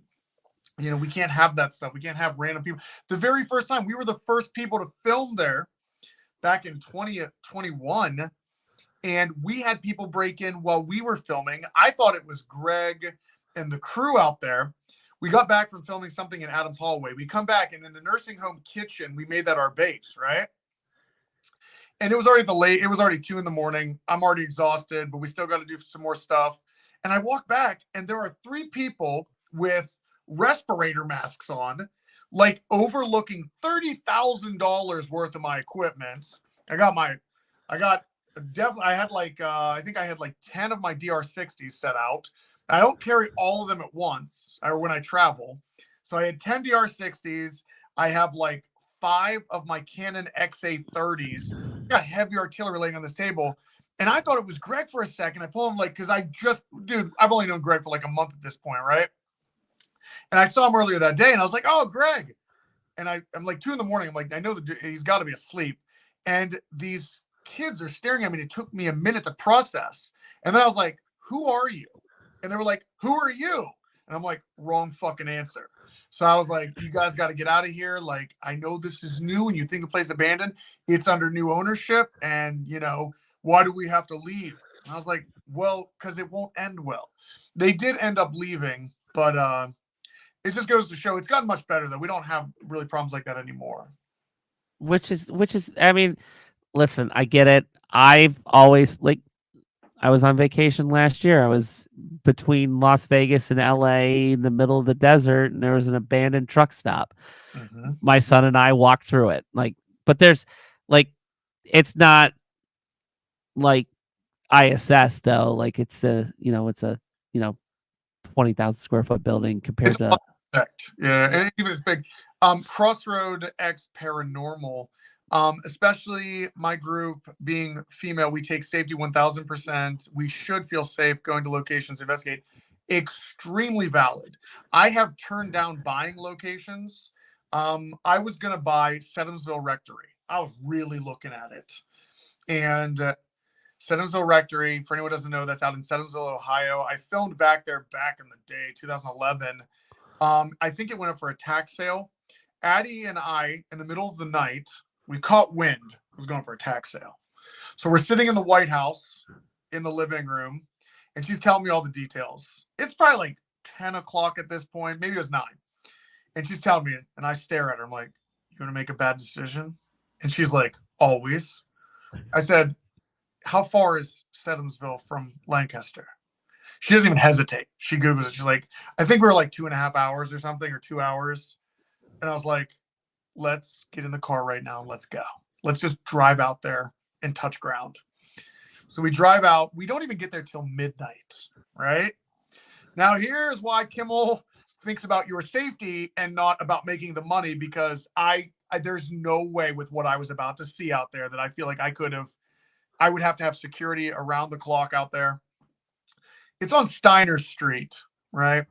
We can't have that stuff. We can't have random people. The very first time, we were the first people to film there back in 2021, and we had people break in while we were filming. I thought it was Greg and the crew out there. We got back from filming something in Adams Hallway. We come back, and in the nursing home kitchen, we made that our base, right? And it was already 2 a.m. I'm already exhausted, but we still got to do some more stuff. And I walk back, and there are 3 people with respirator masks on, like overlooking $30,000 worth of my equipment. I think I had like 10 of my DR60s set out. I don't carry all of them at once or when I travel. So I had 10 DR60s. I have like 5 of my Canon XA30s. Got heavy artillery laying on this table. And I thought it was Greg for a second. I pulled him like, because I've only known Greg for like a month at this point, right? And I saw him earlier that day, and I was like, "Oh, Greg!" And I'm like 2 a.m. I'm like, I know he's got to be asleep. And these kids are staring at me. And it took me a minute to process. And then I was like, "Who are you?" And they were like, "Who are you?" And I'm like, "Wrong fucking answer." So I was like, "You guys got to get out of here. Like, I know this is new, and you think the place abandoned. It's under new ownership, and why do we have to leave?" And I was like, "Well, because it won't end well." They did end up leaving, but it just goes to show it's gotten much better though. We don't have really problems like that anymore. Which is, I mean, listen, I get it. I've always I was on vacation last year. I was between Las Vegas and LA in the middle of the desert, and there was an abandoned truck stop. Mm-hmm. My son and I walked through it. But there's it's not like ISS though. Like it's a 20,000 square foot building compared It's to. yeah, and even it's big. Crossroad X Paranormal, especially my group being female, we take safety 1000%. We should feel safe going to locations to investigate. Extremely valid. I have turned down buying locations. I was gonna buy Sedumsville Rectory. I was really looking at it, and Sedumsville Rectory, for anyone who doesn't know, that's out in Sedumsville, Ohio. I filmed back there back in the day, 2011. I think it went up for a tax sale. Addie and I, in the middle of the night, we caught wind. It was going for a tax sale. So we're sitting in the White House in the living room, and she's telling me all the details. It's probably like 10 o'clock at this point. Maybe it was 9. And she's telling me, and I stare at her. I'm like, you want to make a bad decision? And she's like, always. I said, how far is Sedumsville from Lancaster? She doesn't even hesitate. She Googles it. She's like, I think we were like 2.5 hours or something, or 2 hours. And I was like, let's get in the car right now and let's go. Let's just drive out there and touch ground. So we drive out. We don't even get there till midnight, right? Now, here's why Kimmell thinks about your safety and not about making the money, because I there's no way with what I was about to see out there that I feel like I would have to have security around the clock out there. It's on Steiner Street, right?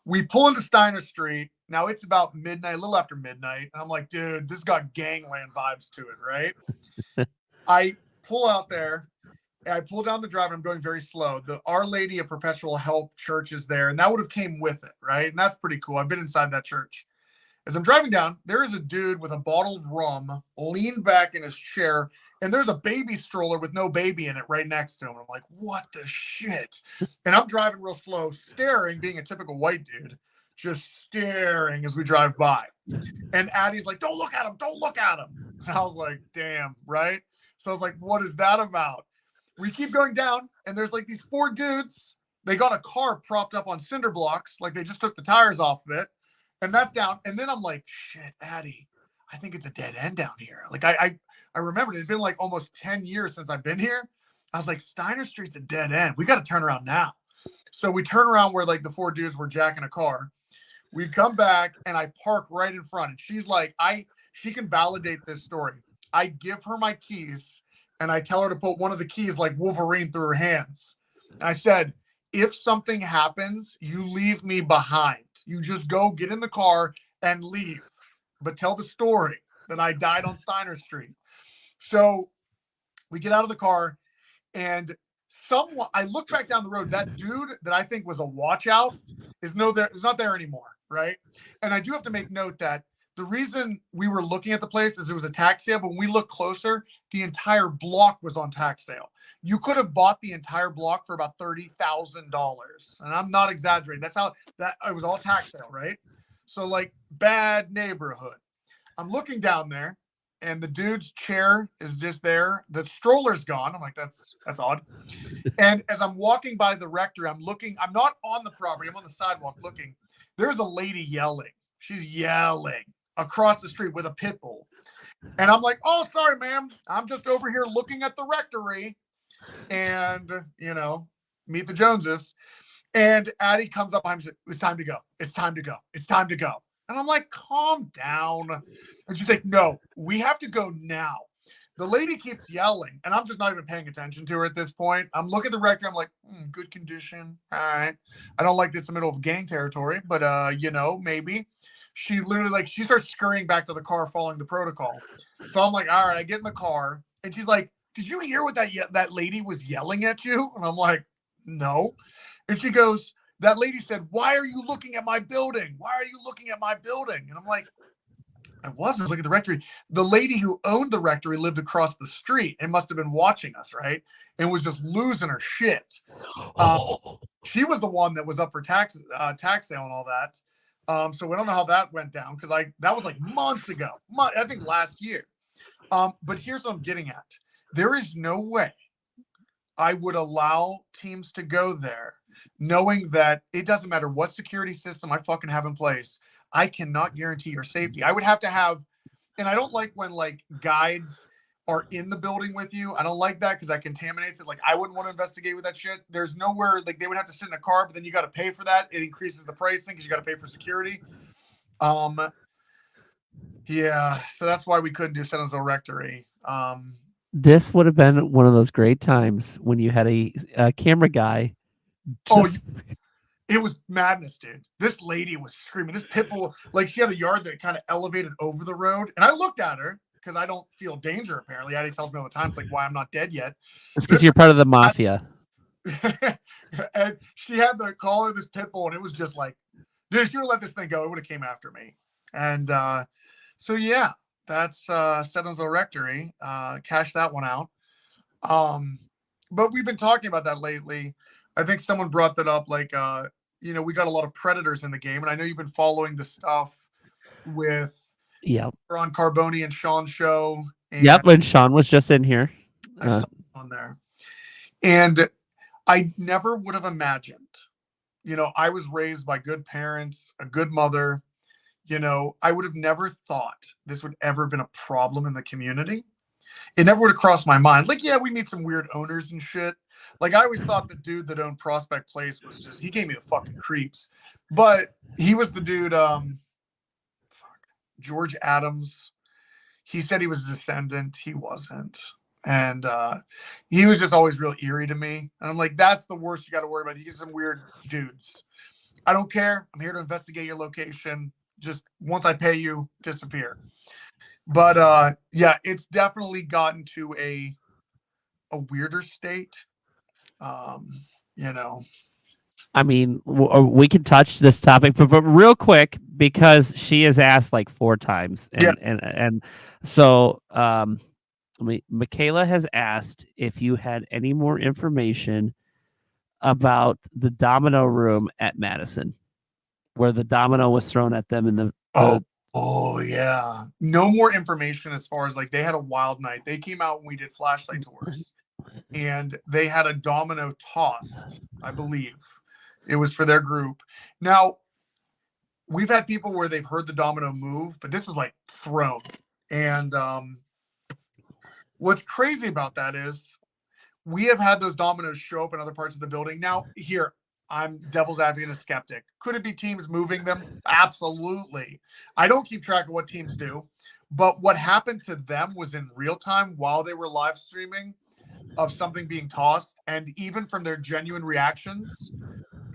We pull into Steiner Street. Now it's about midnight, a little after midnight. And I'm like, dude, this got gangland vibes to it, right? I pull out there. I pull down the drive and I'm going very slow. The Our Lady of Perpetual Help church is there, and that would have came with it, right? And that's pretty cool. I've been inside that church. As I'm driving down, there is a dude with a bottle of rum leaned back in his chair, and there's a baby stroller with no baby in it right next to him. I'm like, what the shit? And I'm driving real slow, staring, being a typical white dude, just staring as we drive by. And Addie's like, don't look at him, don't look at him. And I was like, damn, right? So I was like, what is that about? We keep going down, and there's like these 4 dudes. They got a car propped up on cinder blocks, like they just took the tires off of it. And that's down. And then I'm like, shit, Addie, I think it's a dead end down here. Like I remembered it had been like almost 10 years since I've been here. I was like, Steiner Street's a dead end. We got to turn around now. So we turn around where like the 4 dudes were jacking a car. We come back and I park right in front. And she's like, she can validate this story. I give her my keys and I tell her to put one of the keys like Wolverine through her hands. And I said, if something happens, you leave me behind. You just go get in the car and leave, but tell the story that I died on Steiner Street. So we get out of the car, and I look back down the road. That dude that I think was a watch out is not there anymore, right? And I do have to make note that the reason we were looking at the place is it was a tax sale, but when we look closer, the entire block was on tax sale. You could have bought the entire block for about $30,000. And I'm not exaggerating. That's how it was all tax sale, right? So like bad neighborhood. I'm looking down there and the dude's chair is just there. The stroller's gone. I'm like, that's odd. And as I'm walking by the rectory, I'm not on the property. I'm on the sidewalk looking. There's a lady yelling. She's yelling across the street with a pit bull. And I'm like, oh, sorry, ma'am. I'm just over here looking at the rectory and, meet the Joneses. And Addie comes up behind me. It's time to go. It's time to go. It's time to go. And I'm like, calm down. And she's like, no, we have to go now. The lady keeps yelling, and I'm just not even paying attention to her at this point. I'm looking at the rectory. I'm like, good condition. All right. I don't like this in the middle of gang territory, but, maybe. She literally, she starts scurrying back to the car following the protocol. So I'm like, all right, I get in the car. And she's like, did you hear what that lady was yelling at you? And I'm like, no. And she goes, that lady said, why are you looking at my building? Why are you looking at my building? And I'm like, I wasn't looking at the rectory. The lady who owned the rectory lived across the street and must have been watching us, right? And was just losing her shit. She was the one that was up for tax sale and all that. So we don't know how that went down because that was like months ago. I think last year. But here's what I'm getting at. There is no way I would allow teams to go there knowing that it doesn't matter what security system I fucking have in place. I cannot guarantee your safety. I would have to have, and I don't like when like guides are in the building with you. I don't like that because that contaminates it. Like, I wouldn't want to investigate with that shit. There's nowhere, like, they would have to sit in a car, but then you got to pay for that. It increases the pricing because you got to pay for security. Yeah, so that's why we couldn't do San Jose Rectory. This would have been one of those great times when you had a camera guy. It was madness, dude. This lady was screaming. This pit bull, like, she had a yard that kind of elevated over the road. And I looked at her because I don't feel danger, apparently. Addie tells me all the time, it's like, why I'm not dead yet. It's because you're part of the mafia. And she had the collar, this pit bull, and it was just like, dude, she would have let this thing go. It would have came after me. And so, yeah, that's San Jose Rectory. Cash that one out. But we've been talking about that lately. I think someone brought that up, like, we got a lot of predators in the game, and I know you've been following the stuff with Ron Carboni and Sean's show. And when Sean was just in here. I saw on there. And I never would have imagined, I was raised by good parents, a good mother. I would have never thought this would ever have been a problem in the community. It never would have crossed my mind. Like, yeah, we meet some weird owners and shit. Like, I always thought the dude that owned Prospect Place was just, he gave me the fucking creeps. But he was the dude, George Adams. He said he was a descendant. He wasn't. And he was just always real eerie to me. And I'm like, that's the worst you got to worry about. You get some weird dudes. I don't care. I'm here to investigate your location. Just once I pay you, disappear. But yeah, it's definitely gotten to a weirder state. I mean, we can touch this topic, but real quick, because she has asked like 4 times, and so Michaela has asked if you had any more information about the domino room at Madison, where the domino was thrown at them in the. Oh yeah. No more information as far as, like, they had a wild night. They came out when we did flashlight tours, and they had a domino tossed, I believe. It was for their group. Now, we've had people where they've heard the domino move, but this is like thrown. And what's crazy about that is we have had those dominoes show up in other parts of the building. Now, here, I'm devil's advocate and skeptic. Could it be teams moving them? Absolutely. I don't keep track of what teams do, but what happened to them was in real time while they were live streaming of something being tossed. And even from their genuine reactions,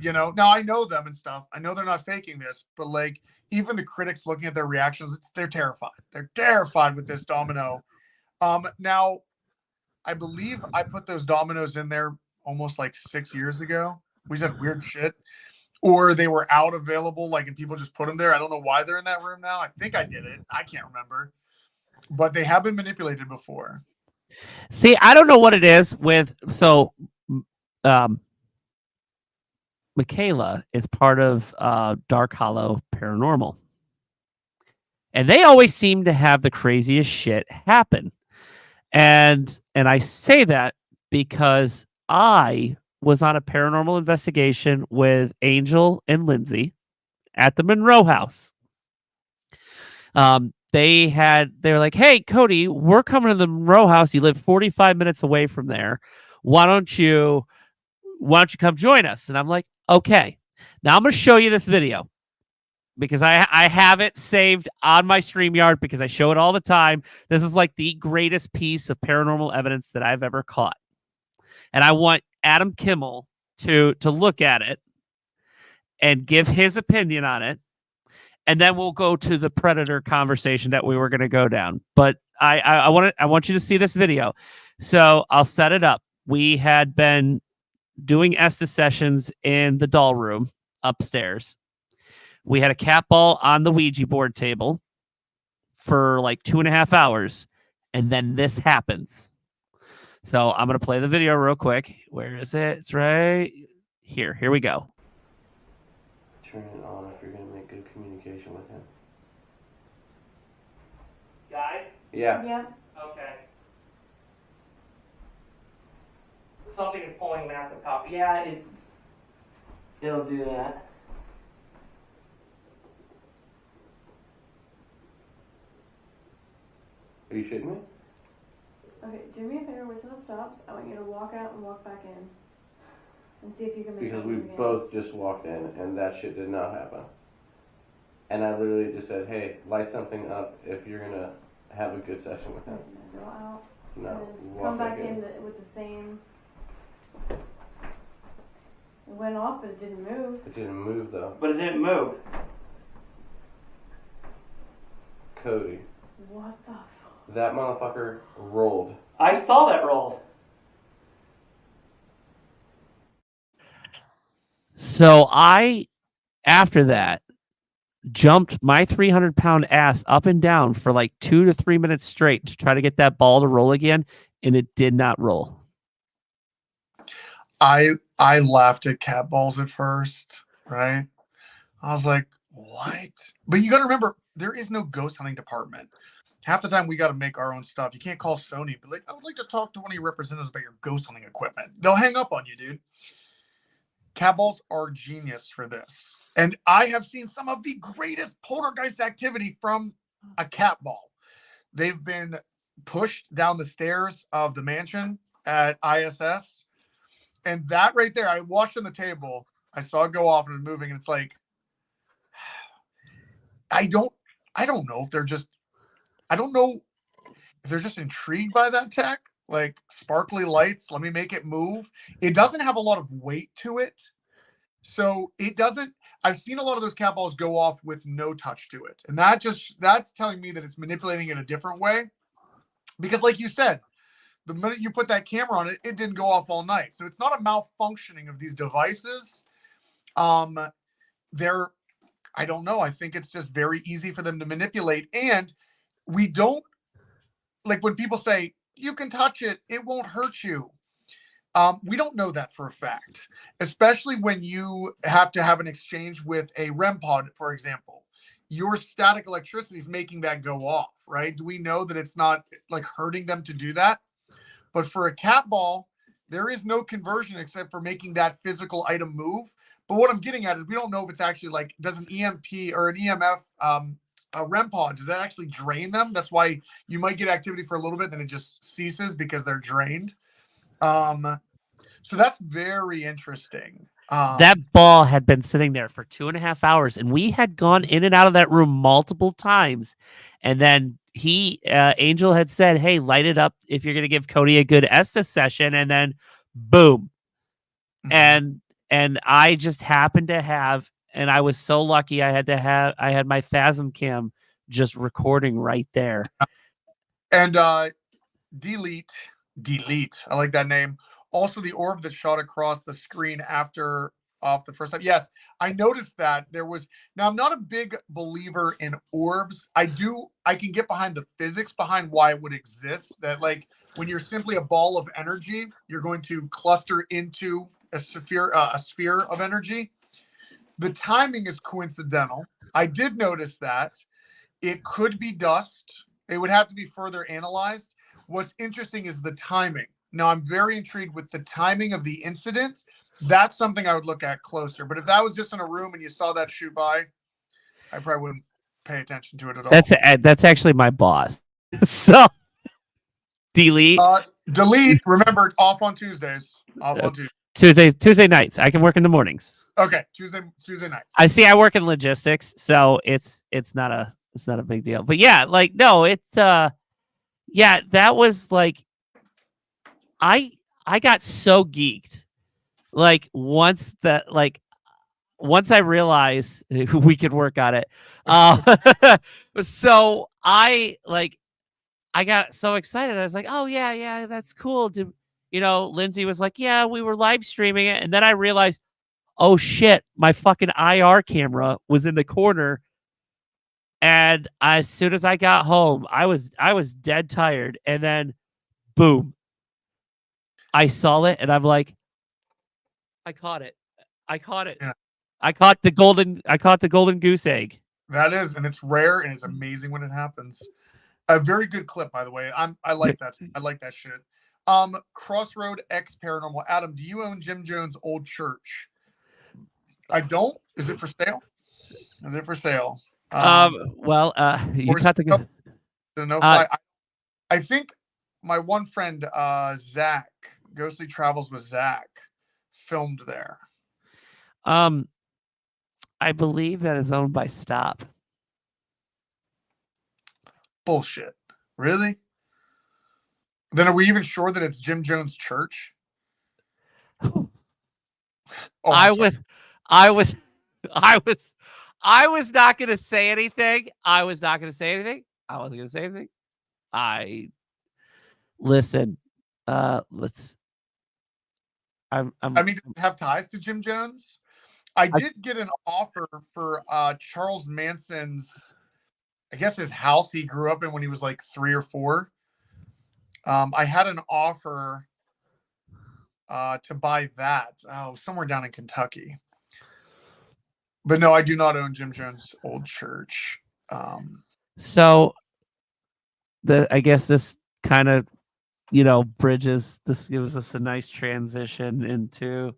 now I know them and stuff. I know they're not faking this, but like, even the critics looking at their reactions, they're terrified. They're terrified with this domino. Now, I believe I put those dominoes in there almost like 6 years ago. We said weird shit, or they were out available, like, and people just put them there. I don't know why they're in that room now. I think I did it. I can't remember, but they have been manipulated before. See, I don't know what it is with, Michaela is part of Dark Hollow Paranormal, and they always seem to have the craziest shit happen. And I say that because I was on a paranormal investigation with Angel and Lindsay at the Monroe House. They were like, "Hey, Cody, we're coming to the Monroe House. You live 45 minutes away from there. Why don't you come join us?" And I'm like, "Okay." Now I'm going to show you this video because I have it saved on my StreamYard because I show it all the time. This is like the greatest piece of paranormal evidence that I've ever caught. And I want Adam Kimmell to look at it and give his opinion on it. And then we'll go to the Predator conversation that we were going to go down. But I want you to see this video. So I'll set it up. We had been doing Estes sessions in the doll room upstairs. We had a cat ball on the Ouija board table for like 2.5 hours. And then this happens. So I'm going to play the video real quick. Where is it? It's right here. Here we go. Turn it on if you're going to make good communication with him. Guys? Yeah. Yeah. Okay. Something is pulling massive copy. Yeah, it'll do that. Are you shitting me? Okay, do me a favor, wait till it stops. I want you to walk out and walk back in. And see if you can make Because it we again. both just walked in and that shit did not happen. And I literally just said, hey, light something up if you're going to have a good session with him. No, go out. No, And walk come back back in. with the same. It went off, but it didn't move. It didn't move though. But it didn't move. Cody. What the fuck? That motherfucker rolled. I saw that roll. So after that, jumped my 300-pound ass up and down for like 2 to 3 minutes straight to try to get that ball to roll again, and it did not roll. I laughed at cat balls at first, right? I was like, what? But you got to remember, there is no ghost hunting department. Half the time we got to make our own stuff. You can't call Sony, but like, I would like to talk to one of your representatives about your ghost hunting equipment. They'll hang up on you, dude. Cat balls are genius for this. And I have seen some of the greatest poltergeist activity from a cat ball. They've been pushed down the stairs of the mansion at ISS. And that right there, I watched on the table. I saw it go off and moving. And it's like, I don't know if they're just, I don't know if they're just intrigued by that tech. Like sparkly lights, let me make it move. It doesn't have a lot of weight to it. So it doesn't, I've seen a lot of those cat balls go off with no touch to it. And that's telling me that it's manipulating in a different way. Because like you said, the minute you put that camera on it, it didn't go off all night. So it's not a malfunctioning of these devices. They're, I don't know. I think it's just very easy for them to manipulate. And we don't, like when people say, you can touch it, it won't hurt you. We don't know that for a fact, especially when you have to have an exchange with a REM pod, for example. Your static electricity is making that go off, right? Do we know that it's not like hurting them to do that? But for a cat ball, there is no conversion except for making that physical item move. But what I'm getting at is we don't know if it's actually like, does an EMP or an EMF, a REM pod, does that actually drain them? That's why you might get activity for a little bit, then it just ceases because they're drained. So that's very interesting. That ball had been sitting there for 2.5 hours, and we had gone in and out of that room multiple times. And then Angel had said, hey, light it up if you're going to give Cody a good Estes session. And then boom. And I just happened to have, and I was so lucky I had my Phasm cam just recording right there. And delete. I like that name. Also, the orb that shot across the screen off the first time. Yes, I noticed that there was. Now, I'm not a big believer in orbs. I can get behind the physics behind why it would exist. That like when you're simply a ball of energy, you're going to cluster into a sphere of energy. The timing is coincidental. I did notice that it could be dust. It would have to be further analyzed. What's interesting is the timing. Now, I'm very intrigued with the timing of the incident. That's something I would look at closer. But if that was just in a room and you saw that shoot by, I probably wouldn't pay attention to it at all. That's actually my boss. So delete. Delete. Remember, off on Tuesdays. Tuesday nights. I can work in the mornings. Okay, Tuesday nights. I work in logistics, so it's not a big deal. But yeah, like no, it's yeah, that was like I got so geeked. Like once I realized we could work on it. So I got so excited. I was like, oh yeah, that's cool. Lindsay was like, yeah, we were live streaming it. And then I realized, oh shit, my fucking IR camera was in the corner. And as soon as I got home, I was dead tired. And then boom, I saw it and I'm like, I caught it. Yeah. I caught the golden goose egg. That is, and it's rare and it's amazing when it happens. A very good clip, by the way. I like that. I like that shit. Crossroad X Paranormal. Adam, do you own Jim Jones' old church? I don't. Is it for sale? Well, you got to go. No, I think my one friend, Zach, Ghostly Travels with Zach, filmed there. I believe that is owned by Stop. Bullshit. Really? Then are we even sure that it's Jim Jones Church? Oh, I was not going to say anything. I wasn't going to say anything. Listen. Let's. I mean, do you have ties to Jim Jones? I did get an offer for Charles Manson's, I guess his house he grew up in when he was like 3 or 4. I had an offer to buy that. Oh, somewhere down in Kentucky. But no, I do not own Jim Jones' old church. So I guess this kind of, bridges, this gives us a nice transition into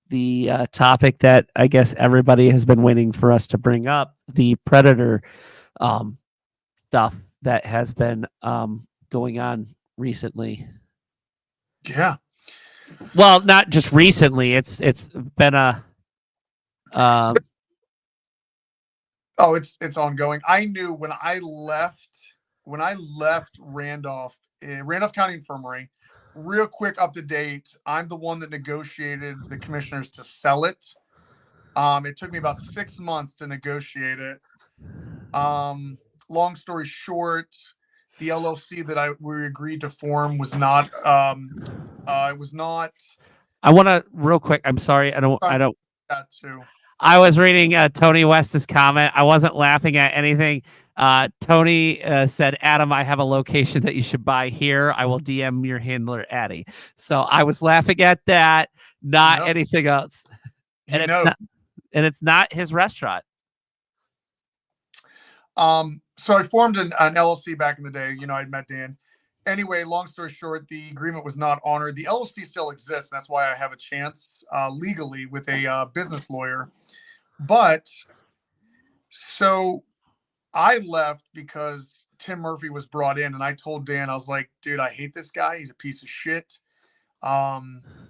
the topic that I guess everybody has been waiting for us to bring up, the Predator stuff that has been going on recently. Yeah. Well, not just recently. It's been a it's ongoing. I knew when I left Randolph County Infirmary, real quick up to date, I'm the one that negotiated the commissioners to sell it. It took me about 6 months to negotiate it. Long story short, the LLC that we agreed to form was not it was not. I want to real quick. I'm sorry. I don't that too. I was reading Tony West's comment. I wasn't laughing at anything. Tony said, Adam, I have a location that you should buy here. I will DM your handler, Addy. So I was laughing at that, not anything else. And it's not his restaurant. So I formed an LLC back in the day. I'd met Dan. Anyway, long story short, the agreement was not honored. The LLC still exists. That's why I have a chance legally with a business lawyer. But so I left because Tim Murphy was brought in, and I told Dan, I was like, dude, I hate this guy. He's a piece of shit.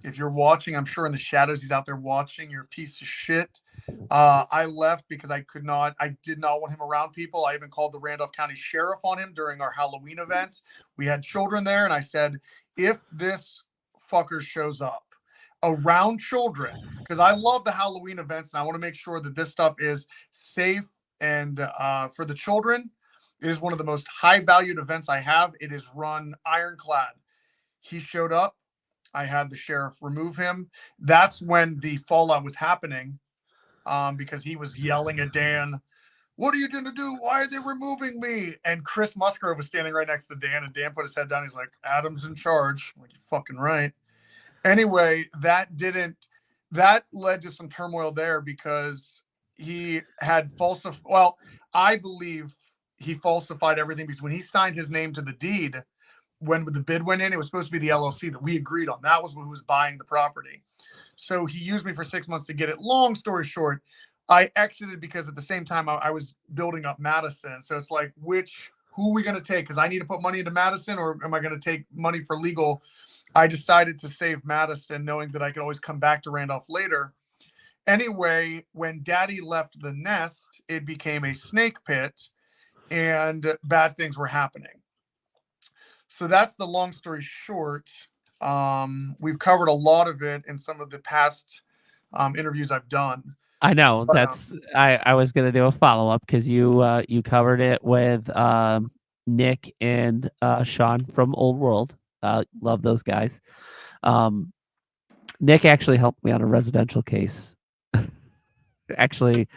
If you're watching, I'm sure in the shadows, he's out there watching. You're a piece of shit. I left because I did not want him around people. I even called the Randolph County Sheriff on him during our Halloween event. We had children there, and I said, if this fucker shows up around children, because I love the Halloween events, and I want to make sure that this stuff is safe and for the children. It is one of the most high-valued events I have. It is run ironclad. He showed up. I had the sheriff remove him. That's when the fallout was happening. Because he was yelling at Dan, what are you going to do? Why are they removing me? And Chris Musgrove was standing right next to Dan, and Dan put his head down. He's like, Adam's in charge. I'm like, you're fucking right. Anyway, that led to some turmoil there because he had I believe he falsified everything, because when he signed his name to the deed, when the bid went in, it was supposed to be the LLC that we agreed on. That was who was buying the property. So he used me for 6 months to get it. Long story short, I exited because at the same time I was building up Madison. So it's like, who are we going to take? Because I need to put money into Madison, or am I going to take money for legal? I decided to save Madison, knowing that I could always come back to Randolph later. Anyway, when Daddy left the nest, it became a snake pit and bad things were happening. So that's the long story short. We've covered a lot of it in some of the past interviews I've done. I know. I was going to do a follow-up because you covered it with Nick and Sean from Old World. Love those guys. Nick actually helped me on a residential case actually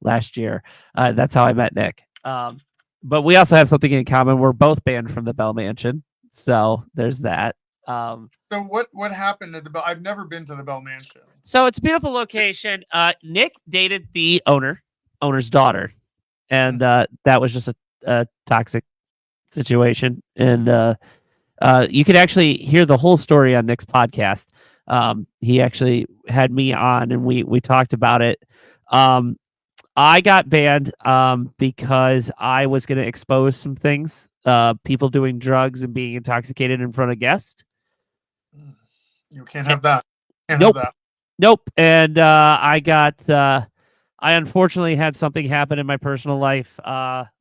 last year. That's how I met Nick. But we also have something in common. We're both banned from the Bell Mansion. So there's that. So what happened at the Bell? I've never been to the Bell Mansion. So it's a beautiful location. Nick dated the owner's daughter. And that was just a toxic situation. And you could actually hear the whole story on Nick's podcast. He actually had me on, and we talked about it. I got banned because I was going to expose some things, people doing drugs and being intoxicated in front of guests. You can't have that. Can't Nope. have that. Nope. And I unfortunately had something happen in my personal life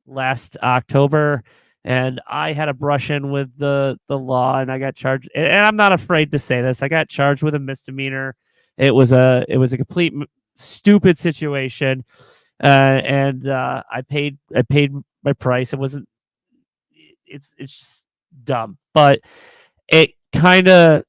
last October, and I had a brush in with the law, and I got charged. And I'm not afraid to say this. I got charged with a misdemeanor. It was a complete stupid situation, and I paid my price. It wasn't. It's just dumb, but it kind of.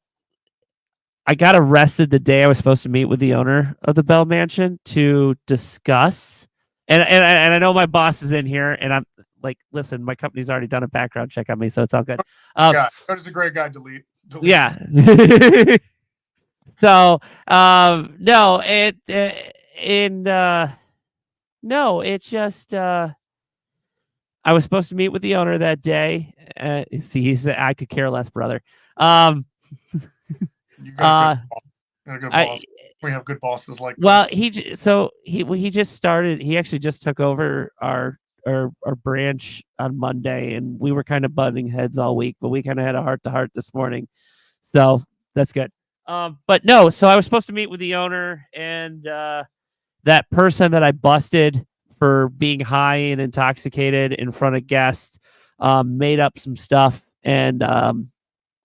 I got arrested the day I was supposed to meet with the owner of the Bell Mansion to discuss. And I know my boss is in here, and I'm like, listen, my company's already done a background check on me, so it's all good. Cody's a great guy. Delete. Yeah. So, no, no, it's just, I was supposed to meet with the owner that day. See, he said I could care less, brother. You got a good boss. We have good bosses like well, this. he just started. He actually just took over our branch on Monday, and we were kind of butting heads all week, but we kind of had a heart to heart this morning, so that's good. But no, so I was supposed to meet with the owner, and that person that I busted for being high and intoxicated in front of guests made up some stuff, and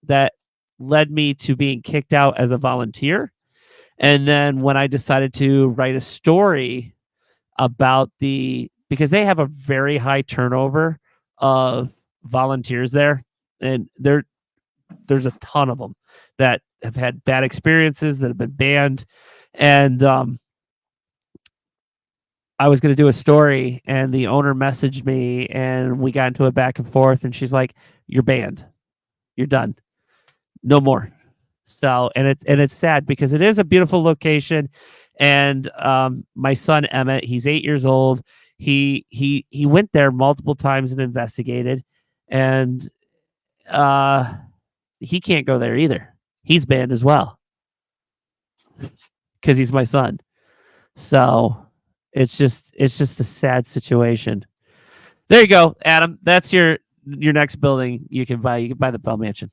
that led me to being kicked out as a volunteer. And then when I decided to write a story about because they have a very high turnover of volunteers there, and there's a ton of them that have had bad experiences, that have been banned. And I was going to do a story, and the owner messaged me, and we got into a back and forth, and she's like, "You're banned. You're done. No more." So, and it's sad because it is a beautiful location, and my son Emmett, he's 8 years old. He went there multiple times and investigated, and he can't go there either. He's banned as well because he's my son. So it's just a sad situation. There you go, Adam. That's your next building you can buy. You can buy the Bell Mansion.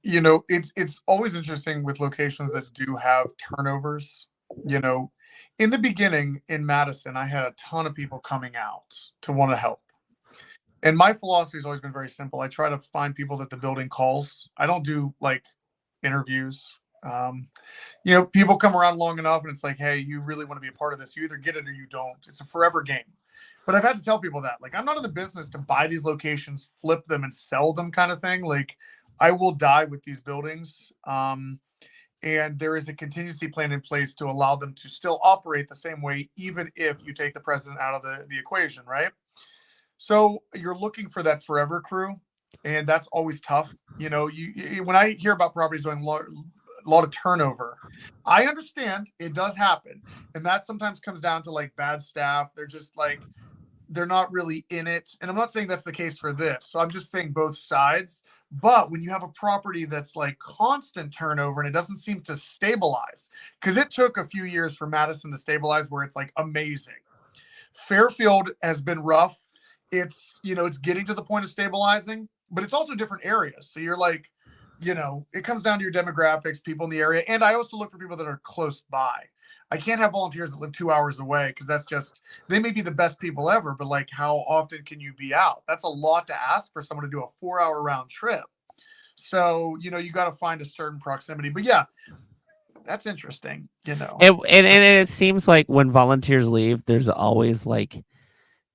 You know, it's always interesting with locations that do have turnovers. You know, in the beginning in Madison, I had a ton of people coming out to want to help. And my philosophy has always been very simple. I try to find people that the building calls. I don't do like interviews. You know, people come around long enough and it's like, hey, you really want to be a part of this. You either get it or you don't. It's a forever game. But I've had to tell people that, like, I'm not in the business to buy these locations, flip them, and sell them kind of thing. Like, I will die with these buildings. And there is a contingency plan in place to allow them to still operate the same way, even if you take the president out of the equation, right? So you're looking for that forever crew, and that's always tough. You know, when I hear about properties doing a lot of turnover, I understand it does happen, and that sometimes comes down to like bad staff. They're just like, they're not really in it. And I'm not saying that's the case for this. So I'm just saying both sides. But when you have a property that's like constant turnover and it doesn't seem to stabilize, because it took a few years for Madison to stabilize where it's like amazing. Fairfield has been rough. It's, you know, it's getting to the point of stabilizing, but it's also different areas. So you're like, you know, it comes down to your demographics, people in the area. And I also look for people that are close by. I can't have volunteers that live 2 hours away because that's just, they may be the best people ever, but like, how often can you be out? That's a lot to ask for someone to do a 4-hour round trip. So, you know, you got to find a certain proximity. But yeah, that's interesting, you know. And it seems like when volunteers leave, there's always like,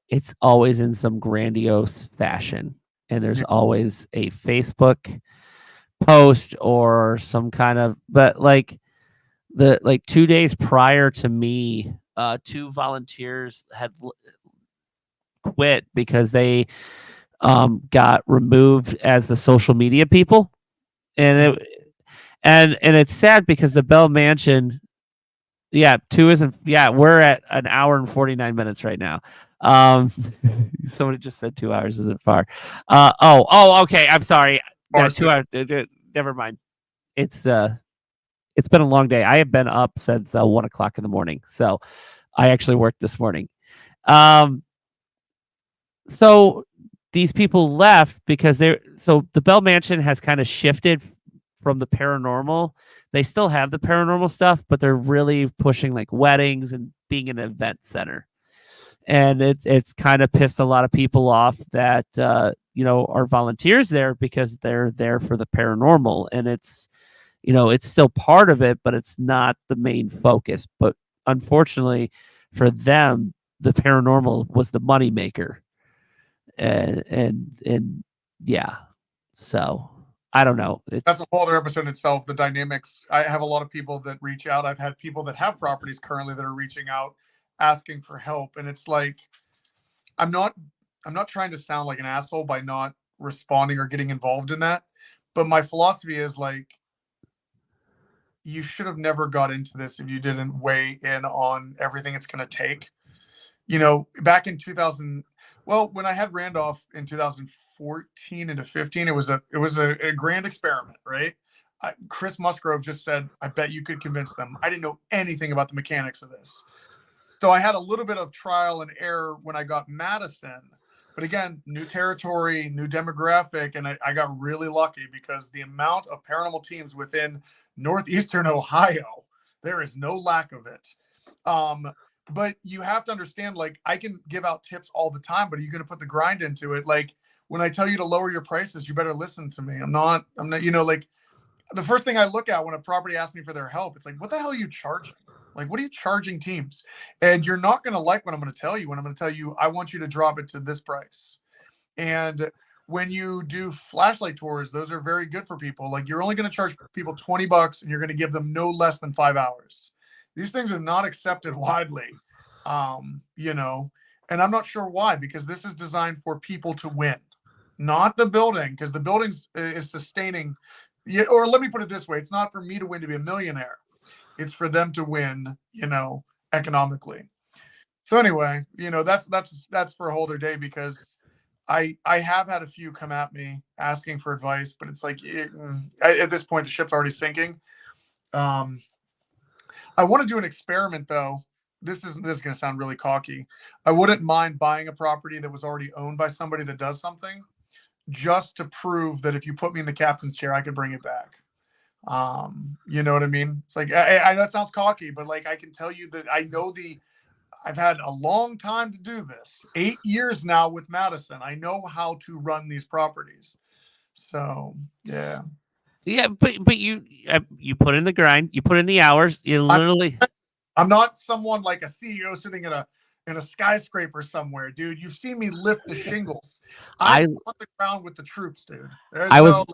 it's always in some grandiose fashion. And there's always a Facebook post or some kind of, but like, 2 days prior to me, 2 volunteers had quit because they got removed as the social media people, and it's sad because the Bell Mansion, 2 isn't, we're at an hour and 49 minutes right now. Somebody just said 2 hours isn't far. Okay, I'm sorry. 2 hours. Never mind. It's been a long day. I have been up since 1 o'clock in the morning. So I actually worked this morning. So these people left because the Bell Mansion has kind of shifted from the paranormal. They still have the paranormal stuff, but they're really pushing like weddings and being an event center. And it's kind of pissed a lot of people off that are volunteers there because they're there for the paranormal, and it's still part of it, but it's not the main focus. But unfortunately for them, the paranormal was the moneymaker. And yeah, so I don't know. That's a whole other episode in itself. The dynamics. I have a lot of people that reach out. I've had people that have properties currently that are reaching out, asking for help, and it's like, I'm not trying to sound like an asshole by not responding or getting involved in that, but my philosophy is like, you should have never got into this if you didn't weigh in on everything it's going to take. Back in 2000, when I had Randolph in 2014 into 15, it was a grand experiment, right? Chris Musgrove just said, I bet you could convince them. I didn't know anything about the mechanics of this. So I had a little bit of trial and error when I got Madison. But again, new territory, new demographic, and I got really lucky because the amount of paranormal teams within Northeastern Ohio, there is no lack of it. But you have to understand, like, I can give out tips all the time, but are you going to put the grind into it? Like, when I tell you to lower your prices, you better listen to me. I'm not, like, the first thing I look at when a property asks me for their help, it's like, what the hell are you charging? Like, what are you charging teams? And you're not going to like what I'm going to tell you when I'm going to tell you, I want you to drop it to this price. And when you do flashlight tours, those are very good for people. Like, you're only going to charge people $20 and you're going to give them no less than 5 hours. These things are not accepted widely, and I'm not sure why, because this is designed for people to win, not the building, because the building is sustaining. Or let me put it this way. It's not for me to win to be a millionaire. It's for them to win, economically. So anyway, that's for a whole other day, because I have had a few come at me asking for advice, but it's like, at this point, the ship's already sinking. I want to do an experiment, though. This is going to sound really cocky. I wouldn't mind buying a property that was already owned by somebody that does something, just to prove that if you put me in the captain's chair, I could bring it back. You know what I mean? It's like, I know it sounds cocky, but like, I can tell you that I've had a long time to do this, 8 years now with Madison. I know how to run these properties. So, yeah. Yeah, but you put in the grind, you put in the hours. You literally. I'm not someone like a CEO sitting in a skyscraper somewhere, dude. You've seen me lift the shingles. I'm on the ground with the troops, dude. I was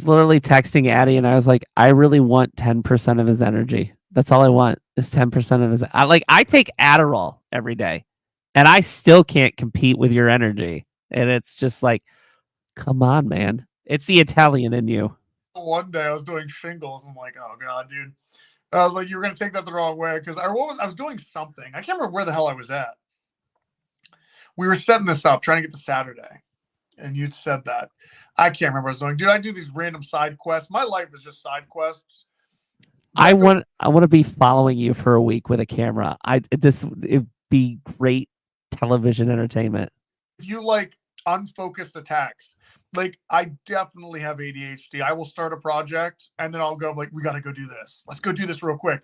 literally texting Addie, and I was like, I really want 10% of his energy. That's all I want is 10% of his. I take Adderall every day, and I still can't compete with your energy. And it's just like, come on, man. It's the Italian in you. One day I was doing shingles. I'm like, oh god, dude. I was like, you're gonna take that the wrong way, because I was doing something. I can't remember where the hell I was at. We were setting this up, trying to get to Saturday, and you'd said that. I can't remember what I was doing. Dude, I do these random side quests. My life is just side quests. I want to be following you for a week with a camera. It'd be great television entertainment. If you like unfocused attacks, like, I definitely have ADHD. I will start a project and then I'll go like, we got to go do this. Let's go do this real quick.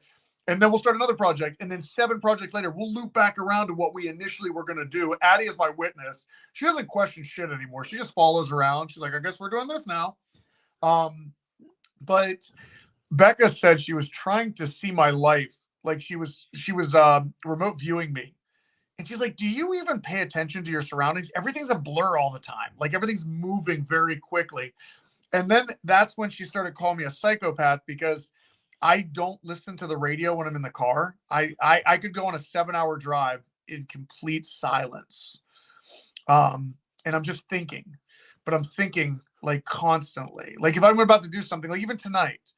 And then we'll start another project. And then 7 projects later, we'll loop back around to what we initially were going to do. Addie is my witness. She doesn't question shit anymore. She just follows around. She's like, I guess we're doing this now. But Becca said she was trying to see my life. Like, she was remote viewing me. And she's like, do you even pay attention to your surroundings? Everything's a blur all the time. Like, everything's moving very quickly. And then that's when she started calling me a psychopath, because I don't listen to the radio when I'm in the car. I could go on a 7-hour drive in complete silence. And I'm just thinking, but I'm thinking like constantly. Like, if I'm about to do something, like even tonight,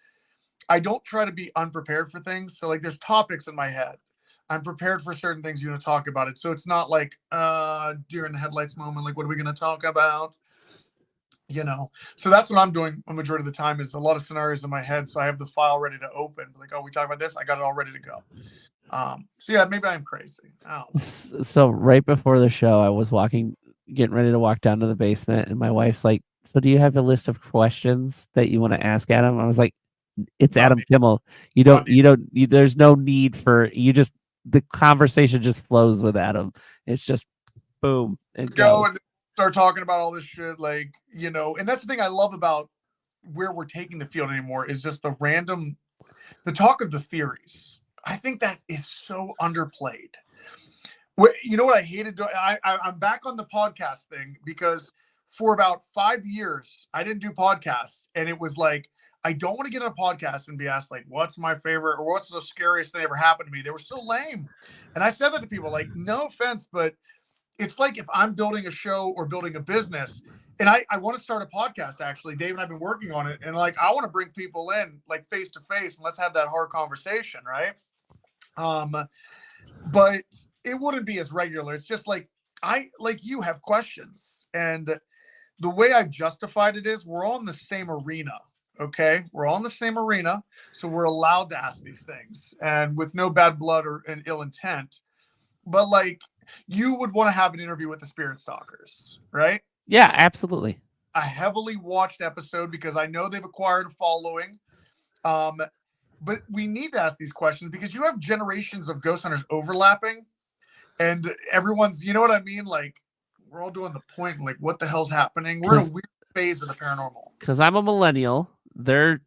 I don't try to be unprepared for things. So like, there's topics in my head. I'm prepared for certain things you're going to talk about it. So it's not like deer in the headlights moment. Like, what are we going to talk about? So that's what I'm doing a majority of the time, is a lot of scenarios in my head. So I have the file ready to open. Like, oh, we talk about this. I got it all ready to go. So yeah, maybe I'm crazy. I don't know. So right before the show, I was getting ready to walk down to the basement, and my wife's like, "So do you have a list of questions that you want to ask Adam?" I was like, "It's Not Adam me. Kimmel. Not me. There's no need for you. Just the conversation just flows with Adam. It's just boom and Go go." and start talking about all this shit, like, and that's the thing I love about where we're taking the field anymore is just the talk of the theories. I think that is so underplayed. You know what I hated doing? I'm back on the podcast thing because for about 5 years I didn't do podcasts, and it was like I don't want to get on a podcast and be asked like, "What's my favorite?" or "What's the scariest thing ever happened to me?" They were so lame, and I said that to people like, "No offense, but it's like if I'm building a show or building a business." And I want to start a podcast. Actually, Dave and I've been working on it, and like I want to bring people in like face to face and let's have that hard conversation, right? But it wouldn't be as regular. It's just like you have questions, and the way I've justified it is we're all in the same arena. Okay, we're all in the same arena, so we're allowed to ask these things, and with no bad blood or an ill intent. But like, you would want to have an interview with the Spirit Stalkers, right? Yeah, absolutely. A heavily watched episode because I know they've acquired a following. But we need to ask these questions because you have generations of ghost hunters overlapping, and everyone's, you know what I mean? Like, we're all doing the point, and like, what the hell's happening? We're in a weird phase of the paranormal. Because I'm a millennial. They're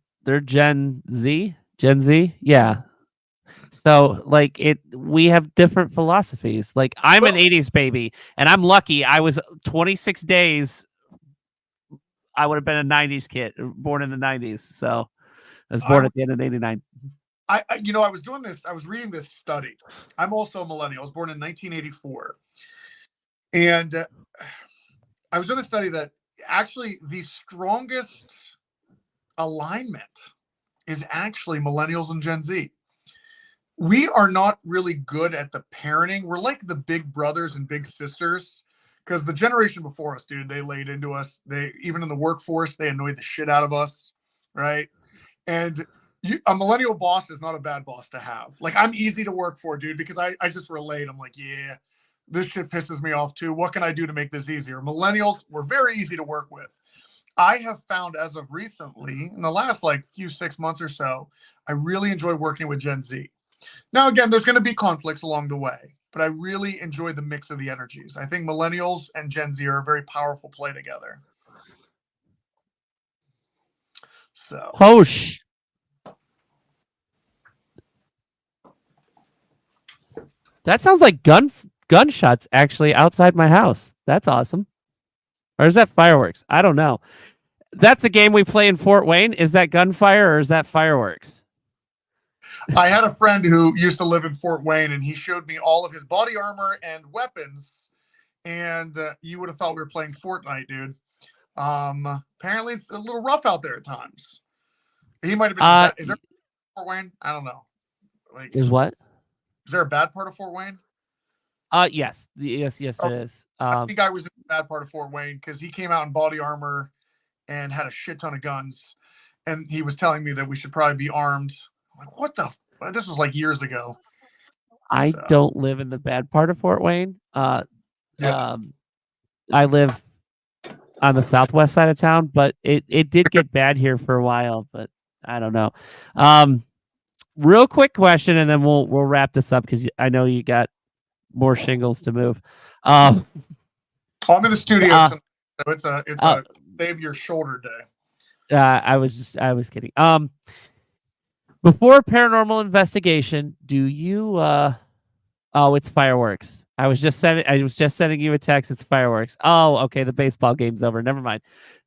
Gen Z. Yeah. So like we have different philosophies. Like I'm an 80s baby, and I'm lucky. I was 26 days. I would have been a 90s kid, born in the 90s. So I was born at the end of 89. I was doing this. I was reading this study. I'm also a millennial. I was born in 1984, and I was doing a study that actually the strongest alignment is actually millennials and Gen Z. We are not really good at the parenting. We're like the big brothers and big sisters because the generation before us, dude, they laid into us. They, even in the workforce, they annoyed the shit out of us, right? And a millennial boss is not a bad boss to have. Like, I'm easy to work for, dude, because I just relate. I'm like, yeah, this shit pisses me off too. What can I do to make this easier? Millennials were very easy to work with. I have found as of recently, in the last like few 6 months or so, I really enjoy working with Gen Z. Now, again, there's going to be conflicts along the way, but I really enjoy the mix of the energies. I think millennials and Gen Z are a very powerful play together. So, Hosh. That sounds like gunshots actually outside my house. That's awesome. Or is that fireworks? I don't know. That's a game we play in Fort Wayne. Is that gunfire or is that fireworks? I had a friend who used to live in Fort Wayne, and he showed me all of his body armor and weapons. And you would have thought we were playing Fortnite, dude. Apparently, it's a little rough out there at times. He might have been. Is there Fort Wayne? I don't know. Like, is what? Is there a bad part of Fort Wayne? Yes, it is. I think I was in the bad part of Fort Wayne because he came out in body armor and had a shit ton of guns, and he was telling me that we should probably be armed. I'm like, what the? This was like years ago. I don't live in the bad part of Fort Wayne. I live on the southwest side of town, but it did get bad here for a while, but I don't know. Real quick question, and then we'll wrap this up because I know you got more shingles to move. I'm in the studio, so it's a save your shoulder day. I was kidding. Before paranormal investigation, do you oh, it's fireworks. I was just sending you a text. It's fireworks. Oh, okay. The baseball game's over. Never mind.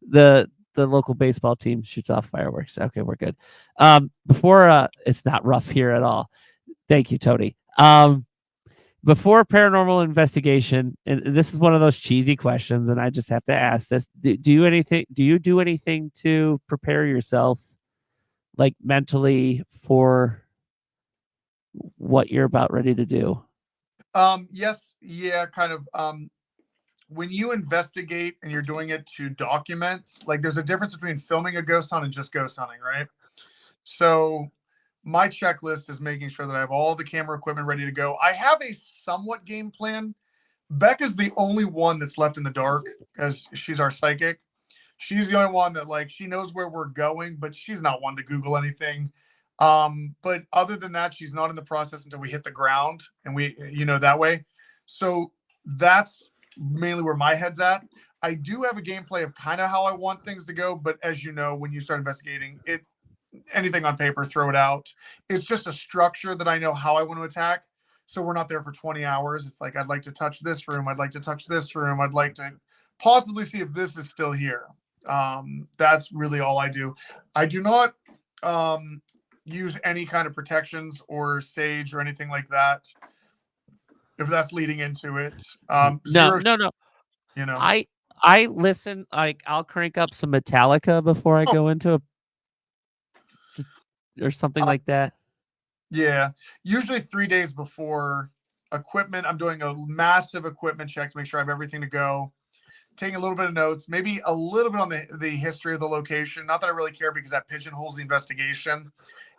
The local baseball team shoots off fireworks. Okay, we're good. Before it's not rough here at all. Thank you, Cody. Before paranormal investigation, and this is one of those cheesy questions, and I just have to ask this: Do you do anything to prepare yourself, like mentally, for what you're about ready to do? Yes, yeah, kind of. When you investigate and you're doing it to document, like there's a difference between filming a ghost hunt and just ghost hunting, right? So my checklist is making sure that I have all the camera equipment ready to go. I have a somewhat game plan. Becca's the only one that's left in the dark because she's our psychic. She's the only one that like she knows where we're going, but she's not one to Google anything. But other than that, she's not in the process until we hit the ground and we, that way. So that's mainly where my head's at. I do have a gameplay of kind of how I want things to go, but as you know, when you start investigating anything on paper, throw it out. It's just a structure that I know how I want to attack. So we're not there for 20 hours. It's like, I'd like to touch this room. I'd like to touch this room. I'd like to possibly see if this is still here. That's really all I do. I do not use any kind of protections or sage or anything like that. If that's leading into it. No. I listen, like I'll crank up some Metallica before I go into or something like that. Yeah, usually 3 days before equipment. I'm doing a massive equipment check to make sure I have everything to go. Taking a little bit of notes, maybe a little bit on the history of the location. Not that I really care because that pigeonholes the investigation.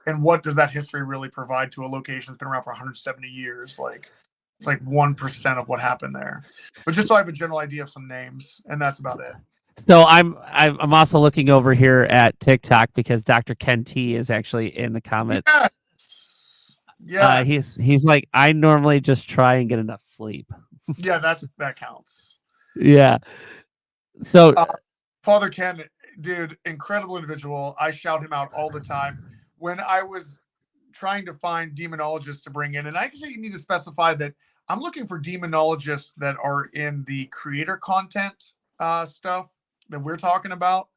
And what does that history really provide to a location that's been around for 170 years? Like, it's like 1% of what happened there. But just so I have a general idea of some names, and that's about it. So I'm also looking over here at TikTok because Dr. Ken T is actually in the comments. Yes. He's like, I normally just try and get enough sleep. Yeah, that counts. Yeah. So Father Ken, dude, incredible individual. I shout him out all the time. When I was trying to find demonologists to bring in, and I actually need to specify that I'm looking for demonologists that are in the creator content stuff that we're talking about.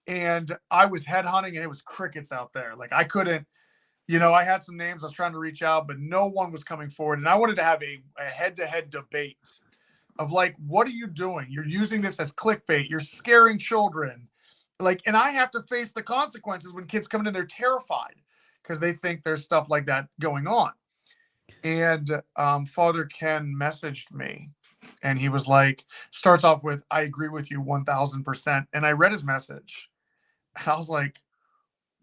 And I was headhunting and it was crickets out there. Like I couldn't, I had some names I was trying to reach out, but no one was coming forward. And I wanted to have a head-to-head debate of like, what are you doing? You're using this as clickbait. You're scaring children. Like, and I have to face the consequences when kids come in and they're terrified because they think there's stuff like that going on. And Father Ken messaged me and he was like, starts off with, I agree with you 1000%. And I read his message. And I was like,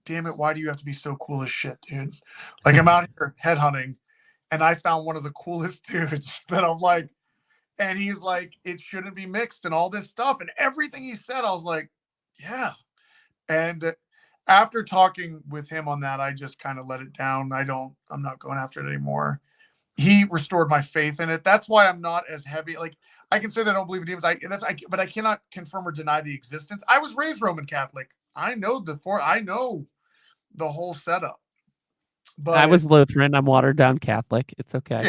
damn it, why do you have to be so cool as shit, dude? Like I'm out here headhunting and I found one of the coolest dudes that I'm like, and he's like, it shouldn't be mixed and all this stuff. And everything he said, I was like, yeah. And after talking with him on that, I just kind of let it down. I'm not going after it anymore. He restored my faith in it. That's why I'm not as heavy. Like I can say that I don't believe in demons. But I cannot confirm or deny the existence. I was raised Roman Catholic. I know the whole setup. But I was Lutheran. I'm watered down Catholic. It's okay.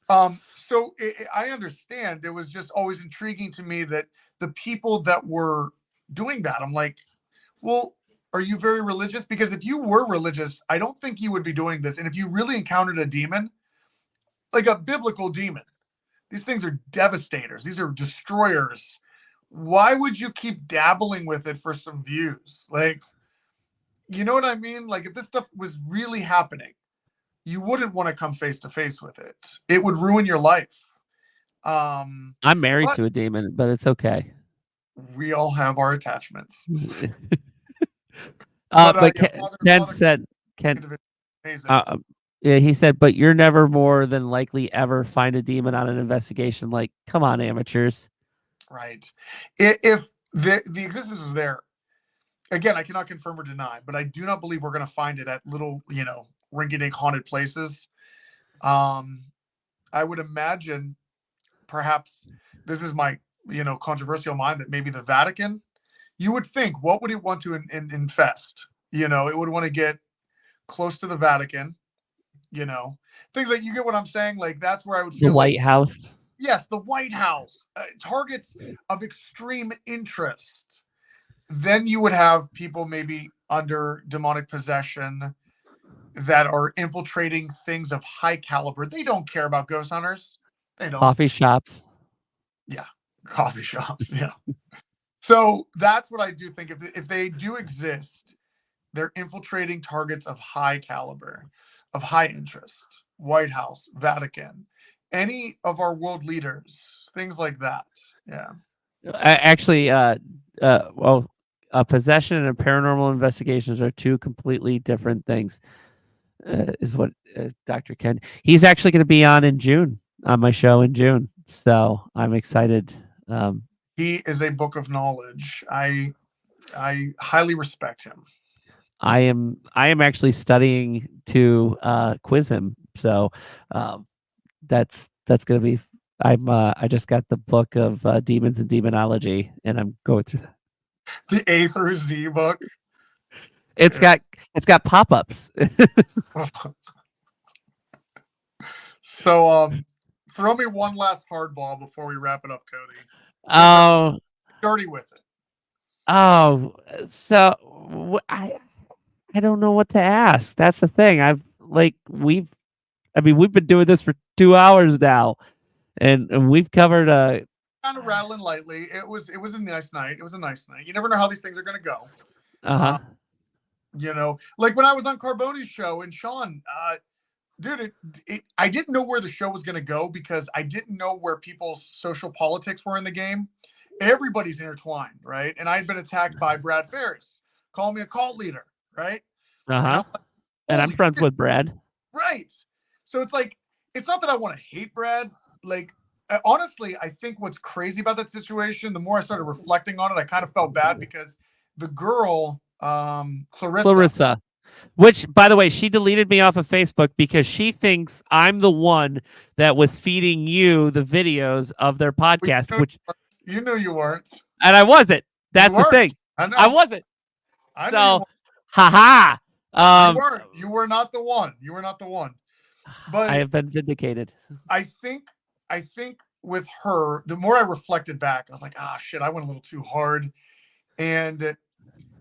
Yeah. So I understand. It was just always intriguing to me that the people that were doing that, I'm like, well, are you very religious? Because if you were religious, I don't think you would be doing this. And if you really encountered a demon, like a biblical demon, these things are devastators. These are destroyers. Why would you keep dabbling with it for some views? Like, you know what I mean? Like if this stuff was really happening, you wouldn't want to come face to face with it. It would ruin your life. I'm married to a demon, but it's okay. We all have our attachments. But Ken said, yeah, he said, but you're never more than likely ever find a demon on an investigation. Like, come on, amateurs. Right. If the existence was there, again, I cannot confirm or deny, but I do not believe we're going to find it at little, rinky-dink haunted places. I would imagine perhaps this is my, controversial mind that maybe the Vatican, you would think, what would it want to infest? It would want to get close to the Vatican, things like, you get what I'm saying? Like, that's where I would feel the White House. Yes, the White House, targets of extreme interest. Then you would have people maybe under demonic possession that are infiltrating things of high caliber. They don't care about ghost hunters. They don't. Coffee shops. Yeah, coffee shops. Yeah. So that's what I do think. If they do exist, they're infiltrating targets of high caliber, of high interest. White House, Vatican, any of our world leaders, things like that. Yeah. Actually, possession and paranormal investigations are two completely different things. is what Dr. Ken. He's actually going to be on in June on my show in June, so I'm excited. He is a book of knowledge. I highly respect him. I am actually studying to quiz him, so that's going to be. I just got the book of demons and demonology, and I'm going through that. The A through Z book. It's got pop-ups. So throw me one last hardball before we wrap it up, Cody. Oh, dirty with it. Oh, so I don't know what to ask. That's the thing. We've been doing this for 2 hours now, and we've covered kind of rattling lightly. It was a nice night. It was a nice night. You never know how these things are going to go. You know, like when I was on Carbone's show and Sean, dude, I didn't know where the show was going to go because I didn't know where people's social politics were in the game. Everybody's intertwined, right? And I had been attacked by Brad Ferris, call me a cult leader, right? And I'm friends with Brad. Right. So it's like, it's not that I want to hate Brad. Like, honestly, I think what's crazy about that situation, the more I started reflecting on it, I kind of felt bad because the girl, Clarissa, which, by the way, she deleted me off of Facebook because she thinks I'm the one that was feeding you the videos of their podcast, which you knew you weren't. And I wasn't. That's the thing. I wasn't. I know. Haha. You were not the one. You were not the one. But I have been vindicated. I think with her, the more I reflected back, I was like, shit, I went a little too hard. And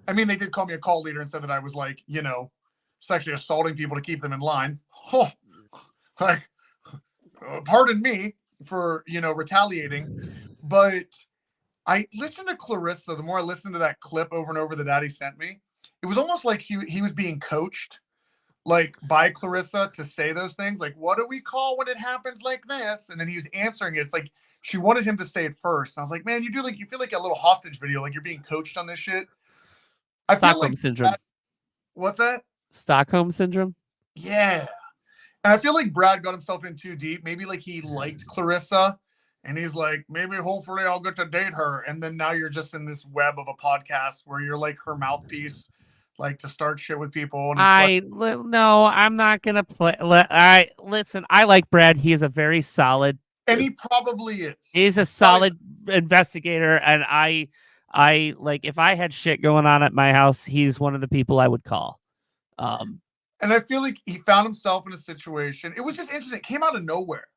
I mean, they did call me a cult leader and said that I was like, you know, sexually assaulting people to keep them in line. Oh, like, pardon me for, you know, retaliating. But I listened to Clarissa. The more I listened to that clip over and over that Daddy sent me, it was almost like he was being coached, like by Clarissa to say those things. Like, what do we call when it happens like this? And then he was answering it. It's like she wanted him to say it first. And I was like, man, you feel like a little hostage video, like you're being coached on this shit. I feel like syndrome. What's that? Stockholm syndrome. Yeah. And I feel like Brad got himself in too deep. Maybe like he liked Clarissa and he's like, maybe hopefully I'll get to date her. And then now you're just in this web of a podcast where you're like her mouthpiece, like to start shit with people. And no, I'm not going to play. Listen, I like Brad. He is a very solid. And he probably is. He's a solid investigator. And I like, if I had shit going on at my house, he's one of the people I would call. And I feel like he found himself in a situation. It was just interesting. It came out of nowhere.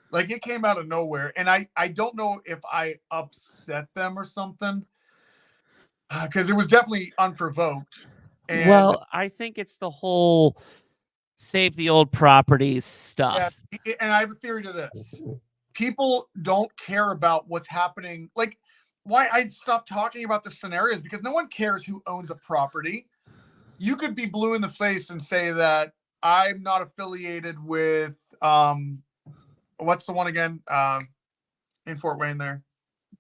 Like, it came out of nowhere. And I don't know if I upset them or something. Because it was definitely unprovoked. And well, I think it's the whole save the old properties stuff. Yeah, and I have a theory to this. People don't care about what's happening. Like, why I stopped talking about the scenarios, because no one cares who owns a property. You could be blue in the face and say that I'm not affiliated with, what's the one again? In Fort Wayne there?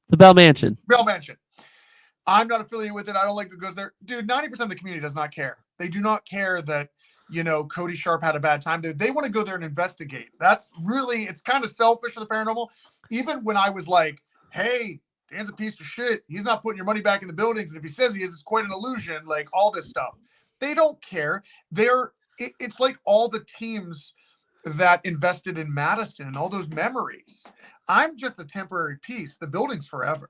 The Bell Mansion. Bell Mansion. I'm not affiliated with it. I don't like who goes there. Dude, 90% of the community does not care. They do not care that, you know, Cody Sharp had a bad time. They want to go there and investigate. That's really, it's kind of selfish for the paranormal. Even when I was like, hey, Dan's a piece of shit. He's not putting your money back in the buildings. And if he says he is, it's quite an illusion. Like, all this stuff. They don't care. It's like all the teams that invested in Madison and all those memories. I'm just a temporary piece. The building's forever.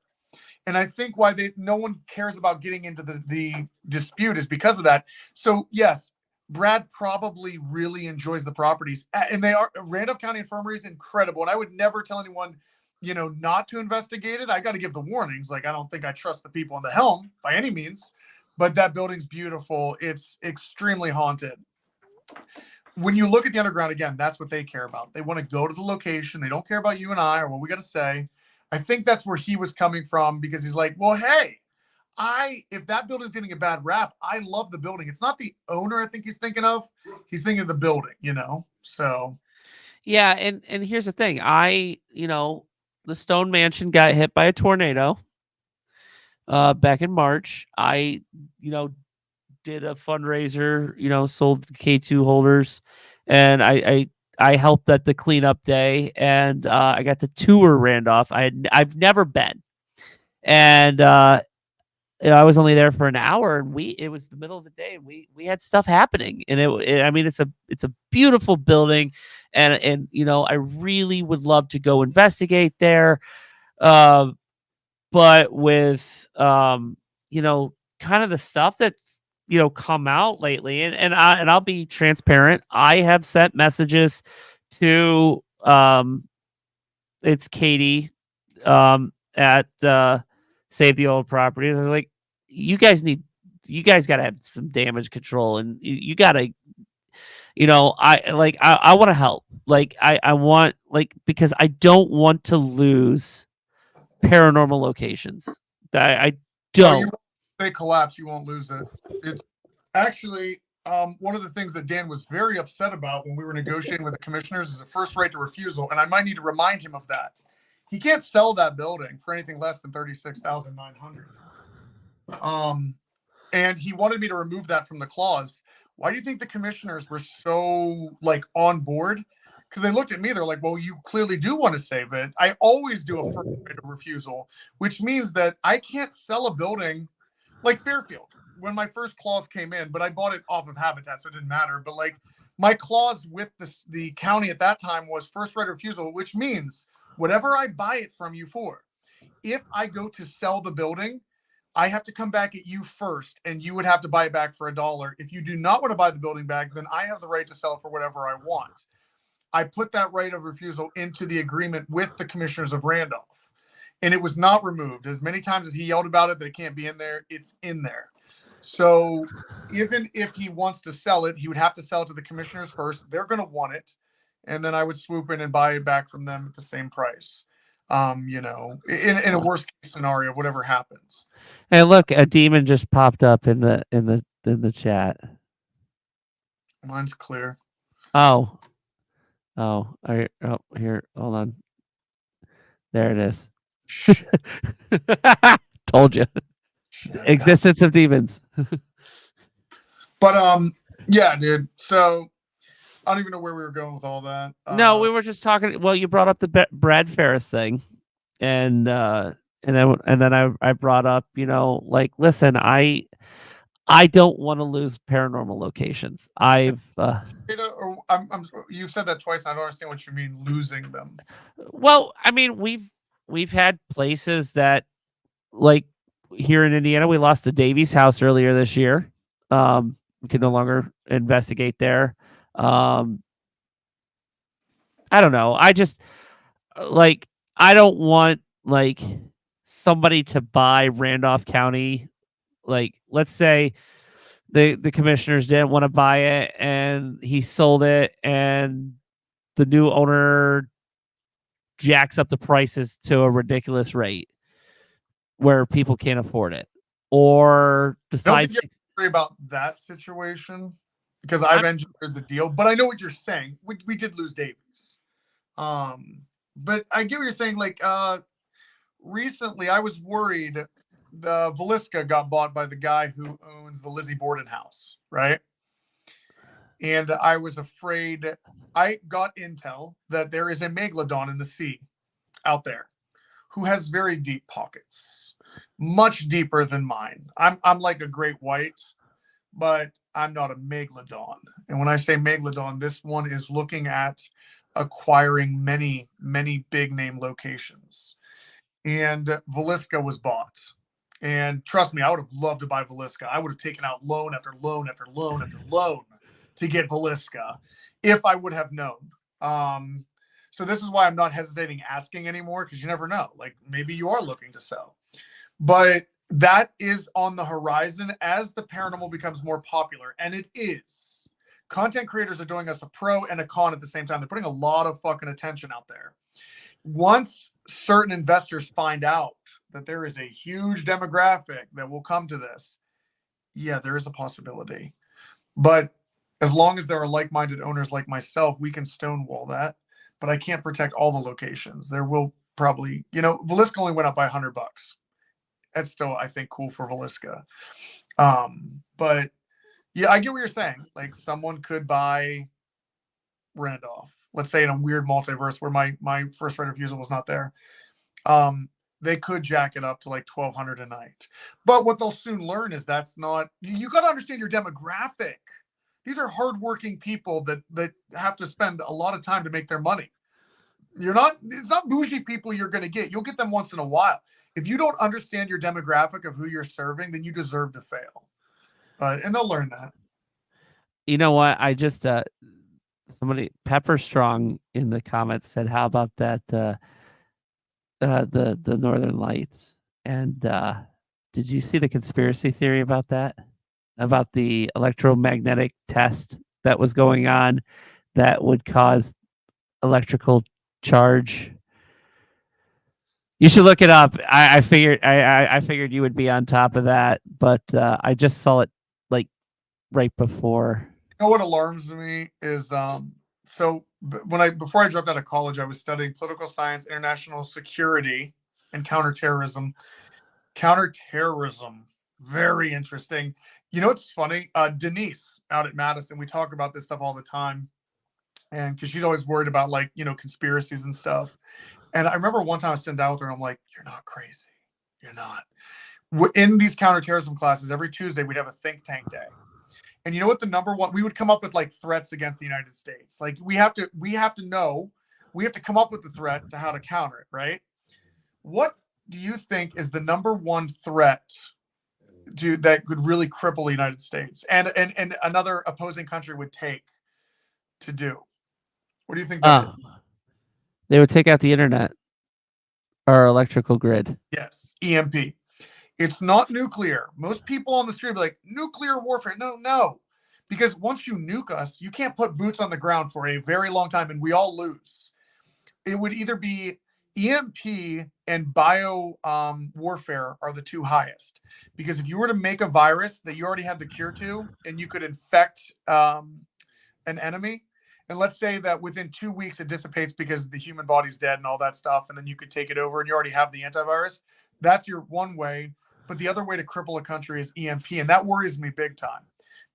And I think why no one cares about getting into the dispute is because of that. So yes, Brad probably really enjoys the properties, and they are. Randolph County Infirmary is incredible. And I would never tell anyone, you know, not to investigate it. I got to give the warnings. Like, I don't think I trust the people on the helm by any means, but that building's beautiful. It's extremely haunted. When you look at the underground, again, that's what they care about. They want to go to the location. They don't care about you and I or what we got to say. I think that's where he was coming from, because he's like, well, hey, if that building's getting a bad rap, I love the building. It's not the owner I think he's thinking of. He's thinking of the building, you know? So. Yeah. And here's the thing. The Stone Mansion got hit by a tornado back in March. I did a fundraiser, sold K2 holders, and I helped at the cleanup day, and I got to tour Randolph. I've never been, and I was only there for an hour, and it was the middle of the day, and we had stuff happening, and I mean, it's a beautiful building, and I really would love to go investigate there, but with kind of the stuff that's come out lately, and I'll be transparent. I have sent messages to it's Katie at Save the Old Properties. I was like, you guys got to have some damage control, and you got to, I want to help. Like I want, because I don't want to lose paranormal locations. I don't. They collapse, you won't lose it. It's actually one of the things that Dan was very upset about when we were negotiating with the commissioners is the first right to refusal, and I might need to remind him of that. He can't sell that building for anything less than $36,900. And he wanted me to remove that from the clause. Why do you think the commissioners were so on board? Because they looked at me, they're like, well, you clearly do want to save it. I always do a first right of refusal, which means that I can't sell a building like Fairfield when my first clause came in, but I bought it off of Habitat, so it didn't matter. But my clause with the county at that time was first right of refusal, which means whatever I buy it from you for, if I go to sell the building, I have to come back at you first, and you would have to buy it back for $1. If you do not want to buy the building back, then I have the right to sell it for whatever I want. I put that right of refusal into the agreement with the commissioners of Randolph, and it was not removed. As many times as he yelled about it that it can't be in there, it's in there. So even if he wants to sell it, he would have to sell it to the commissioners first. They're going to want it, and then I would swoop in and buy it back from them at the same price. In a worst case scenario, whatever happens. And look, a demon just popped up in the chat. Mine's clear. Oh, here, hold on. There it is. Told you. Existence of demons. But yeah, dude. So I don't even know where we were going with all that. No, we were just talking. Well, you brought up the Brad Ferris thing, and then I brought up, listen, I don't want to lose paranormal locations. You've said that twice. I don't understand what you mean losing them. Well, I mean, we've had places that, here in Indiana, we lost the Davies house earlier this year. We can no longer investigate there. I don't know. I just I don't want somebody to buy Randolph County. Let's say the commissioners didn't want to buy it, and he sold it, and the new owner jacks up the prices to a ridiculous rate where people can't afford it, or decides. Don't think you have to worry about that situation because I've engineered the deal. But I know what you're saying. We did lose Davies, but I get what you're saying. Recently, I was worried the Velisca got bought by the guy who owns the Lizzie Borden house, right? And I was afraid. I got intel that there is a megalodon in the sea out there who has very deep pockets, much deeper than mine. I'm like a great white, but I'm not a megalodon. And when I say megalodon, this one is looking at acquiring many, many big name locations. And Velisca was bought. And trust me, I would have loved to buy Velisca. I would have taken out loan after loan after loan after loan to get Velisca if I would have known. So this is why I'm not hesitating asking anymore, because you never know. Maybe you are looking to sell. But that is on the horizon as the paranormal becomes more popular. And it is. Content creators are doing us a pro and a con at the same time. They're putting a lot of fucking attention out there. Once certain investors find out that there is a huge demographic that will come to this, yeah, there is a possibility. But as long as there are like-minded owners like myself, we can stonewall that. But I can't protect all the locations. There will probably, Velisca only went up by $100. That's still, I think, cool for Velisca. But Yeah, I get what you're saying. Like someone could buy Randolph, let's say in a weird multiverse where my first right of refusal was not there. Um, they could jack it up to like 1,200 a night. But what they'll soon learn is that's not. You got to understand your demographic. These are hardworking people that have to spend a lot of time to make their money. You're not. It's not bougie people you're going to get. You'll get them once in a while. If you don't understand your demographic of who you're serving, then you deserve to fail. And they'll learn that. You know what? I just somebody Pepper Strong in the comments said, "How about that the Northern Lights?" And did you see the conspiracy theory about that? About the electromagnetic test that was going on that would cause electrical charge. You should look it up. I figured you would be on top of that, but I just saw it like right before. You know what alarms me is so before I dropped out of college, I was studying political science, international security, and counterterrorism. Counterterrorism, very interesting. You know what's funny? Denise out at Madison, we talk about this stuff all the time, and because she's always worried about like conspiracies and stuff. And I remember one time I was sitting down with her, and I'm like, "You're not crazy. You're not." In these counterterrorism classes, every Tuesday we'd have a think tank day. And you know what the number one, we would come up with like threats against the United States. Like we have to come up with the threat to how to counter it, right? What do you think is the number one threat that could really cripple the United States and another opposing country would take to do? What do you think that is? They would take out the internet or electrical grid. Yes, EMP. It's not nuclear. Most people on the street be like, nuclear warfare. No. Because once you nuke us, you can't put boots on the ground for a very long time and we all lose. It would either be EMP and bio warfare are the two highest. Because if you were to make a virus that you already had the cure to and you could infect an enemy, and let's say that within 2 weeks it dissipates because the human body's dead and all that stuff, and then you could take it over and you already have the antivirus, that's your one way. But the other way to cripple a country is EMP. And that worries me big time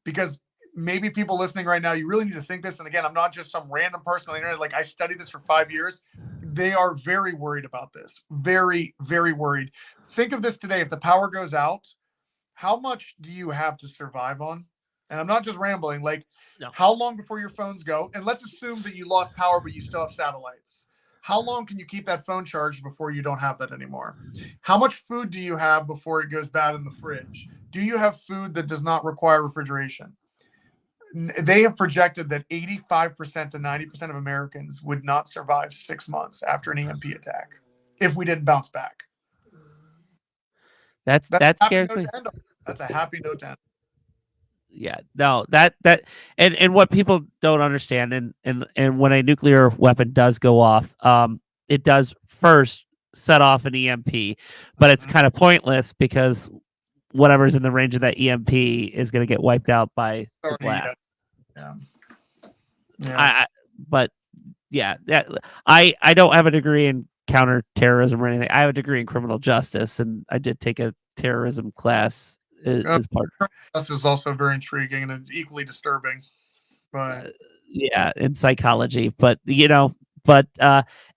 because maybe people listening right now, you really need to think this. And again, I'm not just some random person on the internet. Like I studied this for 5 years. They are very worried about this. Very, very worried. Think of this today. If the power goes out, how much do you have to survive on? And I'm not just rambling. Like, no. How long before your phones go? And let's assume that you lost power, but you still have satellites. How long can you keep that phone charged before you don't have that anymore? How much food do you have before it goes bad in the fridge? Do you have food that does not require refrigeration? They have projected that 85% to 90% of Americans would not survive 6 months after an EMP attack if we didn't bounce back. That scares me. That's a happy note to end. Yeah, no, that and what people don't understand, and when a nuclear weapon does go off, it does first set off an EMP, but it's kind of pointless because whatever's in the range of that EMP is going to get wiped out by the blast. Yeah. I don't have a degree in counterterrorism or anything. I have a degree in criminal justice, and I did take a terrorism class as part. This is also very intriguing and equally disturbing. But in psychology. But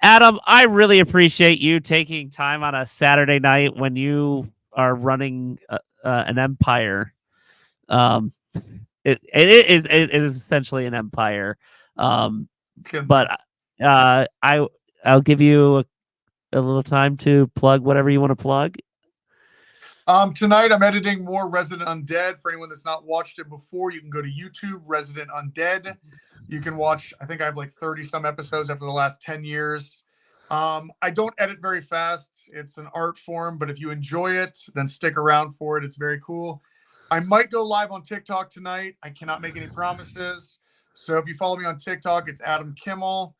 Adam, I really appreciate you taking time on a Saturday night when you are running an empire. It is essentially an empire. But I'll give you a little time to plug whatever you want to plug. Tonight I'm editing more Resident Undead. For anyone that's not watched it before, you can go to YouTube, Resident Undead. You can watch, I think I have like 30 some episodes after the last 10 years. I don't edit very fast. It's an art form, but if you enjoy it, then stick around for it. It's very cool. I might go live on TikTok tonight. I cannot make any promises. So if you follow me on TikTok, it's Adam Kimmell.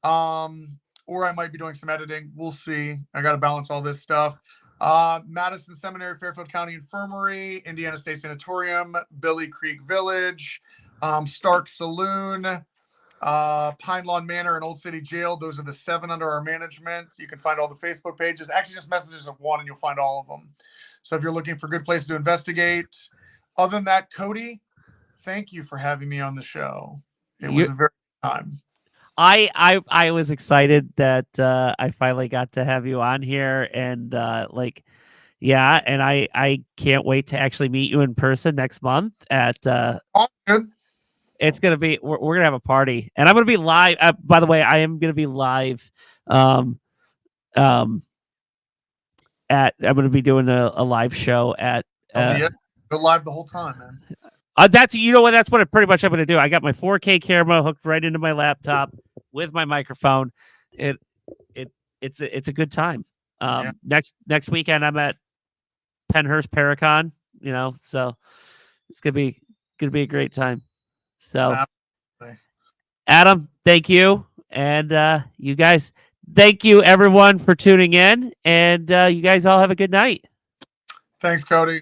Or I might be doing some editing. We'll see. I got to balance all this stuff. Madison Seminary, Fairfield County Infirmary, Indiana State Sanatorium, Billy Creek Village, Stark Saloon, Pine Lawn Manor, and Old City Jail. Those are the 7 under our management. You can find all the Facebook pages. Actually, just messages of one, and you'll find all of them. So if you're looking for good places to investigate. Other than that, Cody, thank you for having me on the show. It was a very good time. I was excited that I finally got to have you on here, and yeah, and I can't wait to actually meet you in person next month at Good. it's gonna be we're gonna have a party, and I'm gonna be live. By the way, I am gonna be live. Um, I'm gonna be doing a live show at. Yeah, go live the whole time, man. That's that's what pretty much I'm gonna do. I got my 4K camera hooked right into my laptop with my microphone. It's a good time. Next weekend I'm at Penhurst Paracon. So it's gonna be a great time. So, Adam, thank you, and you guys, thank you everyone for tuning in, and you guys all have a good night. Thanks, Cody.